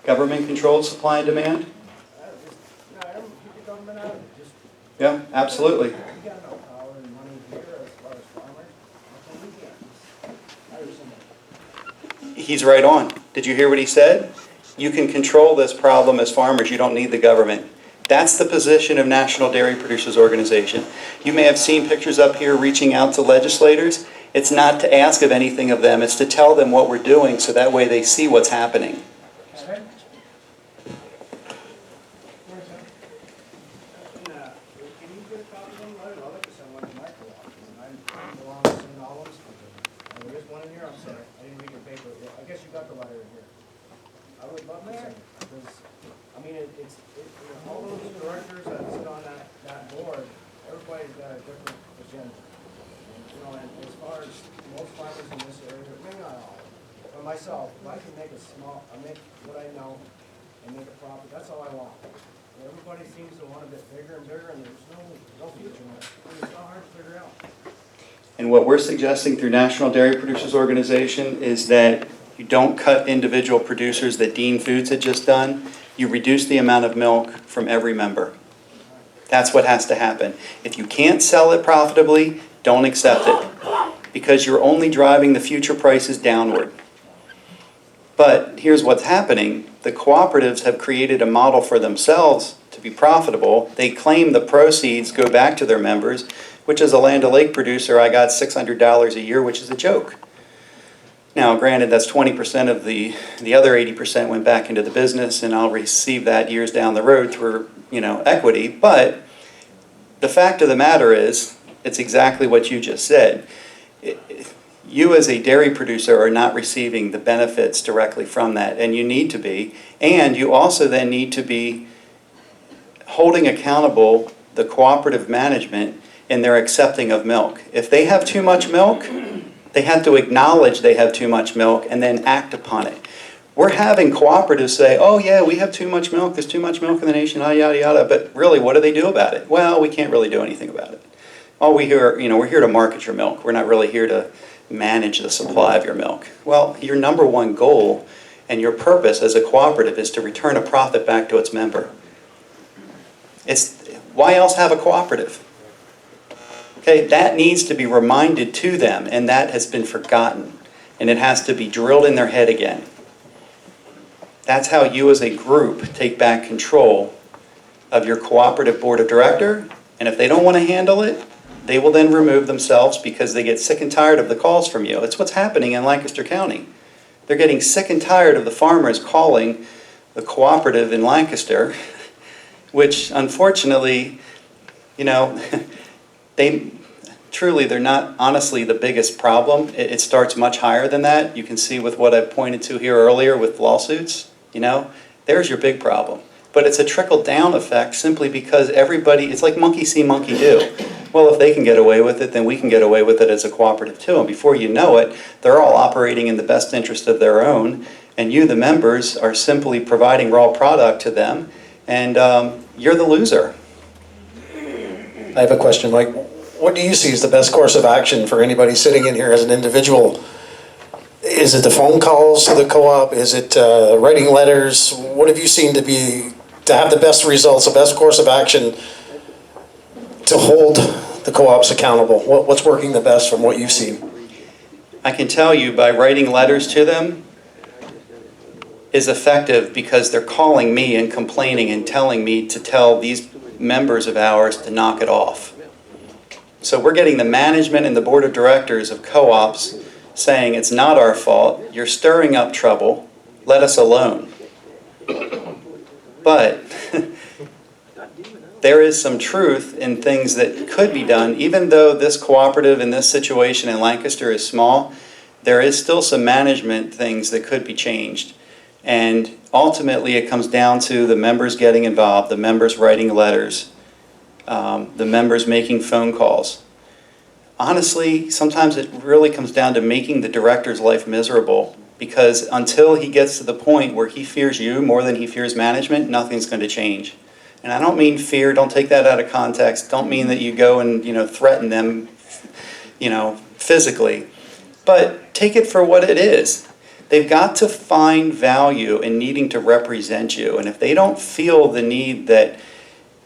Government-controlled supply and demand? Keep the government out of it. Yeah, absolutely. We got enough power and money here as far as farmers. How come we can't hire somebody? He's right on. Did you hear what he said? You can control this problem as farmers. You don't need the government. That's the position of National Dairy Producers Organization. You may have seen pictures up here reaching out to legislators. It's not to ask of anything of them. It's to tell them what we're doing so that way they see what's happening. There is one in here, I'm sorry. I didn't read your paper. paper, I guess you got the letter in here. I would love to send it, because, I mean, all those directors that sit on that board, everybody's got a different agenda. And, you know, and as far as most farmers in this area, maybe not all, but myself, if I can make I make what I know and make a profit, that's all I want. Everybody seems to want a bit bigger and bigger, and there's no future in it. It's not hard to figure out. And what we're suggesting through National Dairy Producers Organization is that you don't cut individual producers that Dean Foods had just done. You reduce the amount of milk from every member. That's what has to happen. If you can't sell it profitably, don't accept it, because you're only driving the future prices downward. But here's what's happening. The cooperatives have created a model for themselves to be profitable. They claim the proceeds go back to their members, which as a Land O'Lake producer, I got $600 a year, which is a joke. Now, granted, that's 20% of the other 80% went back into the business, and I'll receive that years down the road through, equity. But the fact of the matter is, it's exactly what you just said. You as a dairy producer are not receiving the benefits directly from that, and you need to be. And you also then need to be holding accountable the cooperative management in their accepting of milk. If they have too much milk, they have to acknowledge they have too much milk and then act upon it. We're having cooperatives say, oh yeah, we have too much milk, there's too much milk in the nation, yada, yada, but really, what do they do about it? Well, we can't really do anything about it. All we hear, we're here to market your milk. We're not really here to manage the supply of your milk. Well, your number one goal and your purpose as a cooperative is to return a profit back to its member. Why else have a cooperative? Okay, that needs to be reminded to them, and that has been forgotten, and it has to be drilled in their head again. That's how you as a group take back control of your cooperative board of director, and if they don't want to handle it, they will then remove themselves because they get sick and tired of the calls from you. It's what's happening in Lancaster County. They're getting sick and tired of the farmers calling the cooperative in Lancaster, which unfortunately, they're not honestly the biggest problem. It starts much higher than that. You can see with what I pointed to here earlier with lawsuits, there's your big problem. But it's a trickle-down effect simply because it's like monkey see, monkey do. Well, if they can get away with it, then we can get away with it as a cooperative too. And before you know it, they're all operating in the best interest of their own, and you, the members, are simply providing raw product to them, and you're the loser. I have a question, Mike. What do you see as the best course of action for anybody sitting in here as an individual? Is it the phone calls to the co-op? Is it writing letters? What have you seen to have the best results, the best course of action to hold the co-ops accountable? What's working the best from what you've seen? I can tell you by writing letters to them is effective because they're calling me and complaining and telling me to tell these members of ours to knock it off. So we're getting the management and the board of directors of co-ops saying it's not our fault, you're stirring up trouble, let us alone. But there is some truth in things that could be done. Even though this cooperative in this situation in Lancaster is small, there is still some management things that could be changed. And ultimately it comes down to the members getting involved, the members writing letters, the members making phone calls. Honestly, sometimes it really comes down to making the director's life miserable, because until he gets to the point where he fears you more than he fears management, nothing's going to change. And I don't mean fear, don't take that out of context, don't mean that you go and threaten them physically, but take it for what it is. They've got to find value in needing to represent you, and if they don't feel the need that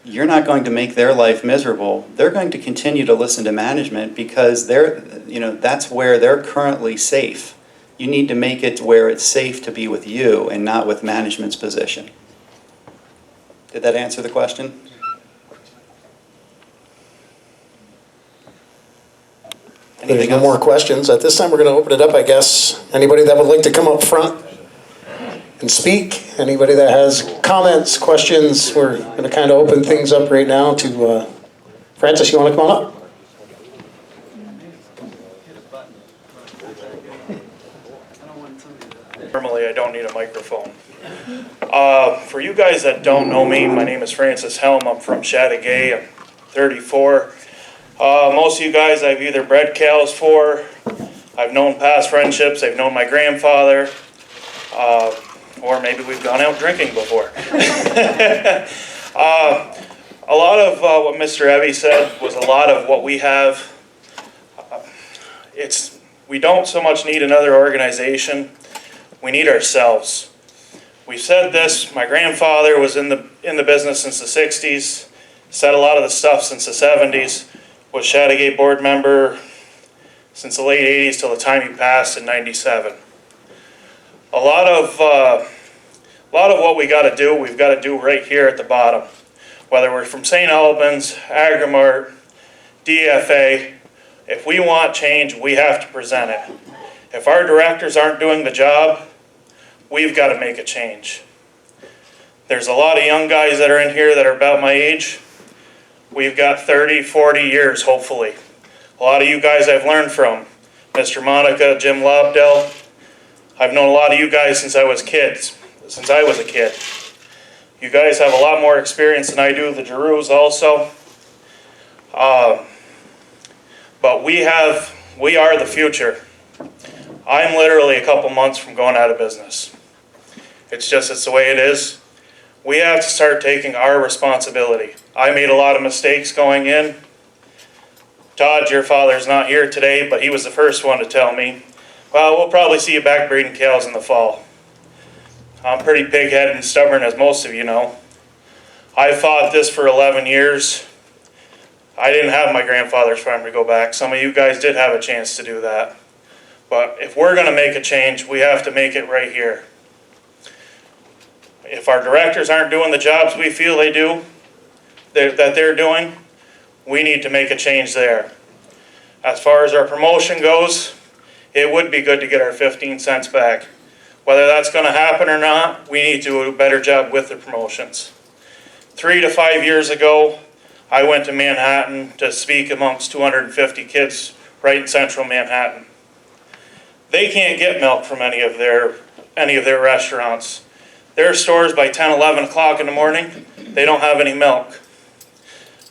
you're not going to make their life miserable, they're going to continue to listen to management because that's where they're currently safe. You need to make it where it's safe to be with you and not with management's position. Did that answer the question? There's no more questions. At this time, we're going to open it up, I guess. Anybody that would like to come up front and speak? Anybody that has comments, questions? We're going to kind of open things up right now to Francis. You want to come on up? don't need a microphone. For you guys that don't know me, my name is Francis Helm. I'm from Chateauguay. I'm 34. Most of you guys I've either bred cows for, I've known past friendships, I've known my grandfather, or maybe we've gone out drinking before. A lot of what Mr. Evie said was a lot of what we have. We don't so much need another organization, we need ourselves. We've said this, my grandfather was in the business since the 60s, said a lot of the stuff since the 70s, was Chateauguay board member since the late 80s till the time he passed in 97. A lot of what we got to do, we've got to do right here at the bottom. Whether we're from St. Albans, Agrimart, DFA, if we want change, we have to present it. If our directors aren't doing the job, we've got to make a change. There's a lot of young guys that are in here that are about my age. We've got 30, 40 years, hopefully. A lot of you guys I've learned from. Mr. Monica, Jim Lobdell. I've known a lot of you guys since I was a kid. You guys have a lot more experience than I do, the Giroux also. But we are the future. I'm literally a couple months from going out of business. It's the way it is. We have to start taking our responsibility. I made a lot of mistakes going in. Todd, your father's not here today, but he was the first one to tell me, well, we'll probably see you back breeding cows in the fall. I'm pretty pig-headed and stubborn, as most of you know. I fought this for 11 years. I didn't have my grandfather's farm to go back. Some of you guys did have a chance to do that. But if we're going to make a change, we have to make it right here. If our directors aren't doing the jobs we feel that they're doing, we need to make a change there. As far as our promotion goes, it would be good to get our 15 cents back. Whether that's going to happen or not, we need to do a better job with the promotions. 3 to 5 years ago, I went to Manhattan to speak amongst 250 kids right in central Manhattan. They can't get milk from any of their restaurants. Their stores by 10, 11 o'clock in the morning, they don't have any milk.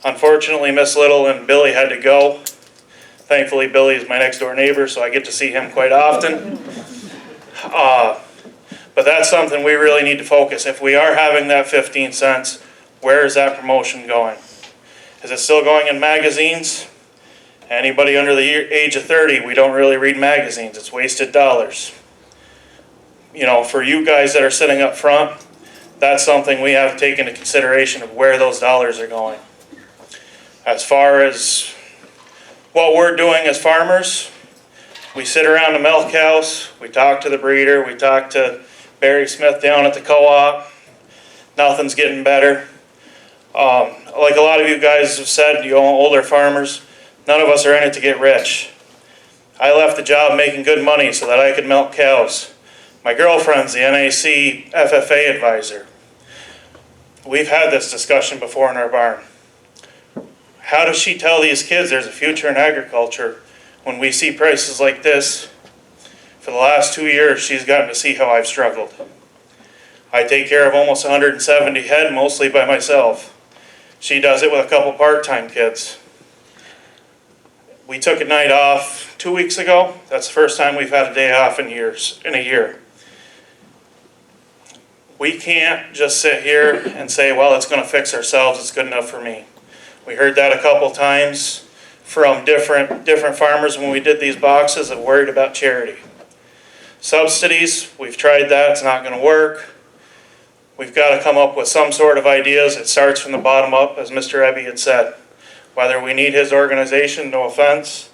Unfortunately, Miss Little and Billy had to go. Thankfully, Billy is my next door neighbor, so I get to see him quite often. But that's something we really need to focus. If we are having that 15 cents, where is that promotion going? Is it still going in magazines? Anybody under the age of 30, we don't really read magazines. It's wasted dollars. You know, for you guys that are sitting up front, that's something we have to take into consideration of where those dollars are going. As far as what we're doing as farmers, we sit around the milk house, we talk to the breeder, we talk to Barry Smith down at the co-op. Nothing's getting better. Like a lot of you guys have said, you older farmers, none of us are in it to get rich. I left the job making good money so that I could milk cows. My girlfriend's the NAC FFA advisor. We've had this discussion before in our barn. How does she tell these kids there's a future in agriculture when we see prices like this? For the last 2 years, she's gotten to see how I've struggled. I take care of almost 170 head, mostly by myself. She does it with a couple part-time kids. We took a night off 2 weeks ago. That's the first time we've had a day off in a year. We can't just sit here and say, well, it's going to fix ourselves, it's good enough for me. We heard that a couple times from different farmers when we did these boxes that worried about charity. Subsidies, we've tried that, it's not going to work. We've got to come up with some sort of ideas. It starts from the bottom up, as Mr. Ebby had said. Whether we need his organization, no offense,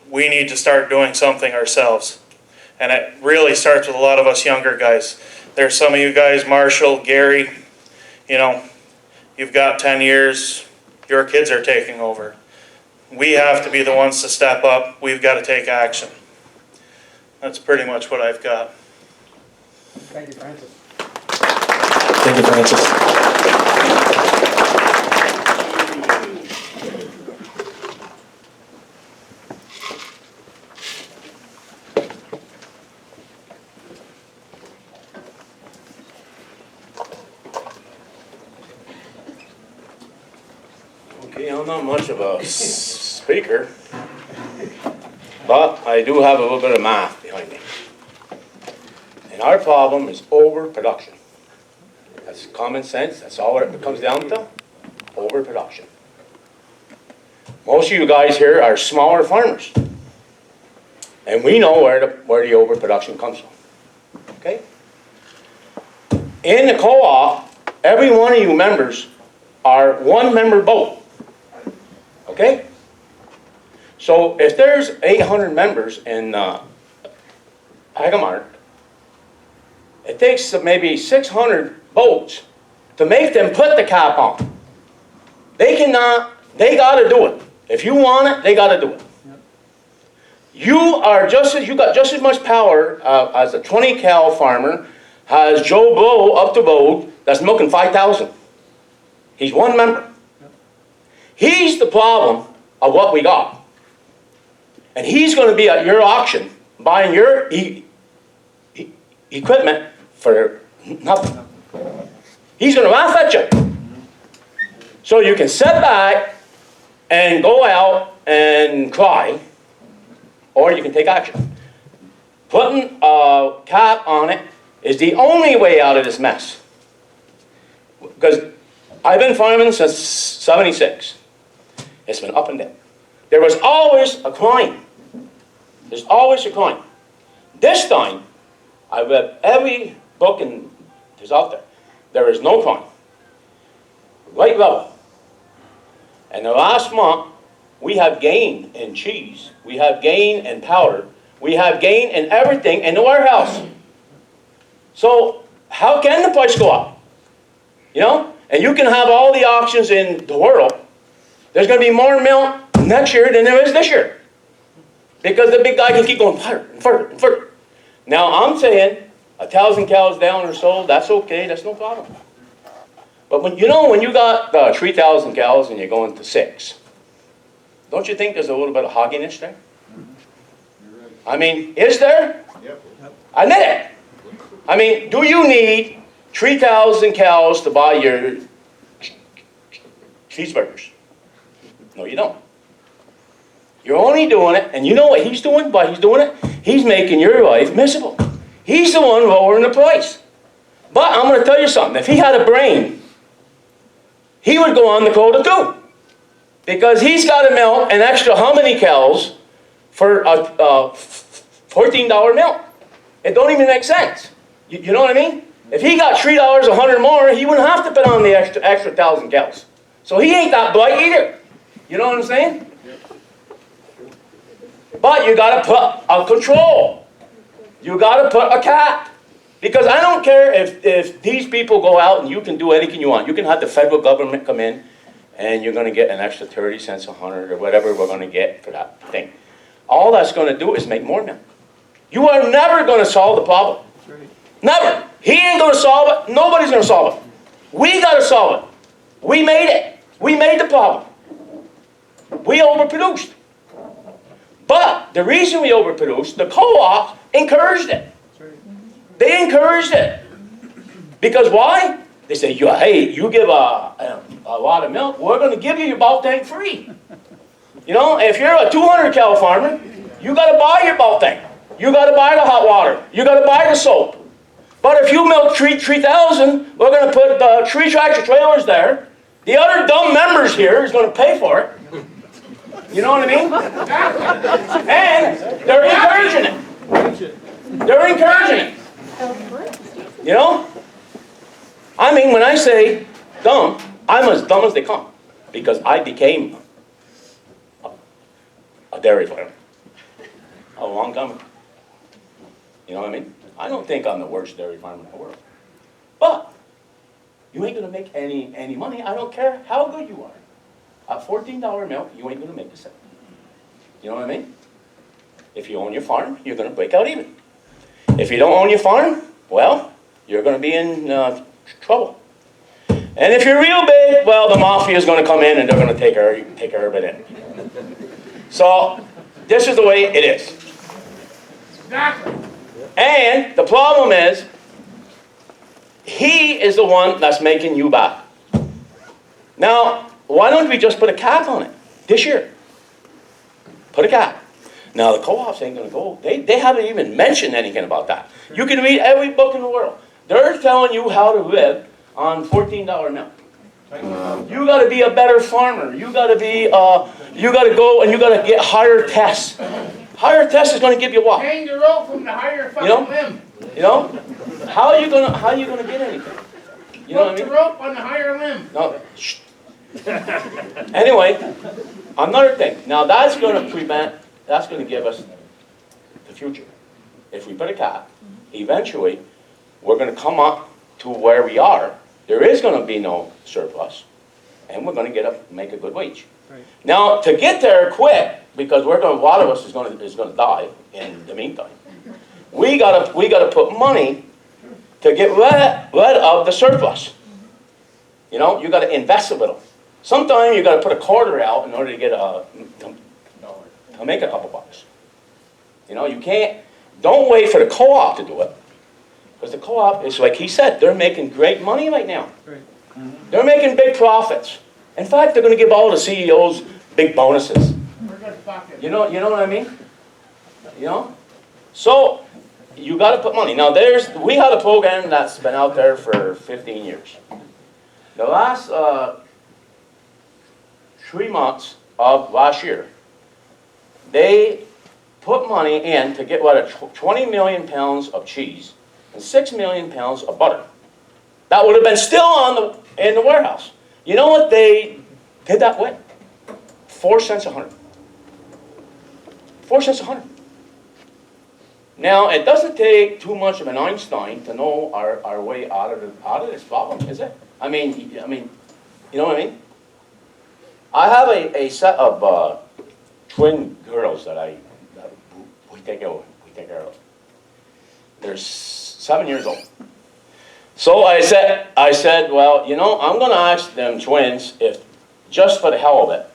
we need to start doing something ourselves. And it really starts with a lot of us younger guys. There's some of you guys, Marshall, Gary, you know, you've got 10 years, your kids are taking over. We have to be the ones to step up. We've got to take action. That's pretty much what I've got. Thank you, Francis. Thank you, Francis. Okay, I'm not much of a speaker, but I do have a little bit of math behind me. And our problem is overproduction. That's common sense. That's all it comes down to. Overproduction. Most of you guys here are smaller farmers. And we know where the overproduction comes from. Okay? In the co-op, every one of you members are one-member boat. Okay? So if there's 800 members in Agamart, it takes maybe 600 boats to make them put the cap on. They gotta do it. If you want it, they gotta do it. You got just as much power as a 20 cow farmer has Joe Blow up the road that's milking 5,000. He's one member. He's the problem of what we got. And he's going to be at your auction buying your equipment for nothing. He's going to laugh at you. So you can sit back and go out and cry, or you can take action. Putting a cap on it is the only way out of this mess. Because I've been farming since '76. It's been up and down. There was always a climb. There's always a climb. This time, I read every book that's out there. There is no climb. Right level. And the last month, we have gained in cheese. We have gained in powder. We have gained in everything in the warehouse. So how can the price go up? You know? And you can have all the auctions in the world. There's going to be more milk next year than there is this year. Because the big guy can keep going further and further and further. Now I'm saying 1,000 cows down or so, that's okay, that's no problem. But when you got 3,000 cows and you're going to 6, don't you think there's a little bit of hogginess there? I mean, is there? Yep. Admit it. I mean, do you need 3,000 cows to buy your cheeseburgers? No, you don't. You're only doing it, and you know what he's doing by he's doing it? He's making your life miserable. He's the one lowering the price. But I'm going to tell you something. If he had a brain, he would go on the quota too. Because he's got to milk an extra how many cows for a $14 milk? It don't even make sense. You know what I mean? If he got $3 100 more, he wouldn't have to put on the extra 1,000 cows. So he ain't that bright either. You know what I'm saying? But you got to put a control. You got to put a cap. Because I don't care if these people go out and you can do anything you want. You can have the federal government come in and you're going to get an extra 30 cents, 100, or whatever we're going to get for that thing. All that's going to do is make more milk. You are never going to solve the problem. Never. He ain't going to solve it. Nobody's going to solve it. We got to solve it. We made it. We made the problem. We overproduced. But the reason we overproduced, the co-op encouraged it. They encouraged it. Because why? They say, hey, you give a lot of milk, we're going to give you your bulk tank free. You know, if you're a 200 cow farmer, you got to buy your bulk tank. You got to buy the hot water. You got to buy the soap. But if you milk 3,000, we're going to put 3 tractor trailers there. The other dumb members here is going to pay for it. You know what I mean? And they're encouraging it. They're encouraging it. You know? I mean, when I say dumb, I'm as dumb as they come. Because I became a dairy farmer a long time ago. You know what I mean? I don't think I'm the worst dairy farmer in the world. But you ain't going to make any money. I don't care how good you are. At $14 milk, you ain't going to make a cent. You know what I mean? If you own your farm, you're going to break out even. If you don't own your farm, well, you're going to be in trouble. And if you're real big, well, the mafia is going to come in and they're going to take care of it in. So this is the way it is. Exactly. And the problem is, he is the one that's making you bad. Now, why don't we just put a cap on it this year? Put a cap. Now, the co-ops ain't going to go. They haven't even mentioned anything about that. You can read every book in the world. They're telling you how to live on $14 milk. You got to be a better farmer. You got to be. You got to go and you got to get higher tests. Higher tests is going to give you what? Hang the rope from the higher fucking limb. You know? How are you gonna get anything? You know what I mean? Put the rope on the higher limb. No. Shh. Anyway, another thing. Now that's going to prevent. That's going to give us the future. If we put a cap, eventually, we're going to come up to where we are. There is going to be no surplus, and we're going to make a good wage. Right. Now, to get there quick, because a lot of us is going to die in the meantime. We gotta put money to get rid of the surplus. You know, you gotta invest a little. Sometimes you gotta put a quarter out in order to get to make a couple bucks. You know, you can't. Don't wait for the co-op to do it, because the co-op is like he said. They're making great money right now. Right. They're making big profits. In fact, they're going to give all the CEOs big bonuses. You know what I mean? You know? So, you got to put money. Now, we had a program that's been out there for 15 years. The last 3 months of last year, they put money in to get 20 million pounds of cheese and 6 million pounds of butter. That would have been still in the warehouse. You know what they did that with? 4 cents a hundred. 4 cents a hundred. Now, it doesn't take too much of an Einstein to know our way out of this problem, is it? I mean, you know what I mean? I have a set of twin girls that we take care of. They're 7 years old. So I said, well, you know, I'm going to ask them twins if, just for the hell of it,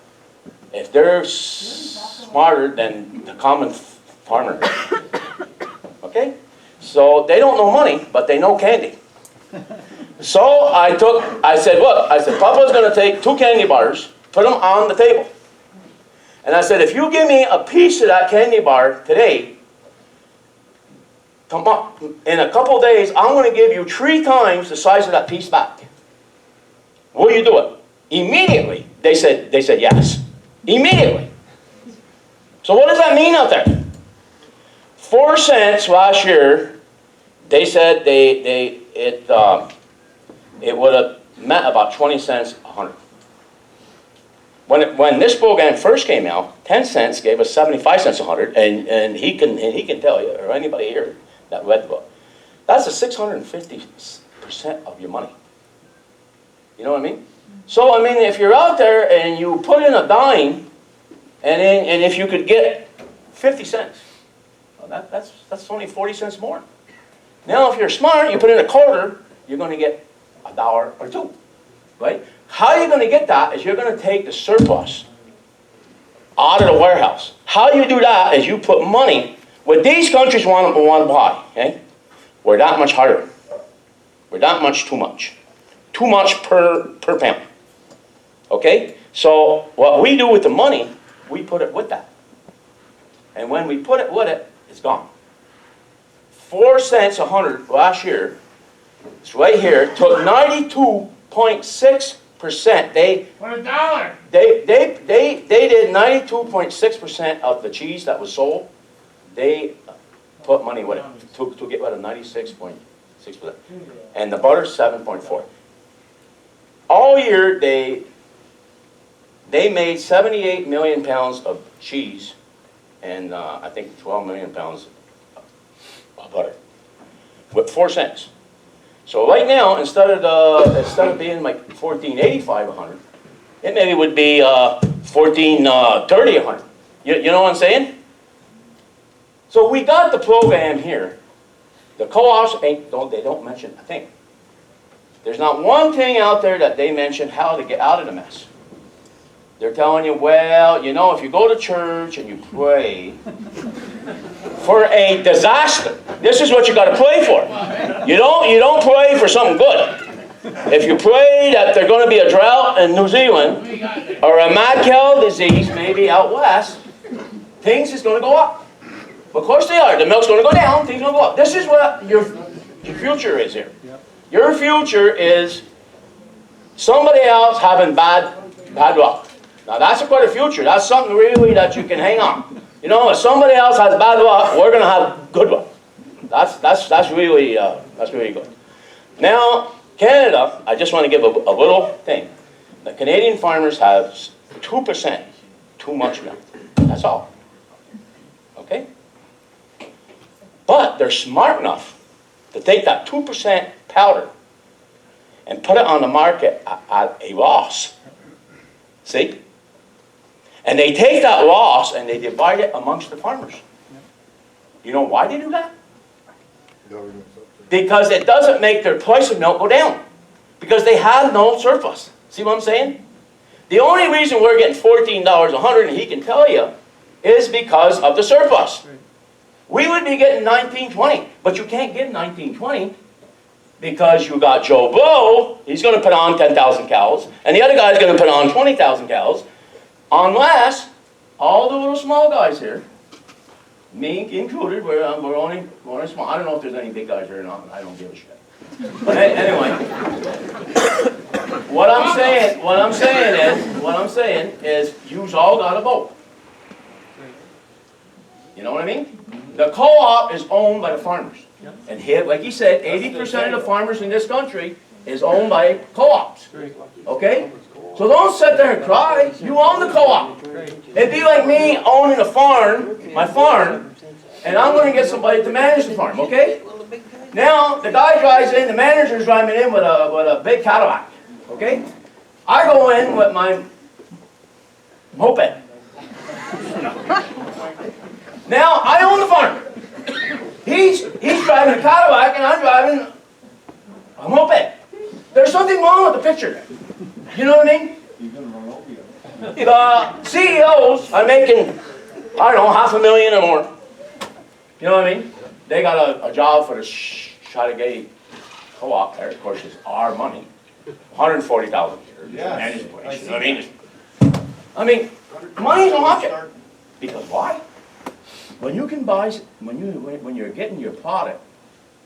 if they're smarter than the common farmer. Okay? So they don't know money, but they know candy. So I said, look, Papa's going to take 2 candy bars, put them on the table. And I said, if you give me a piece of that candy bar today, in a couple of days, I'm going to give you 3 times the size of that piece back. Will you do it? Immediately, they said yes. Immediately. So what does that mean out there? 4 cents last year, they said it would have meant about 20 cents a hundred. When this program first came out, 10 cents gave us 75 cents a hundred, and he can tell you, or anybody here that read the book, that's a 650% of your money. You know what I mean? So I mean, if you're out there and you put in a dime, and if you could get 50 cents, well, that's only 40 cents more. Now, if you're smart, you put in a quarter, you're going to get $1 or $2, right? How you're going to get that is you're going to take the surplus out of the warehouse. How you do that is you put money what these countries want to buy. Okay, we're that much higher. We're that much too much. Too much per pound. Okay, so what we do with the money, we put it with that. And when we put it with it, it's gone. 4 cents a hundred last year, it's right here, took 92.6%. For $1. They did 92.6% of the cheese that was sold. They put money with it to get rid of 96.6%. And the butter, 7.4%. All year, they made 78 million pounds of cheese and I think 12 million pounds of butter with 4 cents. So right now, instead of being like $14.85 a hundred, it maybe would be $14.30 a hundred. You know what I'm saying? So we got the program here. The co-ops they don't mention a thing. There's not one thing out there that they mention how to get out of the mess. They're telling you, well, you know, if you go to church and you pray for a disaster, this is what you got to pray for. You don't pray for something good. If you pray that there's going to be a drought in New Zealand or a mad cow disease maybe out west, things is going to go up. Of course they are. The milk's going to go down, things are going to go up. This is what your future is here. Your future is somebody else having bad luck. Now that's quite a future. That's something really that you can hang on. You know, if somebody else has bad luck, we're going to have good luck. That's really good. Now, Canada, I just want to give a little thing. The Canadian farmers have 2% too much milk. That's all. Okay? But they're smart enough to take that 2% powder and put it on the market at a loss. See? And they take that loss and they divide it amongst the farmers. You know why they do that? Because it doesn't make their price of milk go down. Because they have no surplus. See what I'm saying? The only reason we're getting $14 a hundred, and he can tell you, is because of the surplus. We would be getting $19.20, but you can't get $19.20 because you got Joe Blow, he's going to put on 10,000 cows, and the other guy's going to put on 20,000 cows, unless all the little small guys here, me included, we're only small. I don't know if there's any big guys here or not, I don't give a shit. But anyway, what I'm saying is, you's all got a vote. You know what I mean? The co-op is owned by the farmers. And here, like he said, 80% of the farmers in this country is owned by co-ops. Okay? So don't sit there and cry. You own the co-op. It'd be like me owning a farm, my farm, and I'm going to get somebody to manage the farm, okay? Now, the guy drives in, the manager's driving in with a big Cadillac, okay? I go in with my moped. Now, I own the farm. He's driving a Cadillac and I'm driving a moped. There's something wrong with the picture. You know what I mean? The CEOs are making, I don't know, $500,000 or more. You know what I mean? They got a job for the Chateauguay co-op there. Of course, it's our money. $140,000 a year. Yes. You know what I mean? I mean, money's an object. Because why? When you can buy, when you're getting your product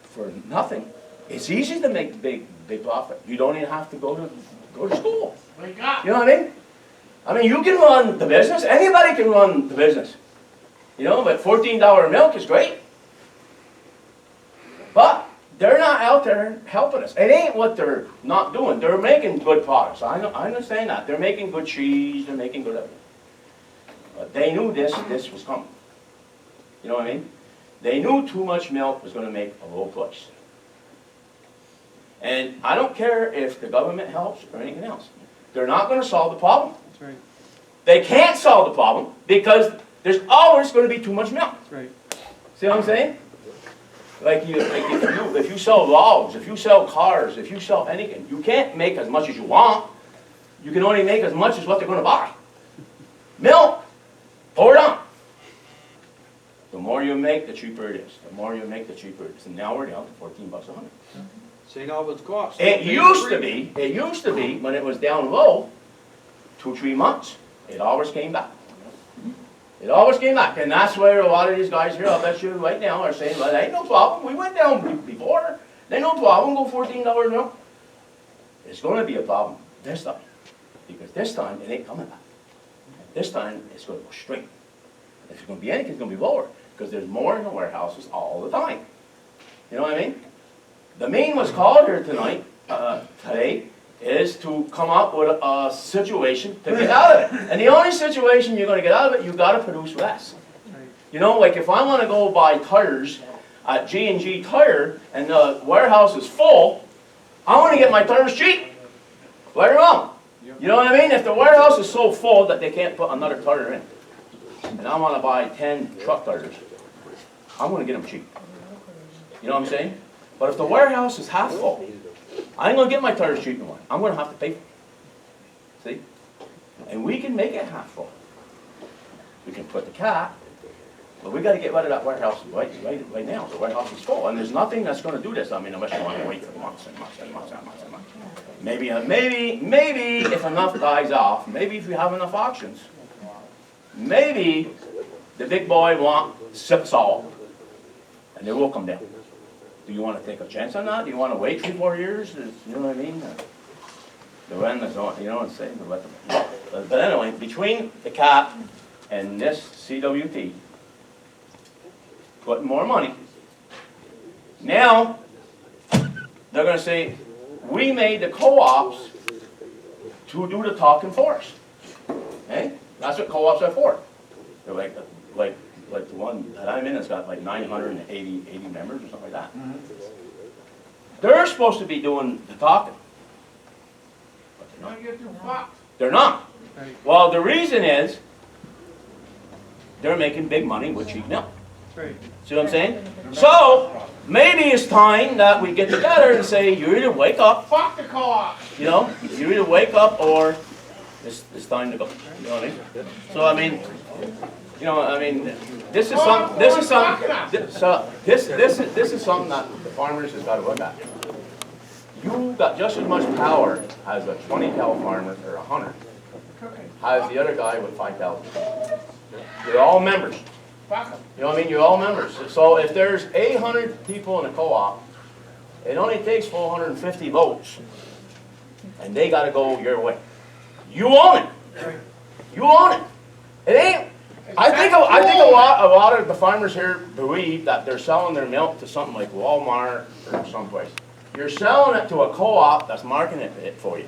for nothing, it's easy to make big profit. You don't even have to go to school. You know what I mean? I mean, you can run the business. Anybody can run the business. You know, but $14 milk is great. But they're not out there helping us. It ain't what they're not doing. They're making good products. I understand that. They're making good cheese. They're making good everything. But they knew this was coming. You know what I mean? They knew too much milk was going to make a low price. And I don't care if the government helps or anything else. They're not going to solve the problem. That's right. They can't solve the problem because there's always going to be too much milk. That's right. See what I'm saying? Like if you sell logs, if you sell cars, if you sell anything, you can't make as much as you want. You can only make as much as what they're going to buy. Milk, pour it on. The more you make, the cheaper it is. The more you make, the cheaper it is. And now we're down to $14 a hundred. St. Albans cost. It used to be, when it was down low, 2-3 months, it always came back. It always came back. And that's where a lot of these guys here, I'll bet you right now, are saying, well, ain't no problem. We went down before. Ain't no problem. Go $14 milk. It's going to be a problem this time. Because this time, it ain't coming back. This time, it's going to go straight. If it's going to be anything, it's going to be lower. Because there's more in the warehouses all the time. You know what I mean? The meeting was called here today, is to come up with a situation to get out of it. And the only situation you're going to get out of it, you've got to produce less. You know, like if I want to go buy tires at G&G Tire and the warehouse is full, I want to get my tires cheap. Right or wrong? You know what I mean? If the warehouse is so full that they can't put another tire in, and I want to buy 10 truck tires, I'm going to get them cheap. You know what I'm saying? But if the warehouse is half full, I ain't going to get my tires cheap anymore. I'm going to have to pay for it. See? And we can make it half full. We can put the cap, but we got to get rid of that warehouse right now. The warehouse is full, and there's nothing that's going to do this. I mean, unless you want to wait for months and months and months and months and months. Maybe if enough dies off, maybe if we have enough auctions, maybe the big boy want sip salt, and they will come down. Do you want to take a chance on that? Do you want to wait 3-4 years? You know what I mean? The rent is on, you know what I'm saying? But anyway, between the cap and this CWT, put more money. Now, they're going to say, we made the co-ops to do the talking for us. Okay? That's what co-ops are for. They're like the one that I'm in has got like 980 members or something like that. They're supposed to be doing the talking. But they're not. They're not. Well, the reason is they're making big money with cheap milk. See what I'm saying? So, maybe it's time that we get together and say, you either wake up, fuck the co-op. You know, you either wake up or it's time to go. You know what I mean? So, I mean, you know, I mean, this is something that the farmers has got to look at. You got just as much power as a 20-cow farmer or 100 as the other guy with 5,000. You're all members. You know what I mean? You're all members. So if there's 800 people in a co-op, it only takes 450 votes, and they got to go your way. You own it. You own it. It ain't. I think a lot of the farmers here believe that they're selling their milk to something like Walmart or someplace. You're selling it to a co-op that's marketing it for you.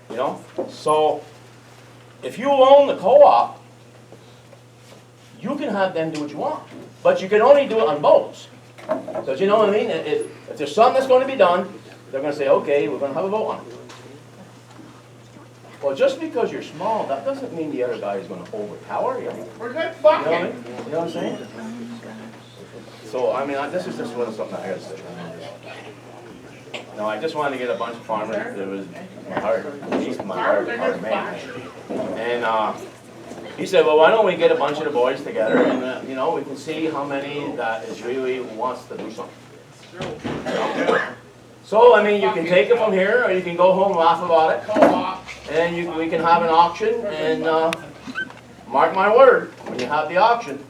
You know? So if you own the co-op, you can have them do what you want. But you can only do it on votes. So you know what I mean? If there's something that's going to be done, they're going to say, okay, we're going to have a vote on it. Well, just because you're small, that doesn't mean the other guy is going to overpower you. We're good fucking. You know what I'm saying? So, I mean, this is just something I got to say. No, I just wanted to get a bunch of farmers. It was my heart, at least my heart man. And he said, well, why don't we get a bunch of the boys together and, you know, we can see how many that is really wants to do something. So, I mean, you can take it from here, or you can go home and laugh about it, and we can have an auction, and mark my word, when you have the auction,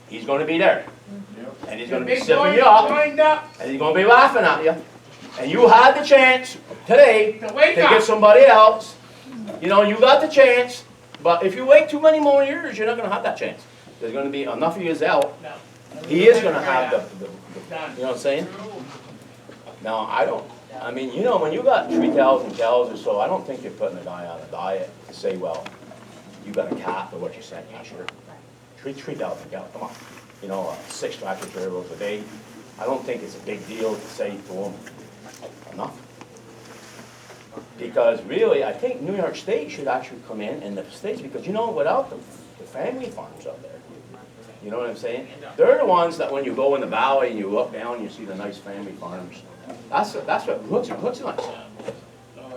he's going to be there. And he's going to be sipping you up, and he's going to be laughing at you. And you had the chance today to get somebody else. You know, you got the chance, but if you wait too many more years, you're not going to have that chance. There's going to be enough of you out. He is going to have the you know what I'm saying? Now, I mean, you know, when you got 3,000 cows or so, I don't think you're putting a guy on a diet to say, well, you got a cap or what you said. Yeah, sure. 3,000 cows, come on. You know, 6 tractor trailers a day. I don't think it's a big deal to say to them, enough. Because really, I think New York State should actually come in the states, because, you know, without the family farms out there, you know what I'm saying? They're the ones that when you go in the valley and you look down, you see the nice family farms. That's what looks nice.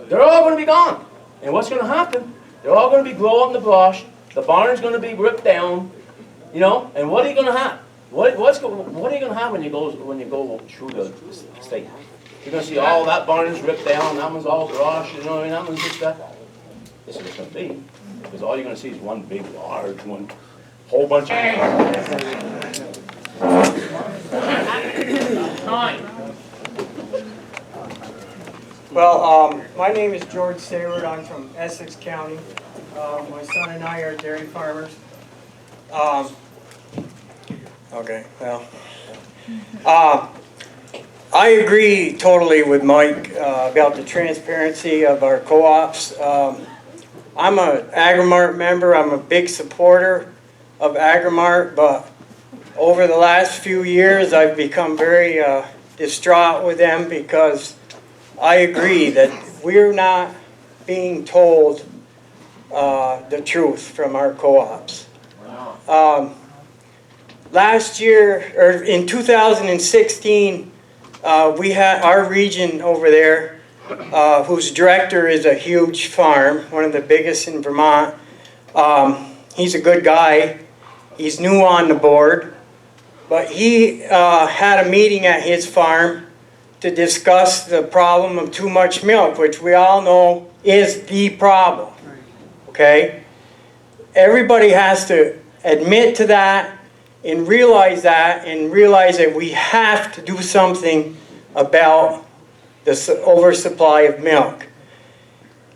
They're all going to be gone. And what's going to happen? They're all going to be blown up in the brush. The barn's going to be ripped down. You know, and what are you going to have? What are you going to have when you go through the state? You're going to see all that barn's ripped down. That one's all brush. You know what I mean? That one's just that. This is what's going to be, because all you're going to see is one big, large one, whole bunch of. Well, my name is George Sayward. I'm from Essex County. My son and I are dairy farmers. Okay, well, I agree totally with Mike about the transparency of our co-ops. I'm an Agrimart member. I'm a big supporter of Agrimart, but over the last few years I've become very distraught with them, because I agree that we're not being told the truth from our co-ops. Last year, or in 2016, we had our region over there, whose director is a huge farm, one of the biggest in Vermont. He's a good guy. He's new on the board, but he had a meeting at his farm to discuss the problem of too much milk, which we all know is the problem, okay? Everybody has to admit to that and realize that we have to do something about the oversupply of milk.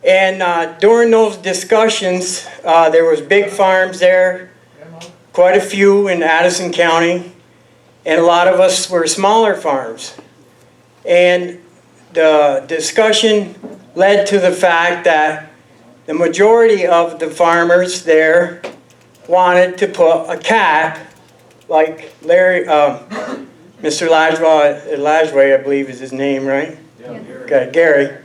And during those discussions, there was big farms there, quite a few in Addison County, and a lot of us were smaller farms. And the discussion led to the fact that the majority of the farmers there wanted to put a cap, like Mr. Lajway, I believe is his name, right? Yeah. Okay, Gary.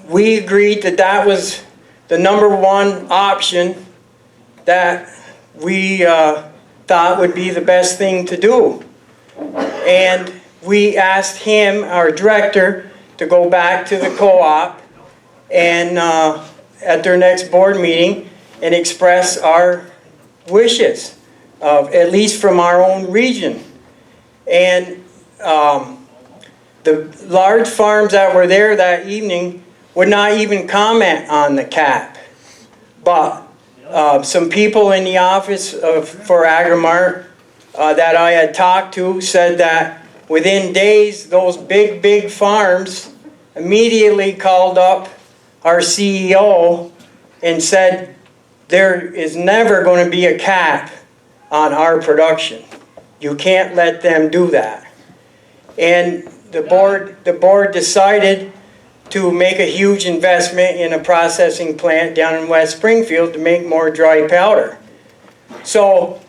We agreed that that was the number one option that we thought would be the best thing to do. And we asked him, our director, to go back to the co-op and at their next board meeting and express our wishes, at least from our own region. And the large farms that were there that evening would not even comment on the cap. But some people in the office for Agrimart that I had talked to said that within days, those big farms immediately called up our CEO and said, there is never going to be a cap on our production. You can't let them do that. And the board decided to make a huge investment in a processing plant down in West Springfield to make more dry powder. So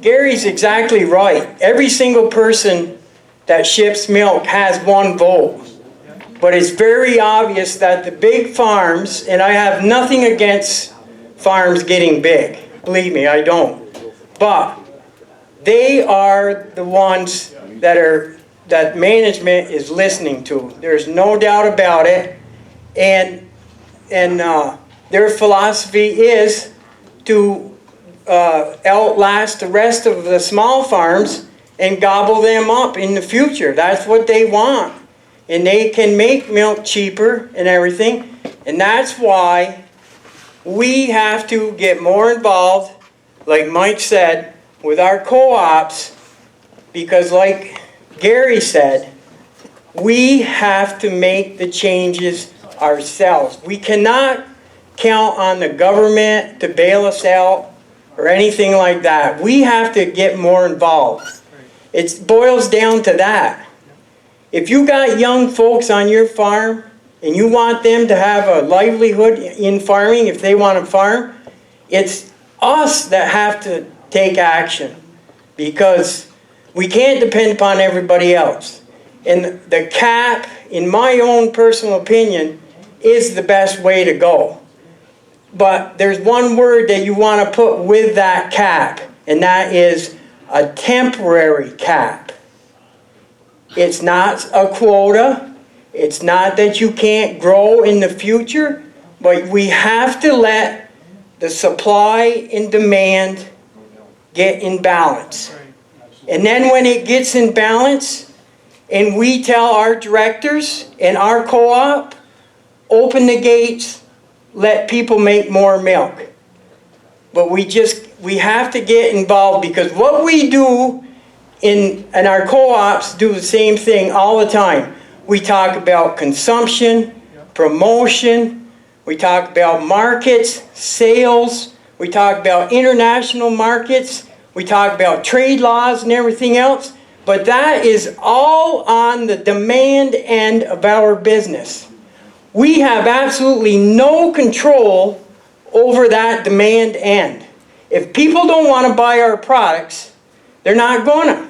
Gary's exactly right. Every single person that ships milk has one vote. But it's very obvious that the big farms, and I have nothing against farms getting big. Believe me, I don't. But they are the ones that management is listening to. There's no doubt about it. And their philosophy is to outlast the rest of the small farms and gobble them up in the future. That's what they want. And they can make milk cheaper and everything. And that's why we have to get more involved, like Mike said, with our co-ops, because like Gary said, we have to make the changes ourselves. We cannot count on the government to bail us out or anything like that. We have to get more involved. It boils down to that. If you got young folks on your farm and you want them to have a livelihood in farming, if they want to farm, it's us that have to take action, because we can't depend upon everybody else. And the cap, in my own personal opinion, is the best way to go. But there's one word that you want to put with that cap, and that is a temporary cap. It's not a quota. It's not that you can't grow in the future, but we have to let the supply and demand get in balance. And then when it gets in balance, and we tell our directors and our co-op, open the gates, let people make more milk. But we have to get involved, because what we do and our co-ops do the same thing all the time. We talk about consumption, promotion, we talk about markets, sales, we talk about international markets, we talk about trade laws and everything else, but that is all on the demand end of our business. We have absolutely no control over that demand end. If people don't want to buy our products, they're not gonna.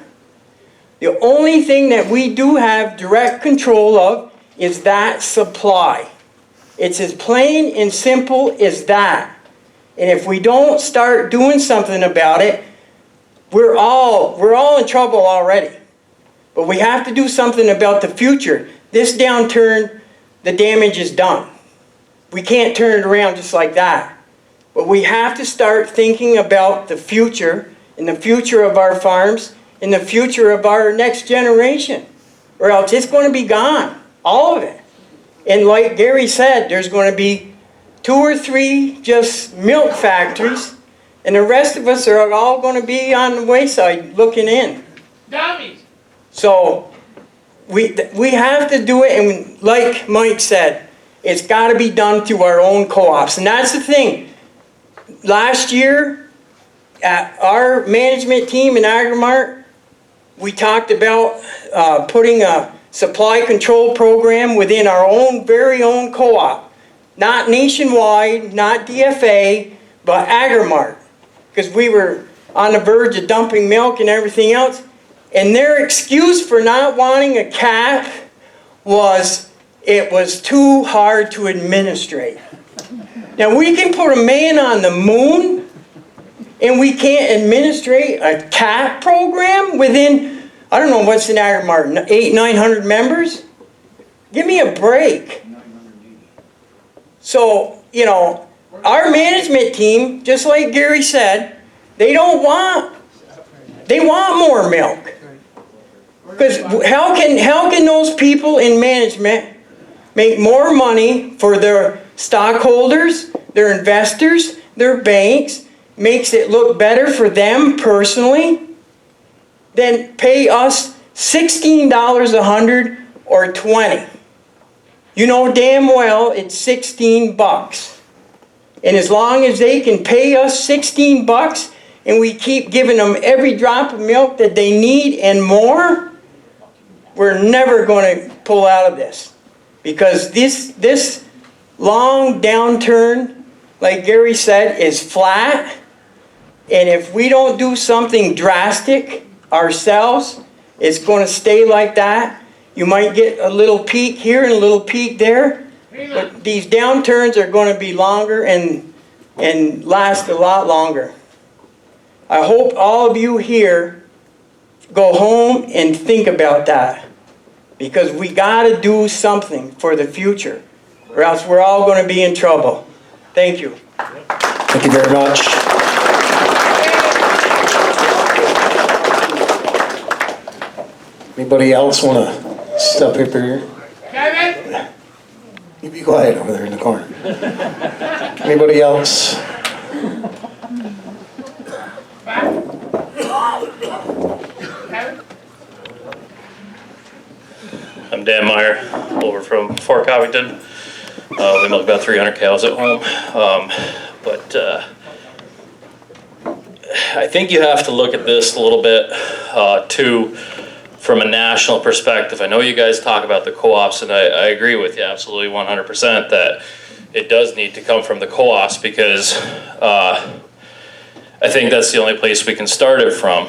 The only thing that we do have direct control of is that supply. It's as plain and simple as that. And if we don't start doing something about it, we're all in trouble already. But we have to do something about the future. This downturn, the damage is done. We can't turn it around just like that. But we have to start thinking about the future and the future of our farms in the future of our next generation, or else it's going to be gone, all of it. And like Gary said, there's going to be 2 or 3 just milk factories, and the rest of us are all going to be on the wayside looking in. Dummies. So we have to do it, and like Mike said, it's got to be done through our own co-ops. And that's the thing. Last year, at our management team in Agrimart, we talked about putting a supply control program within our own very own co-op. Not nationwide, not DFA, but Agrimart. Because we were on the verge of dumping milk and everything else. And their excuse for not wanting a cap was it was too hard to administrate. Now we can put a man on the moon and we can't administrate a cap program within, I don't know what's in Agrimart, 800-900 members? Give me a break. So, you know, our management team, just like Gary said, they want more milk. Because how can those people in management make more money for their stockholders, their investors, their banks, makes it look better for them personally, than pay us $16 a hundred or 20? You know damn well it's 16 bucks. And as long as they can pay us 16 bucks and we keep giving them every drop of milk that they need and more, we're never going to pull out of this. Because this long downturn, like Gary said, is flat. And if we don't do something drastic ourselves, it's going to stay like that. You might get a little peak here and a little peak there. But these downturns are going to be longer and last a lot longer. I hope all of you here go home and think about that. Because we got to do something for the future. Or else we're all going to be in trouble. Thank you. Thank you very much. Anybody else want to step up here? Kevin? You be quiet over there in the corner. Anybody else? I'm Dan Meyer, over from Fort Covington. We milk about 300 cows at home. I think you have to look at this a little bit too from a national perspective. I know you guys talk about the co-ops, and I agree with you absolutely 100% that it does need to come from the co-ops, because I think that's the only place we can start it from.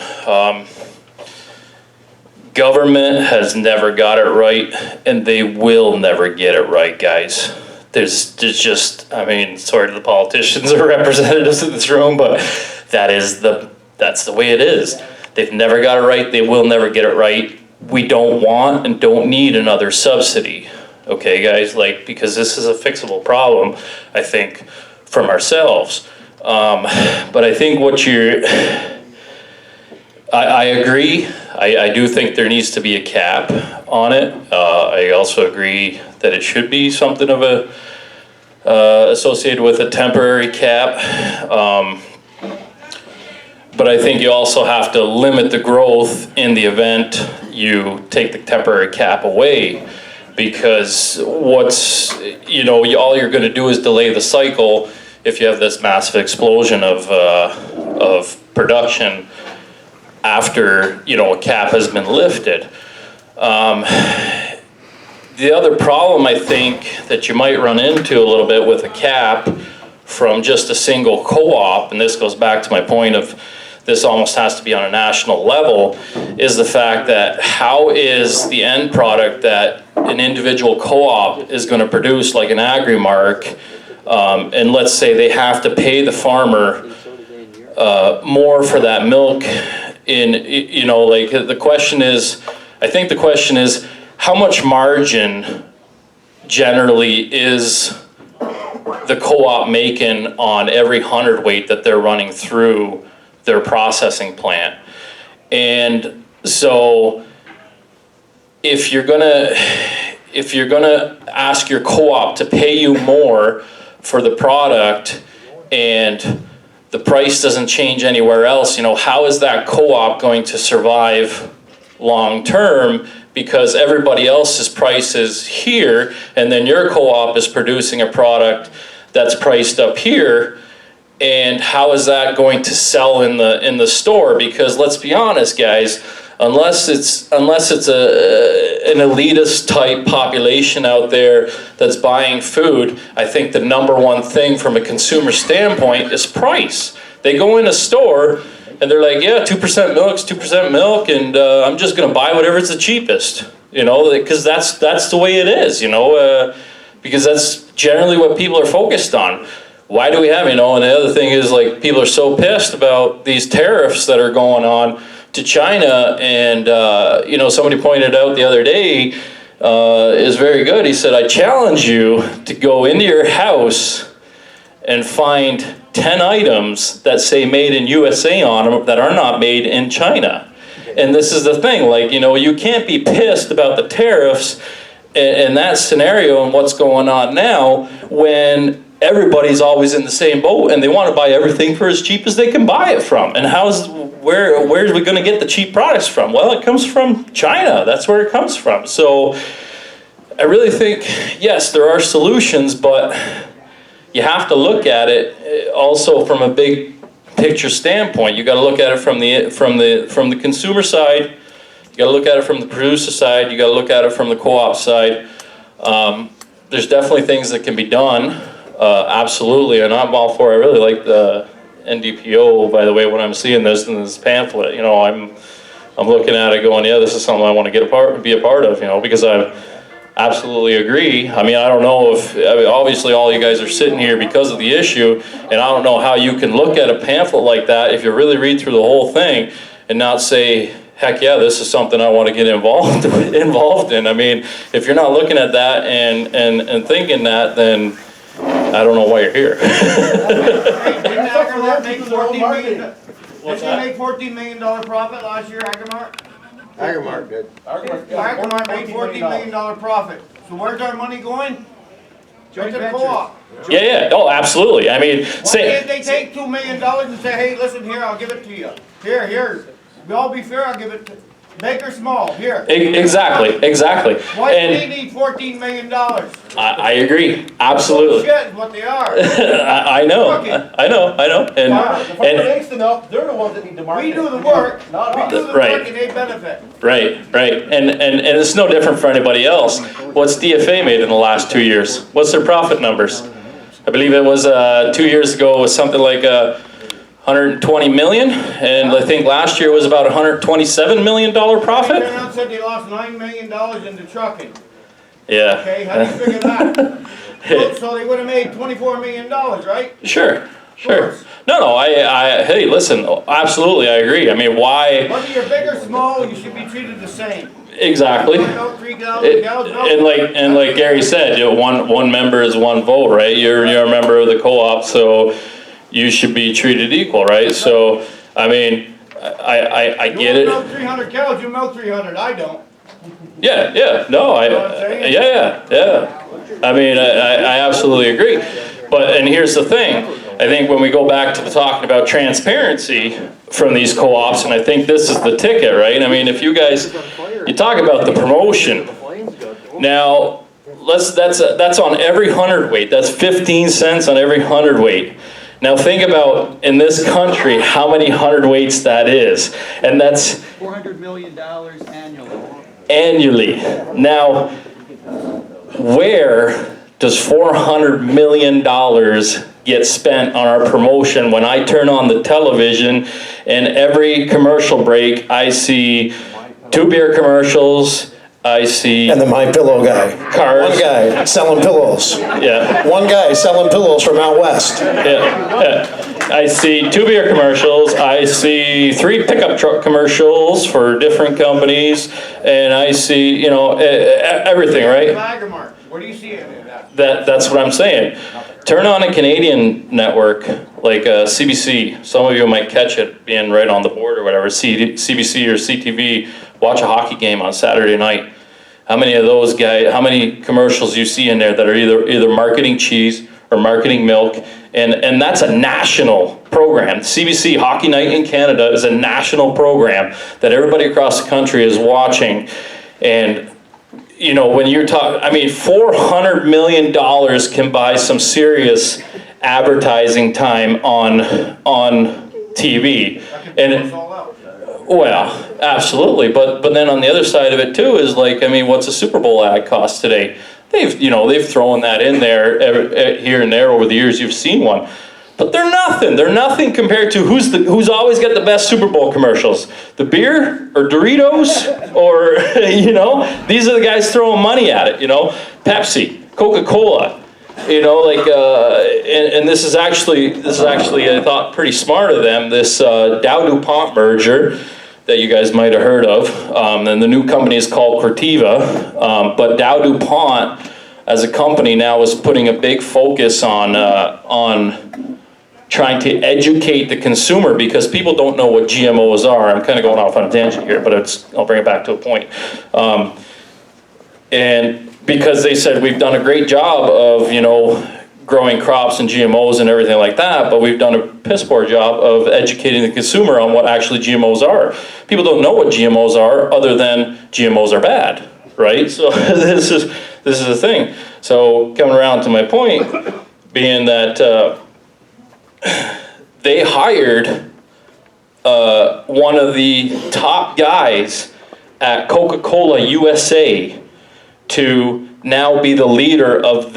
Government has never got it right, and they will never get it right, guys. There's just, I mean, sorry to the politicians or representatives in this room, but that's the way it is. They've never got it right. They will never get it right. We don't want and don't need another subsidy, okay, guys? Because this is a fixable problem, I think, from ourselves. But I think I agree. I do think there needs to be a cap on it. I also agree that it should be something of associated with a temporary cap. But I think you also have to limit the growth in the event you take the temporary cap away, because all you're going to do is delay the cycle if you have this massive explosion of production after a cap has been lifted. The other problem I think that you might run into a little bit with a cap from just a single co-op, and this goes back to my point of this almost has to be on a national level, is the fact that how is the end product that an individual co-op is going to produce, like an Agrimark, and let's say they have to pay the farmer more for that milk. The question is, I think the question is, how much margin generally is the co-op making on every hundredweight that they're running through their processing plant? And so if you're gonna ask your co-op to pay you more for the product and the price doesn't change anywhere else, you know, how is that co-op going to survive long term? Because everybody else's price is here, and then your co-op is producing a product that's priced up here, and how is that going to sell in the store? Because let's be honest, guys, unless it's an elitist type population out there that's buying food, I think the number one thing from a consumer standpoint is price. They go in a store and they're like, yeah, 2% milk's 2% milk, and I'm just gonna buy whatever's the cheapest, you know, because that's the way it is, you know, because that's generally what people are focused on. Why do we have, you know, and the other thing is, like, people are so pissed about these tariffs that are going on to China, and you know, somebody pointed out the other day, is very good. He said, I challenge you to go into your house and find 10 items that say made in USA on them that are not made in China. And this is the thing, like, you know, you can't be pissed about the tariffs in that scenario and what's going on now when everybody's always in the same boat and they want to buy everything for as cheap as they can buy it from. And where are we going to get the cheap products from? Well, it comes from China. That's where it comes from. So I really think, yes, there are solutions, but you have to look at it also from a big picture standpoint. You got to look at it from the consumer side. You got to look at it from the producer side. You got to look at it from the co-op side. There's definitely things that can be done. Absolutely, and I'm all for it. I really like the NDPO, by the way, when I'm seeing this in this pamphlet. You know, I'm looking at it going, yeah, this is something I want to be a part of, you know, because I absolutely agree. I mean, I don't know if, I mean, obviously all you guys are sitting here because of the issue, and I don't know how you can look at a pamphlet like that if you really read through the whole thing and not say, heck yeah, this is something I want to get involved in. I mean, if you're not looking at that and thinking that, then I don't know why you're here. Didn't Agrimart make $14 million? Did they make $14 million profit last year, Agrimart? Agrimart did. Agrimart made $14 million profit. So where's our money going? Joint to the co-op. Yeah, oh, absolutely. I mean, Why can't they take $2 million and say, hey, listen here, I'll give it to you. Here. We all be fair, I'll give it to big or small, here. Exactly. Why do they need $14 million? I agree, absolutely. Shit is what they are. I know. And The farmer makes the milk, they're the ones that need to market. We do the work, work and they benefit. Right. And it's no different for anybody else. What's DFA made in the last 2 years? What's their profit numbers? I believe it was 2 years ago, it was something like 120 million, and I think last year was about $127 million profit. They said they lost $9 million in the trucking. Yeah. Okay, how do you figure that? So they would have made $24 million, right? Sure. No, hey, listen, absolutely, I agree. I mean, why? Whether you're big or small, you should be treated the same. Exactly. And like Gary said, you know, one member is one vote, right? You're a member of the co-op, so you should be treated equal, right? So, I mean, I get it. You milk 300 cows, you milk 300, I don't. Yeah, no, yeah. I mean, I absolutely agree. And here's the thing. I think when we go back to talking about transparency from these co-ops, and I think this is the ticket, right? I mean, if you talk about the promotion. Now, that's on every hundredweight. That's 15 cents on every hundredweight. Now think about, in this country, how many hundredweights that is. And that's $400 million annually. Now, where does $400 million get spent on our promotion when I turn on the television and every commercial break I see 2 beer commercials, I see... And the My Pillow guy. Cars. One guy selling pillows. Yeah. One guy selling pillows from out west. Yeah. I see 2 beer commercials, I see 3 pickup truck commercials for different companies, and I see, you know, everything, right? Where do you see it? That's what I'm saying. turn on a Canadian network like CBC. Some of you might catch it being right on the board or whatever. CBC or CTV. Watch a hockey game on Saturday night. How many of those guys? How many commercials you see in there that are either marketing cheese or marketing milk? And that's a national program. CBC Hockey Night in Canada is a national program that everybody across the country is watching. And you know, when you're talking, I mean, $400 million can buy some serious advertising time on TV. And well, absolutely. But then on the other side of it too is like, I mean, what's a Super Bowl ad cost today? They've thrown that in there here and there over the years. You've seen one. But they're nothing. They're nothing compared to who's always got the best Super Bowl commercials. The beer or Doritos or, these are the guys throwing money at it, Pepsi, Coca-Cola, and this is actually, I thought, pretty smart of them, this Dow-DuPont merger that you guys might have heard of. And the new company is called Corteva. But Dow-DuPont as a company now is putting a big focus on trying to educate the consumer because people don't know what GMOs are. I'm kind of going off on a tangent here, but I'll bring it back to a point. And because they said we've done a great job of, growing crops and GMOs and everything like that, but we've done a piss poor job of educating the consumer on what actually GMOs are. People don't know what GMOs are other than GMOs are bad, right? So this is the thing. So coming around to my point being that they hired one of the top guys at Coca-Cola USA to now be the leader of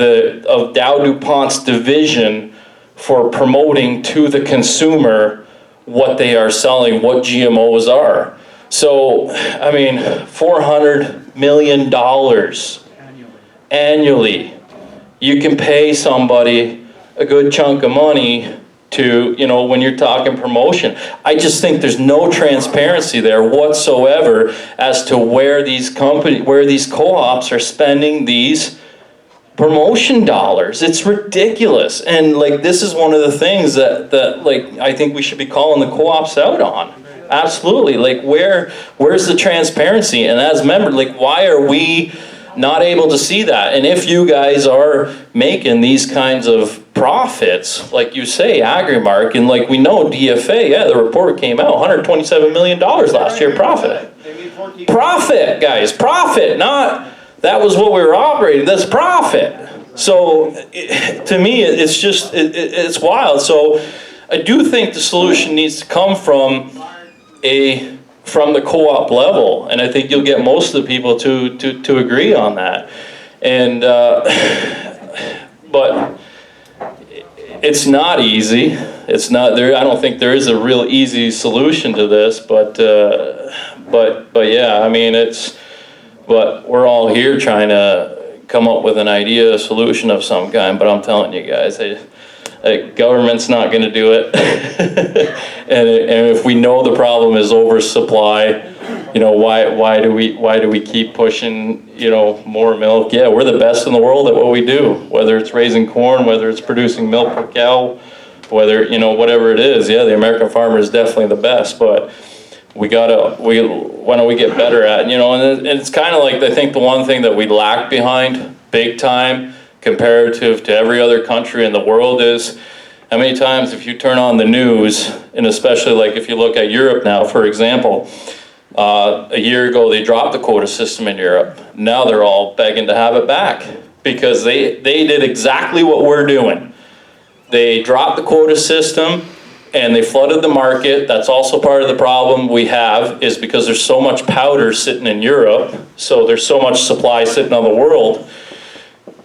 Dow-DuPont's division for promoting to the consumer what they are selling, what GMOs are. So, I mean, $400 million annually. You can pay somebody a good chunk of money to, when you're talking promotion. I just think there's no transparency there whatsoever as to where these co-ops are spending these promotion dollars. It's ridiculous. And this is one of the things that I think we should be calling the co-ops out on. Absolutely. Where's the transparency? And as members, why are we not able to see that? And if you guys are making these kinds of profits, like you say, Agrimark, and we know DFA, the report came out, $127 million last year profit. Profit, guys, profit, not that was what we were operating, that's profit. So to me, it's just, it's wild. So I do think the solution needs to come from the co-op level, and I think you'll get most of the people to agree on that. And but it's not easy. It's not there. I don't think there is a real easy solution to this. But yeah, I mean But we're all here trying to come up with an idea, a solution of some kind. But I'm telling you guys, government's not going to do it. and if we know the problem is oversupply, why do we keep pushing more milk? Yeah, we're the best in the world at what we do, whether it's raising corn, whether it's producing milk per cow, whether whatever it is. Yeah, the American farmer is definitely the best, but why don't we get better at it? And it's kind of I think the one thing that we lack behind big time comparative to every other country in the world is how many times if you turn on the news, and especially if you look at Europe now, for example, a year ago they dropped the quota system in Europe. Now they're all begging to have it back because they did exactly what we're doing. They dropped the quota system and they flooded the market. That's also part of the problem we have is because there's so much powder sitting in Europe, so there's so much supply sitting on the world.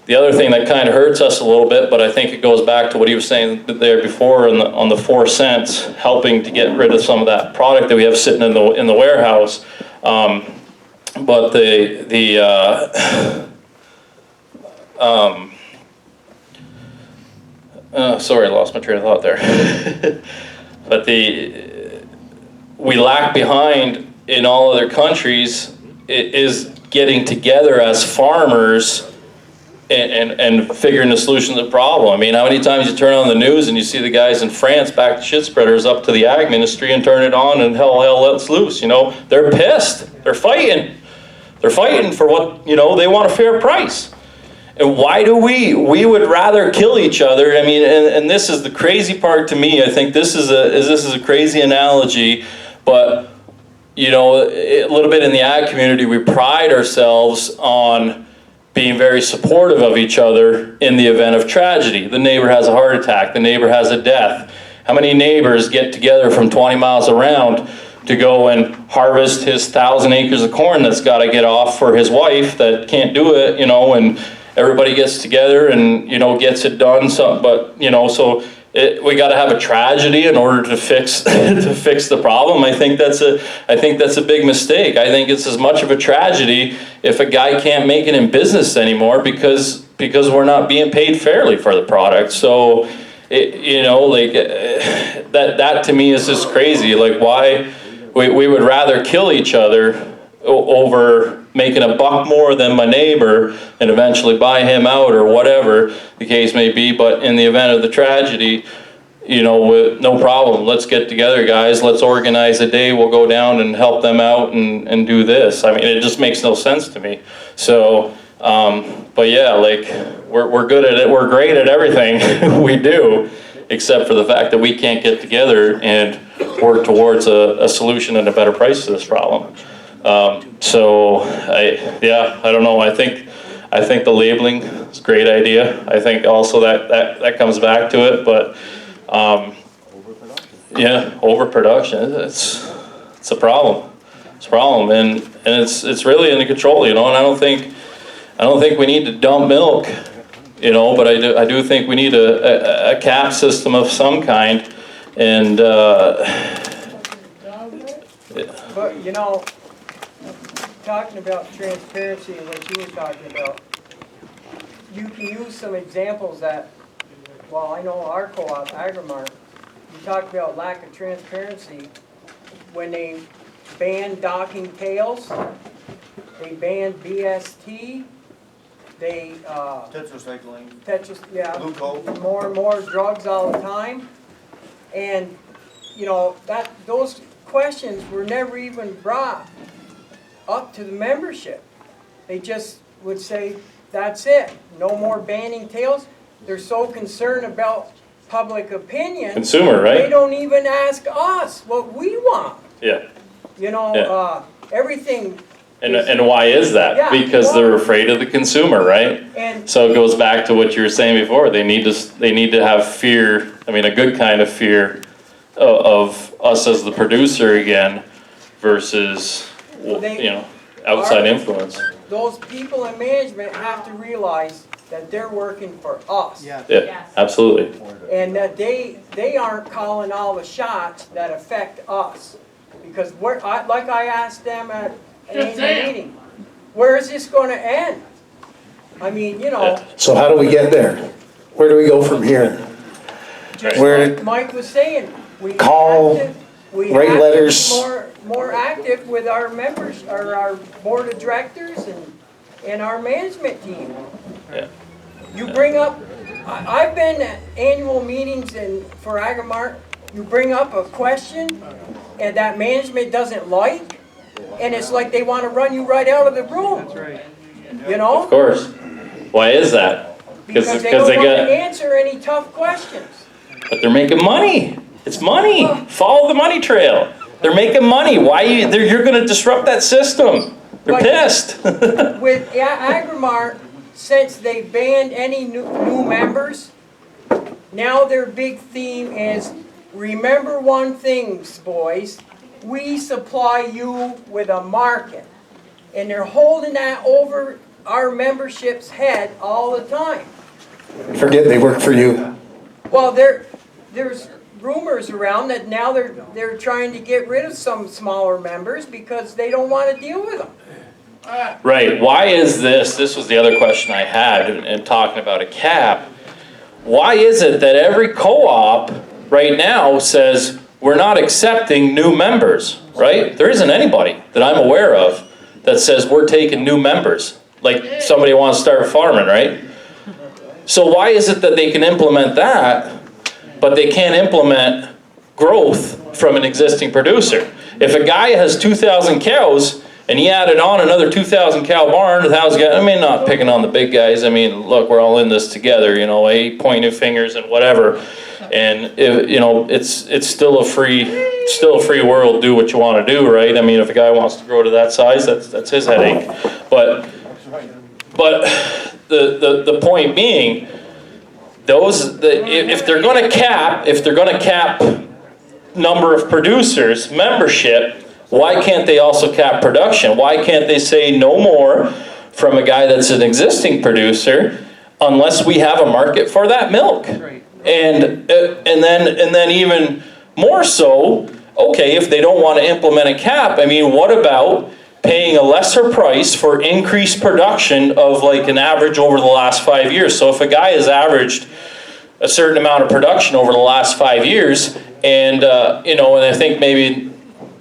The other thing that kind of hurts us a little bit, but I think it goes back to what he was saying there before on the 4 cents, helping to get rid of some of that product that we have sitting in the warehouse. But sorry, I lost my train of thought there. But we lack behind in all other countries is getting together as farmers and figuring the solution to the problem. I mean, how many times you turn on the news and you see the guys in France back the shit spreaders up to the ag ministry and turn it on and hell lets loose, you know? They're pissed. They're fighting. They're fighting for what, you know, they want a fair price. And why do we would rather kill each other? I mean, and this is the crazy part to me. I think this is a crazy analogy, but you know, a little bit in the ag community, we pride ourselves on being very supportive of each other in the event of tragedy. The neighbor has a heart attack, the neighbor has a death. How many neighbors get together from 20 miles around to go and harvest his 1,000 acres of corn that's got to get off for his wife that can't do it, you know, and everybody gets together and, you know, gets it done. So, but, you know, so we got to have a tragedy in order to fix to fix the problem. I think that's a big mistake. I think it's as much of a tragedy if a guy can't make it in business anymore because we're not being paid fairly for the product. So, you know, like that to me is just crazy. Like, why we would rather kill each other over making a buck more than my neighbor and eventually buy him out or whatever the case may be. But in the event of the tragedy, you know, no problem. Let's get together, guys. Let's organize a day. We'll go down and help them out and do this. I mean, it just makes no sense to me. So, but yeah, like we're good at it. We're great at everything we do, except for the fact that we can't get together and work towards a solution and a better price to this problem. So I don't know. I think the labeling is a great idea. I think also that comes back to it, but yeah, overproduction. It's a problem. It's a problem, and it's really under control, you know. And I don't think we need to dump milk, you know. But I do think we need a cap system of some kind, and But you know, talking about transparency and what you were talking about, you can use some examples that, well, I know our co-op, Agrimart, you talk about lack of transparency. When they banned docking tails, they banned BST, they Tetracycline. Blue coat. more and more drugs all the time, and you know those questions were never even brought up to the membership. They just would say, that's it, no more banning tails. They're so concerned about public opinion. Consumer, right? They don't even ask us what we want. yeah. You know, Yeah. Everything. And why is that? Yeah, Because they're afraid of the consumer, right? And So it goes back to what you were saying before. They need to have fear. I mean, a good kind of fear of us as the producer again, versus you know, outside influence. those people in management have to realize that they're working for us. Yeah, absolutely. And that they aren't calling all the shots that affect us. Because like I asked them at an annual meeting, where is this going to end? I mean, you know. So how do we get there? Where do we go from here? Just Where like Mike was saying, we call, have to write letters. be more active with our members, or our board of directors and our management team. Yeah. You bring up, I've been at annual meetings for Agrimart, you bring up a question and that management doesn't like, and it's like they want to run you right out of the room. That's right. You know? Of course. Why is that? Because they don't want to answer any tough questions. But they're making money. It's money. Follow the money trail. They're making money. Why you're going to disrupt that system? They're pissed. With Agrimart, since they banned any new members, now their big theme is, remember one thing, boys, we supply you with a market. And they're holding that over our membership's head all the time. Forget they work for you. Well, there's rumors around that now they're trying to get rid of some smaller members because they don't want to deal with them. Right. Why is this? This was the other question I had in talking about a cap. Why is it that every co-op right now says we're not accepting new members, right? There isn't anybody that I'm aware of that says we're taking new members. Like somebody wants to start farming, right? So why is it that they can implement that, but they can't implement growth from an existing producer? If a guy has 2,000 cows and he added on another 2,000 cow barn, I mean, not picking on the big guys. I mean, look, we're all in this together, you know, pointing fingers and whatever. And you know, it's still a free world. Do what you want to do, right? I mean, if a guy wants to grow to that size, that's his headache. But the point being, if they're going to cap number of producers, membership, why can't they also cap production? Why can't they say no more from a guy that's an existing producer unless we have a market for that milk? And then even more so, okay, if they don't want to implement a cap, I mean, what about paying a lesser price for increased production of like an average over the last 5 years? So if a guy has averaged a certain amount of production over the last 5 years, and you know, and I think maybe,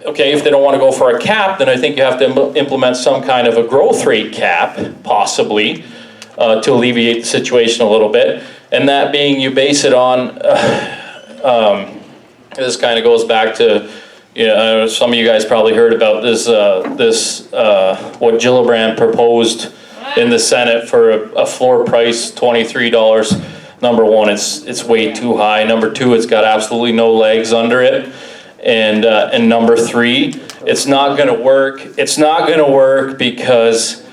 okay, if they don't want to go for a cap, then I think you have to implement some kind of a growth rate cap, possibly, to alleviate the situation a little bit. And that being, you base it on, this kind of goes back to, you know, some of you guys probably heard about this, what Gillibrand proposed in the Senate for a floor price, $23. Number one, it's way too high. Number two, it's got absolutely no legs under it. And number three, it's not going to work. It's not going to work because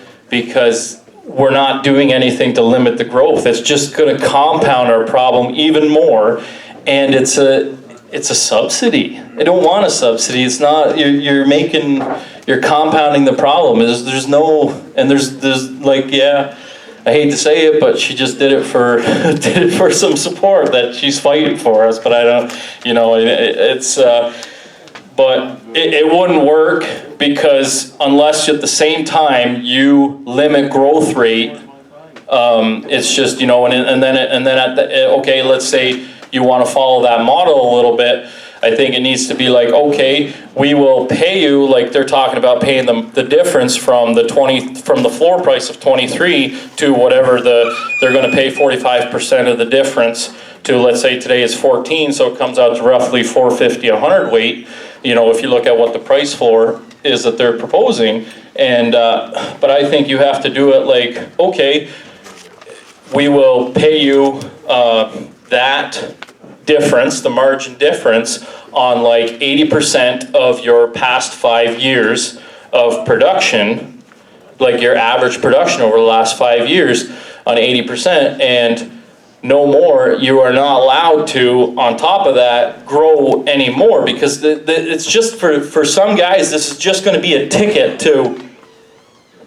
we're not doing anything to limit the growth. It's just going to compound our problem even more. And it's a subsidy. I don't want a subsidy. It's not. You're compounding the problem. There's like, yeah, I hate to say it, but she just did it for some support that she's fighting for us. But I don't, you know, but it wouldn't work, because unless at the same time you limit growth rate, it's just, you know, and then at the, okay, let's say you want to follow that model a little bit. I think it needs to be like, okay, we will pay you, like they're talking about paying them the difference from the floor price of 23 to whatever they're going to pay 45% of the difference to, let's say today is 14, so it comes out to roughly 450 a hundredweight. You know, if you look at what the price floor is that they're proposing, and but I think you have to do it like, okay, we will pay you that difference, the margin difference, on like 80% of your past 5 years of production, like your average production over the last 5 years on 80%, and no more. You are not allowed to, on top of that, grow anymore, because it's just for some guys, this is just going to be a ticket to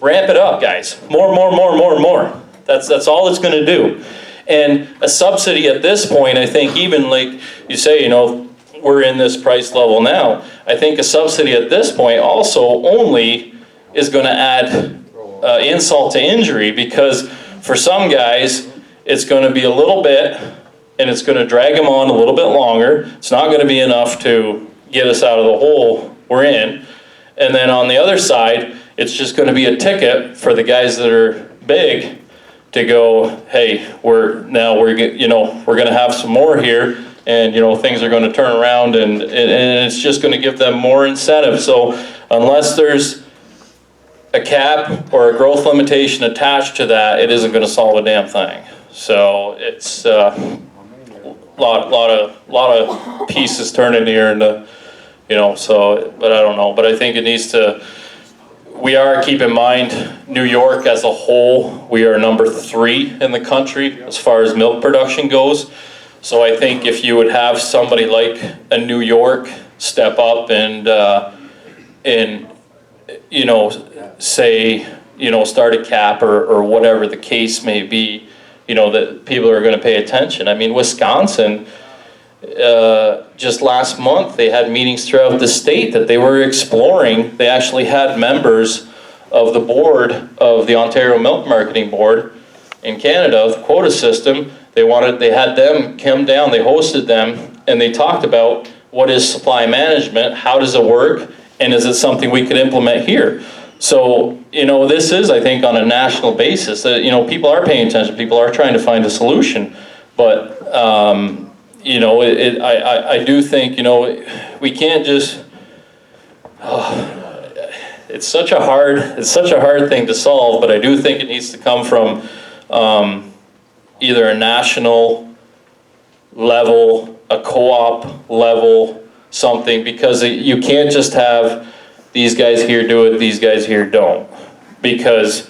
ramp it up, guys. More. That's all it's going to do. And a subsidy at this point, I think, even like you say, you know, we're in this price level now. I think a subsidy at this point also only is going to add insult to injury, because for some guys, it's going to be a little bit, and it's going to drag them on a little bit longer. It's not going to be enough to get us out of the hole we're in. And then on the other side, it's just going to be a ticket for the guys that are big to go, hey, we're going to have some more here, and you know, things are going to turn around, and it's just going to give them more incentive. So unless there's a cap or a growth limitation attached to that, it isn't going to solve a damn thing. So it's a lot of pieces turning here, and you know. So, but I don't know. But I think it needs to. We are, keep in mind, New York as a whole, we are number 3 in the country as far as milk production goes. So I think if you would have somebody like a New York step up and you know, say, you know, start a cap or whatever the case may be, you know, that people are going to pay attention. I mean, Wisconsin, just last month, they had meetings throughout the state that they were exploring. They actually had members of the board of the Ontario Milk Marketing Board in Canada, the quota system. They had them come down, they hosted them, and they talked about what is supply management, how does it work, and is it something we could implement here? So, you know, this is, I think, on a national basis that, you know, people are paying attention, people are trying to find a solution. But, you know, I do think, you know, we can't just, it's such a hard thing to solve, but I do think it needs to come from either a national level, a co-op level, something, because you can't just have these guys here do it, these guys here don't. Because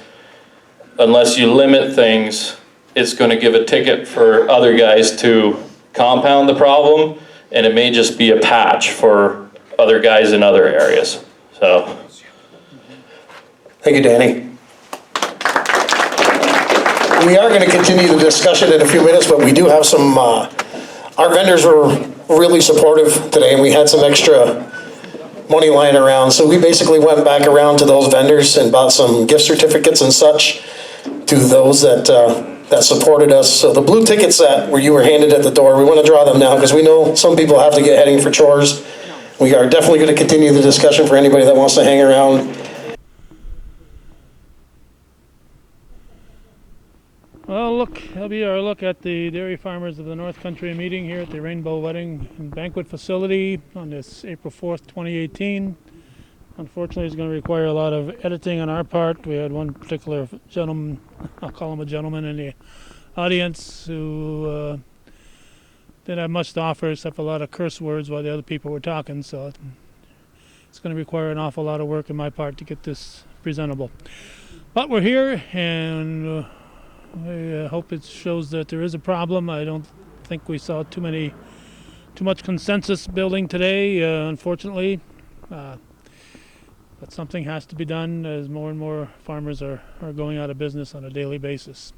unless you limit things, it's going to give a ticket for other guys to compound the problem, and it may just be a patch for other guys in other areas. So. Thank you, Danny. We are going to continue the discussion in a few minutes, but we do have some, our vendors were really supportive today, and we had some extra money lying around. So we basically went back around to those vendors and bought some gift certificates and such to those that that supported us. So the blue tickets that were you were handed at the door, we want to draw them now because we know some people have to get heading for chores. We are definitely going to continue the discussion for anybody that wants to hang around. Well, look, that'll be our look at the Dairy Farmers of the North Country meeting here at the Rainbow Wedding and Banquet Facility on this April 4th, 2018. Unfortunately, it's going to require a lot of editing on our part. We had one particular gentleman, I'll call him a gentleman, in the audience who didn't have much to offer except a lot of curse words while the other people were talking, so it's going to require an awful lot of work on my part to get this presentable. But we're here, and I hope it shows that there is a problem. I don't think we saw too much consensus building today, unfortunately. But something has to be done as more and more farmers are going out of business on a daily basis.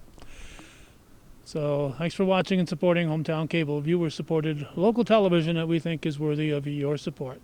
So thanks for watching and supporting Hometown Cable, viewer-supported local television that we think is worthy of your support.